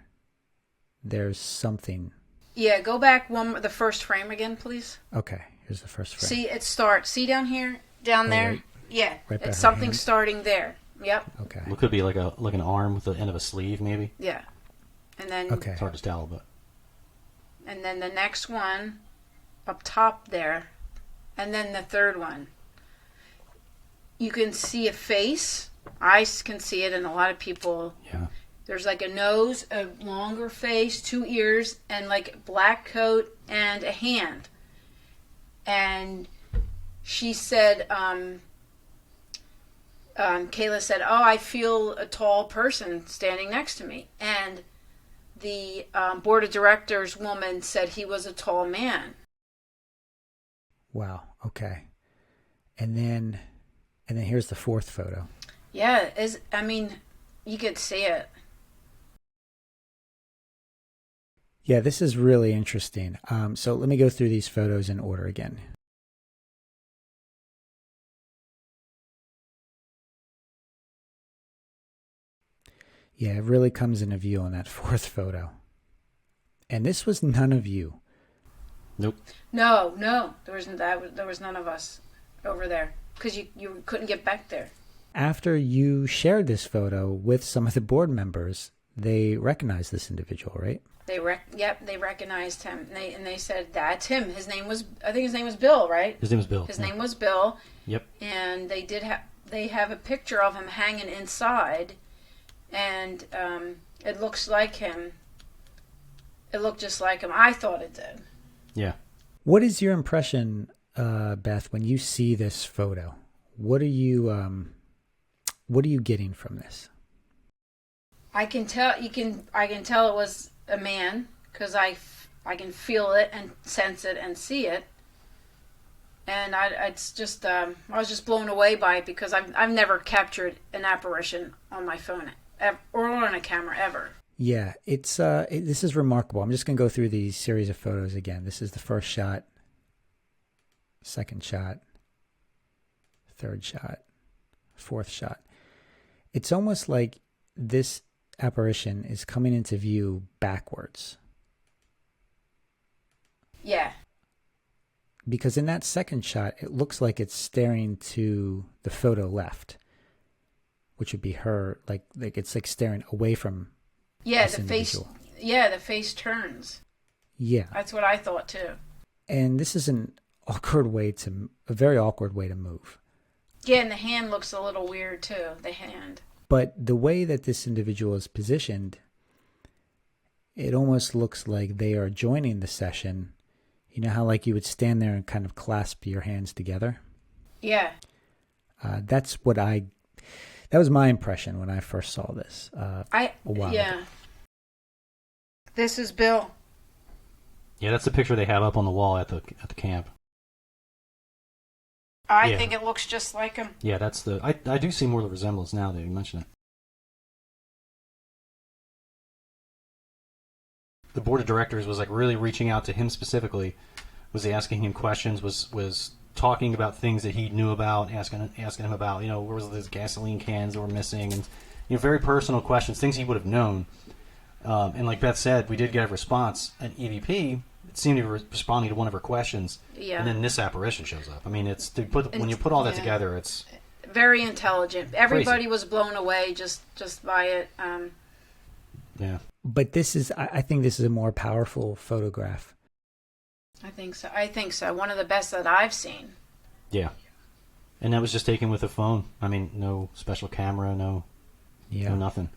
there's something.
Yeah, go back the first frame again, please.
Okay, here's the first frame.
See, it starts. See down here? Down there?
right.
Yeah.
Right by
It's
her
something
hand?
starting there. Yep.
Okay.
It could be like an arm with the end of a sleeve, maybe.
Yeah. And then
Okay.
It's hard to tell, but
and then the next one up top there, and then the third one. You can see a face. I can see it, and a lot of people.
yeah.
There's like a nose, a longer face, 2 ears, and like a black coat and a hand. And she said, Kayla said, "Oh, I feel a tall person standing next to me." And the board of directors woman said he was a tall man.
Wow. Okay. And then here's the fourth photo.
Yeah, you could see it.
Yeah, this is really interesting. So let me go through these photos in order again. Yeah, it really comes into view on that fourth photo. And this was none of you.
Nope.
No, there was none of us over there because you couldn't get back there.
After you shared this photo with some of the board members, they recognized this individual, right?
They recognized him. And they said that's him. I think his name was Bill, right?
His name was Bill.
His name was Bill.
Yep.
And they have a picture of him hanging inside, and it looks like him. It looked just like him. I thought it did.
Yeah.
What is your impression, Beth, when you see this photo? What are you getting from this?
I can tell it was a man because I can feel it and sense it and see it, and I was just blown away by it because I've never captured an apparition on my phone or on a camera ever.
Yeah, this is remarkable. I'm just going to go through these series of photos again. This is the first shot, second shot, third shot, fourth shot. It's almost like this apparition is coming into view backwards.
Yeah.
Because in that second shot, it looks like it's staring to the photo left, which would be her, like it's like staring away from this individual.
The face turns.
Yeah.
That's what I thought too.
And this is a very awkward way to move.
Yeah, and the hand looks a little weird too, the hand.
But the way that this individual is positioned, it almost looks like they are joining the session. You know how like you would stand there and kind of clasp your hands together?
Yeah.
That was my impression when I first saw this. A while ago.
This is Bill.
Yeah, that's the picture they have up on the wall at the camp.
I think it looks just like him.
Yeah, that's I do see more of the resemblance now that you mention it. The board of directors was like really reaching out to him specifically, was asking him questions, was talking about things that he knew about, asking him about, where was those gasoline cans that were missing, and very personal questions, things he would have known. And like Beth said, we did get a response. An EVP seemed to be responding to one of her questions, and then this apparition shows up. I mean, when you put all that together, it's
very intelligent. Everybody
crazy.
was blown away just by it.
Yeah.
But I think this is a more powerful photograph.
I think so. One of the best that I've seen.
Yeah. And that was just taken with a phone. I mean, no special camera, no nothing.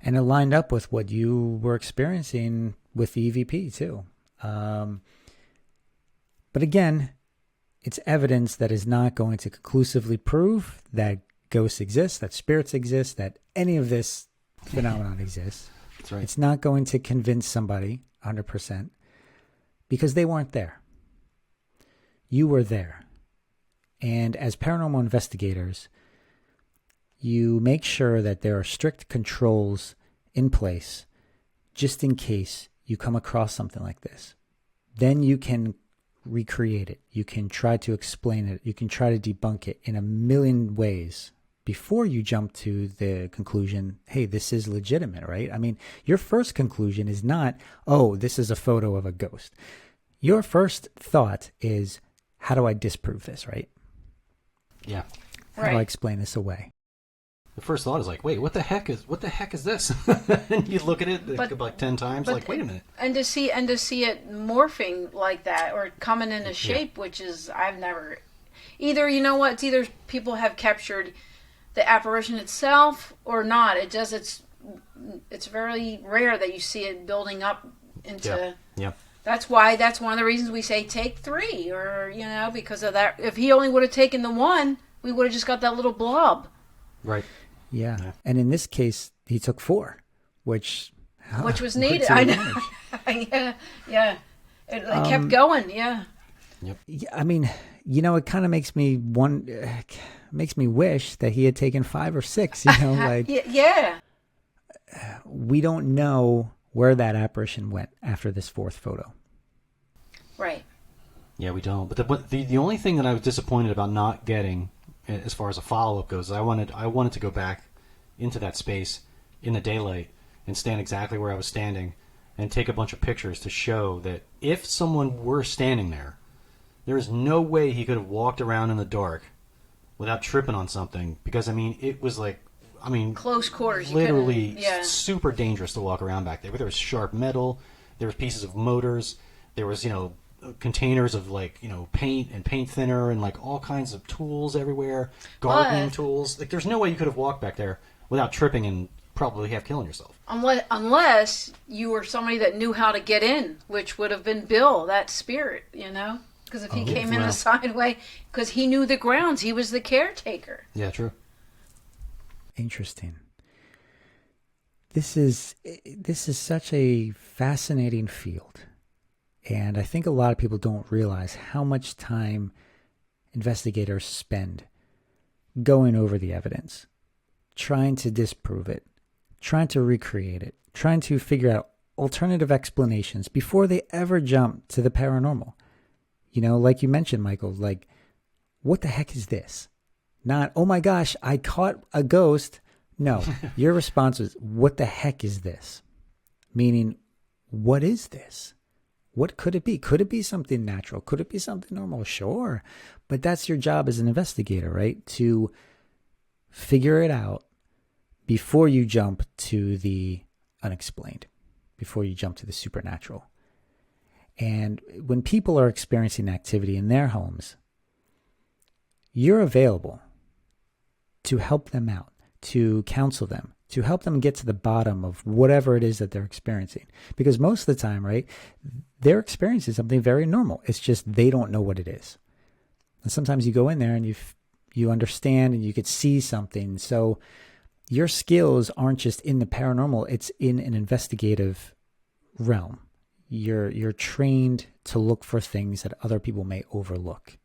And it lined up with what you were experiencing with the EVP too. But again, it's evidence that is not going to conclusively prove that ghosts exist, that spirits exist, that any of this phenomenon exists.
That's right.
It's not going to convince somebody 100% because they weren't there. You were there. And as paranormal investigators, you make sure that there are strict controls in place just in case you come across something like this. Then you can recreate it. You can try to explain it. You can try to debunk it in a million ways before you jump to the conclusion, hey, this is legitimate, right? I mean, your first conclusion is not, oh, this is a photo of a ghost. Your first thought is, how do I disprove this, right?
Yeah.
How do I explain this away?
The first thought is like, wait, what the heck is this? And you look at it like 10 times, like, wait a minute.
And to see it morphing like that or coming into shape, which is I've never either. You know what? It's either people have captured the apparition itself or not. It's very rare that you see it building up into.
Yeah.
That's why. That's one of the reasons we say take 3, or because of that. If he only would have taken the 1, we would have just got that little blob.
Right.
Yeah. And in this case, he took 4, which
was needed. I know. yeah. It kept going. Yeah.
Yep.
I mean, it kind of makes me wish that he had taken 5 or 6. Like
yeah.
We don't know where that apparition went after this 4th photo.
Right.
Yeah, we don't. But the only thing that I was disappointed about not getting, as far as a follow-up goes, I wanted to go back into that space in the daylight and stand exactly where I was standing and take a bunch of pictures to show that if someone were standing there, there is no way he could have walked around in the dark without tripping on something, because it was like,
close quarters,
literally super dangerous to walk around back there. There was sharp metal, there was pieces of motors, there was containers of paint and paint thinner and all kinds of tools everywhere, gardening tools. There's no way you could have walked back there without tripping and probably half killing yourself.
Unless you were somebody that knew how to get in, which would have been Bill, that spirit, because if he came in the side way, because he knew the grounds, he was the caretaker.
Yeah, true.
Interesting. This is such a fascinating field. And I think a lot of people don't realize how much time investigators spend going over the evidence, trying to disprove it, trying to recreate it, trying to figure out alternative explanations before they ever jump to the paranormal. Like you mentioned, Michael, what the heck is this? Not, oh my gosh, I caught a ghost. No, your response was, what the heck is this? Meaning, what is this? What could it be? Could it be something natural? Could it be something normal? Sure. But that's your job as an investigator, right? To figure it out before you jump to the unexplained, before you jump to the supernatural. And when people are experiencing activity in their homes, you're available to help them out, to counsel them, to help them get to the bottom of whatever it is that they're experiencing. Because most of the time, right, they're experiencing something very normal. It's just they don't know what it is. And sometimes you go in there and you understand and you could see something. So your skills aren't just in the paranormal, it's in an investigative realm. You're trained to look for things that other people may overlook.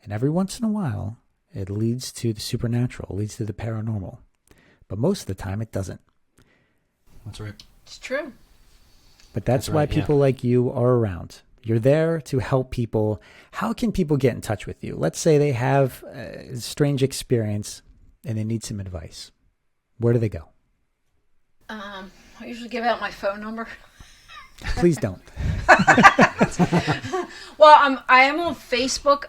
And every once in a while, it leads to the supernatural, leads to the paranormal. But most of the time, it doesn't.
That's right.
It's true.
But that's why people like you are around. You're there to help people. How can people get in touch with you? Let's say they have a strange experience and they need some advice. Where do they go?
I usually give out my phone number.
Please don't.
Well, I am on Facebook,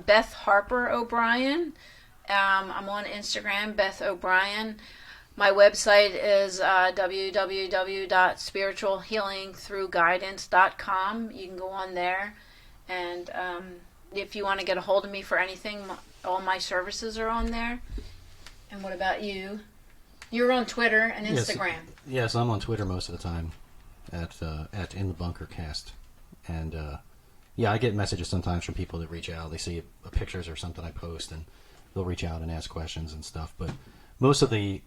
Beth Harper O'Brien. I'm on Instagram, Beth O'Brien. My website is www.spiritualhealingthroughguidance.com. You can go on there, and if you want to get a hold of me for anything, all my services are on there. And what about you? You're on Twitter and
Yes.
Instagram.
Yes, I'm on Twitter most of the time at In the Bunker Cast, and yeah, I get messages sometimes from people that reach out. They see pictures or something I post, and they'll reach out and ask questions and stuff. But most of the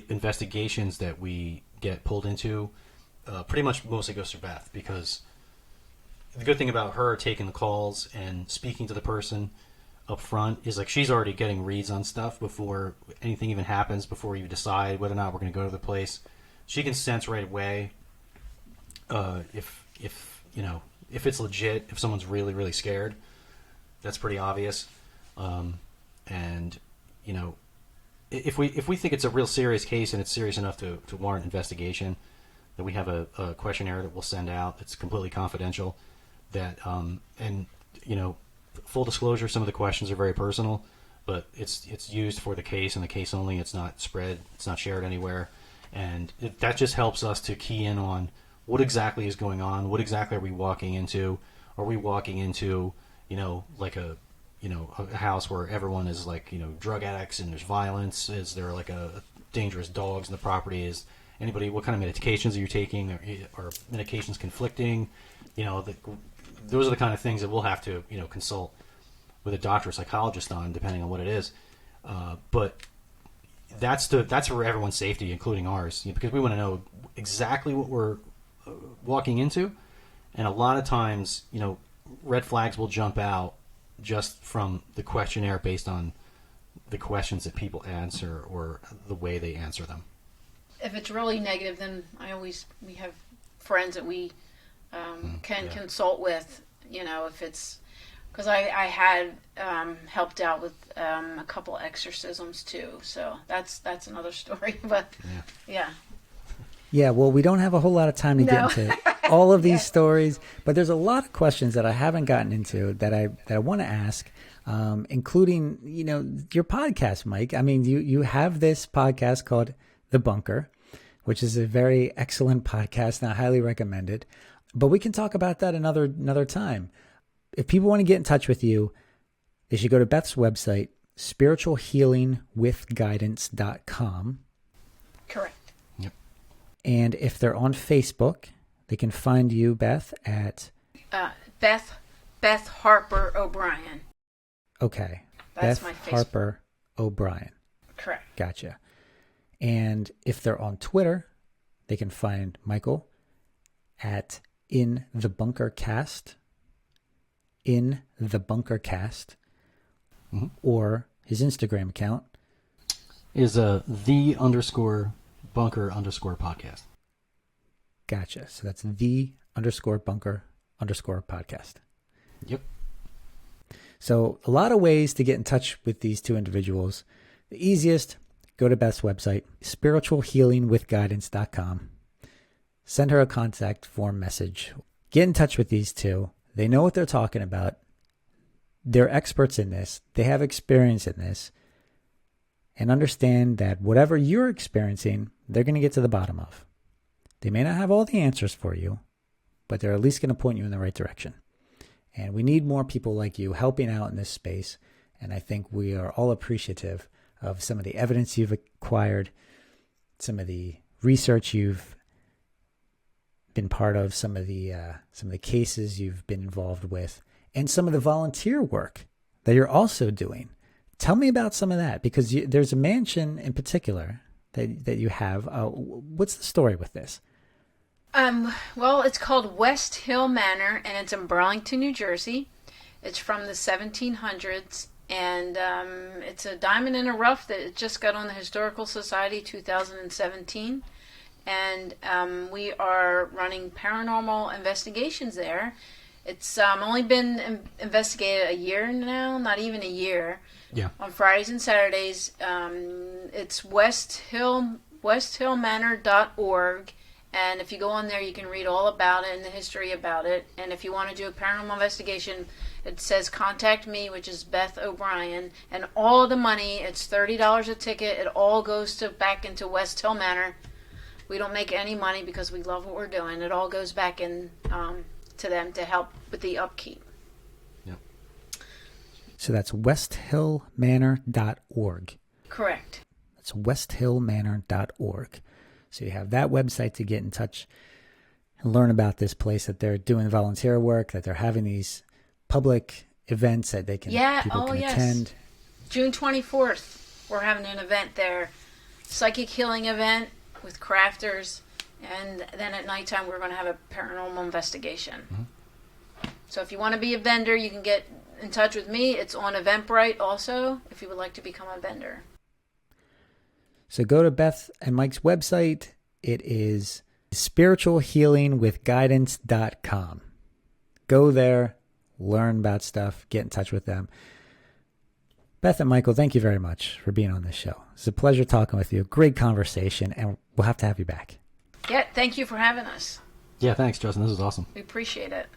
investigations that we get pulled into, pretty much mostly goes through Beth, because the good thing about her taking the calls and speaking to the person up front is like she's already getting reads on stuff before anything even happens, before you decide whether or not we're going to go to the place. She can sense right away if it's legit, if someone's really, really scared. That's pretty obvious. And if we think it's a real serious case and it's serious enough to warrant investigation, that we have a questionnaire that we'll send out that's completely confidential. That full disclosure, some of the questions are very personal, but it's used for the case and the case only. It's not spread. It's not shared anywhere, and that just helps us to key in on what exactly is going on. What exactly are we walking into? Are we walking into like a house where everyone is like drug addicts and there's violence? Is there like a dangerous dogs in the property? Is anybody? What kind of medications are you taking? Are medications conflicting? Those are the kind of things that we'll have to consult with a doctor or psychologist on, depending on what it is. But that's for everyone's safety, including ours, because we want to know exactly what we're walking into. And a lot of times, red flags will jump out just from the questionnaire based on the questions that people answer or the way they answer them.
If it's really negative, then we have friends that we can consult with, if it's, because I had helped out with a couple exorcisms too, so that's another story. But
Yeah, well, we don't have a whole lot of time to get into all of these stories, but there's a lot of questions that I haven't gotten into that I want to ask, including your podcast, Mike. I mean, you have this podcast called The Bunker, which is a very excellent podcast, and I highly recommend it. But we can talk about that another time. If people want to get in touch with you, they should go to Beth's website, spiritualhealingwithguidance.com.
correct.
Yep.
And if they're on Facebook, they can find you, Beth, at
Beth Harper O'Brien.
Okay.
That's
Beth
my Facebook.
Harper O'Brien.
Correct.
Gotcha. And if they're on Twitter, they can find Michael at In the Bunker Cast, or his Instagram account
is the_bunker_podcast.
Gotcha. So that's the_bunker_podcast.
Yep.
So a lot of ways to get in touch with these two individuals. The easiest, go to Beth's website, spiritualhealingwithguidance.com. Send her a contact form message. Get in touch with these two. They know what they're talking about. They're experts in this. They have experience in this. And understand that whatever you're experiencing, they're going to get to the bottom of. They may not have all the answers for you, but they're at least going to point you in the right direction. And we need more people like you helping out in this space. And I think we are all appreciative of some of the evidence you've acquired, some of the research you've been part of, some of the cases you've been involved with, and some of the volunteer work that you're also doing. Tell me about some of that, because there's a mansion in particular that you have. What's the story with this?
Well, it's called West Hill Manor, and it's in Burlington, New Jersey. It's from the 1700s, and it's a diamond in the rough that it just got on the Historical Society 2017. And we are running paranormal investigations there. It's only been investigated a year now, not even a year.
Yeah.
On Fridays and Saturdays. It's westhillmanor.org. And if you go on there, you can read all about it and the history about it. And if you want to do a paranormal investigation, it says contact me, which is Beth O'Brien. And all the money, it's $30 a ticket. It all goes back into West Hill Manor. We don't make any money because we love what we're doing. It all goes back in to them to help with the upkeep.
Yep.
So that's westhillmanor.org.
Correct.
It's westhillmanor.org. So you have that website to get in touch and learn about this place, that they're doing volunteer work, that they're having these public events that they can people can attend.
June 24th, we're having an event there, psychic healing event with crafters, and then at nighttime we're going to have a paranormal investigation. Mm-hmm. So if you want to be a vendor, you can get in touch with me. It's on Eventbrite also, if you would like to become a vendor.
So go to Beth and Mike's website. It is spiritualhealingwithguidance.com. Go there, learn about stuff, get in touch with them. Beth and Michael, thank you very much for being on this show. It's a pleasure talking with you. Great conversation, and we'll have to have you back.
Yeah, thank you for having us.
Yeah, thanks, Justin. This was awesome.
We appreciate it.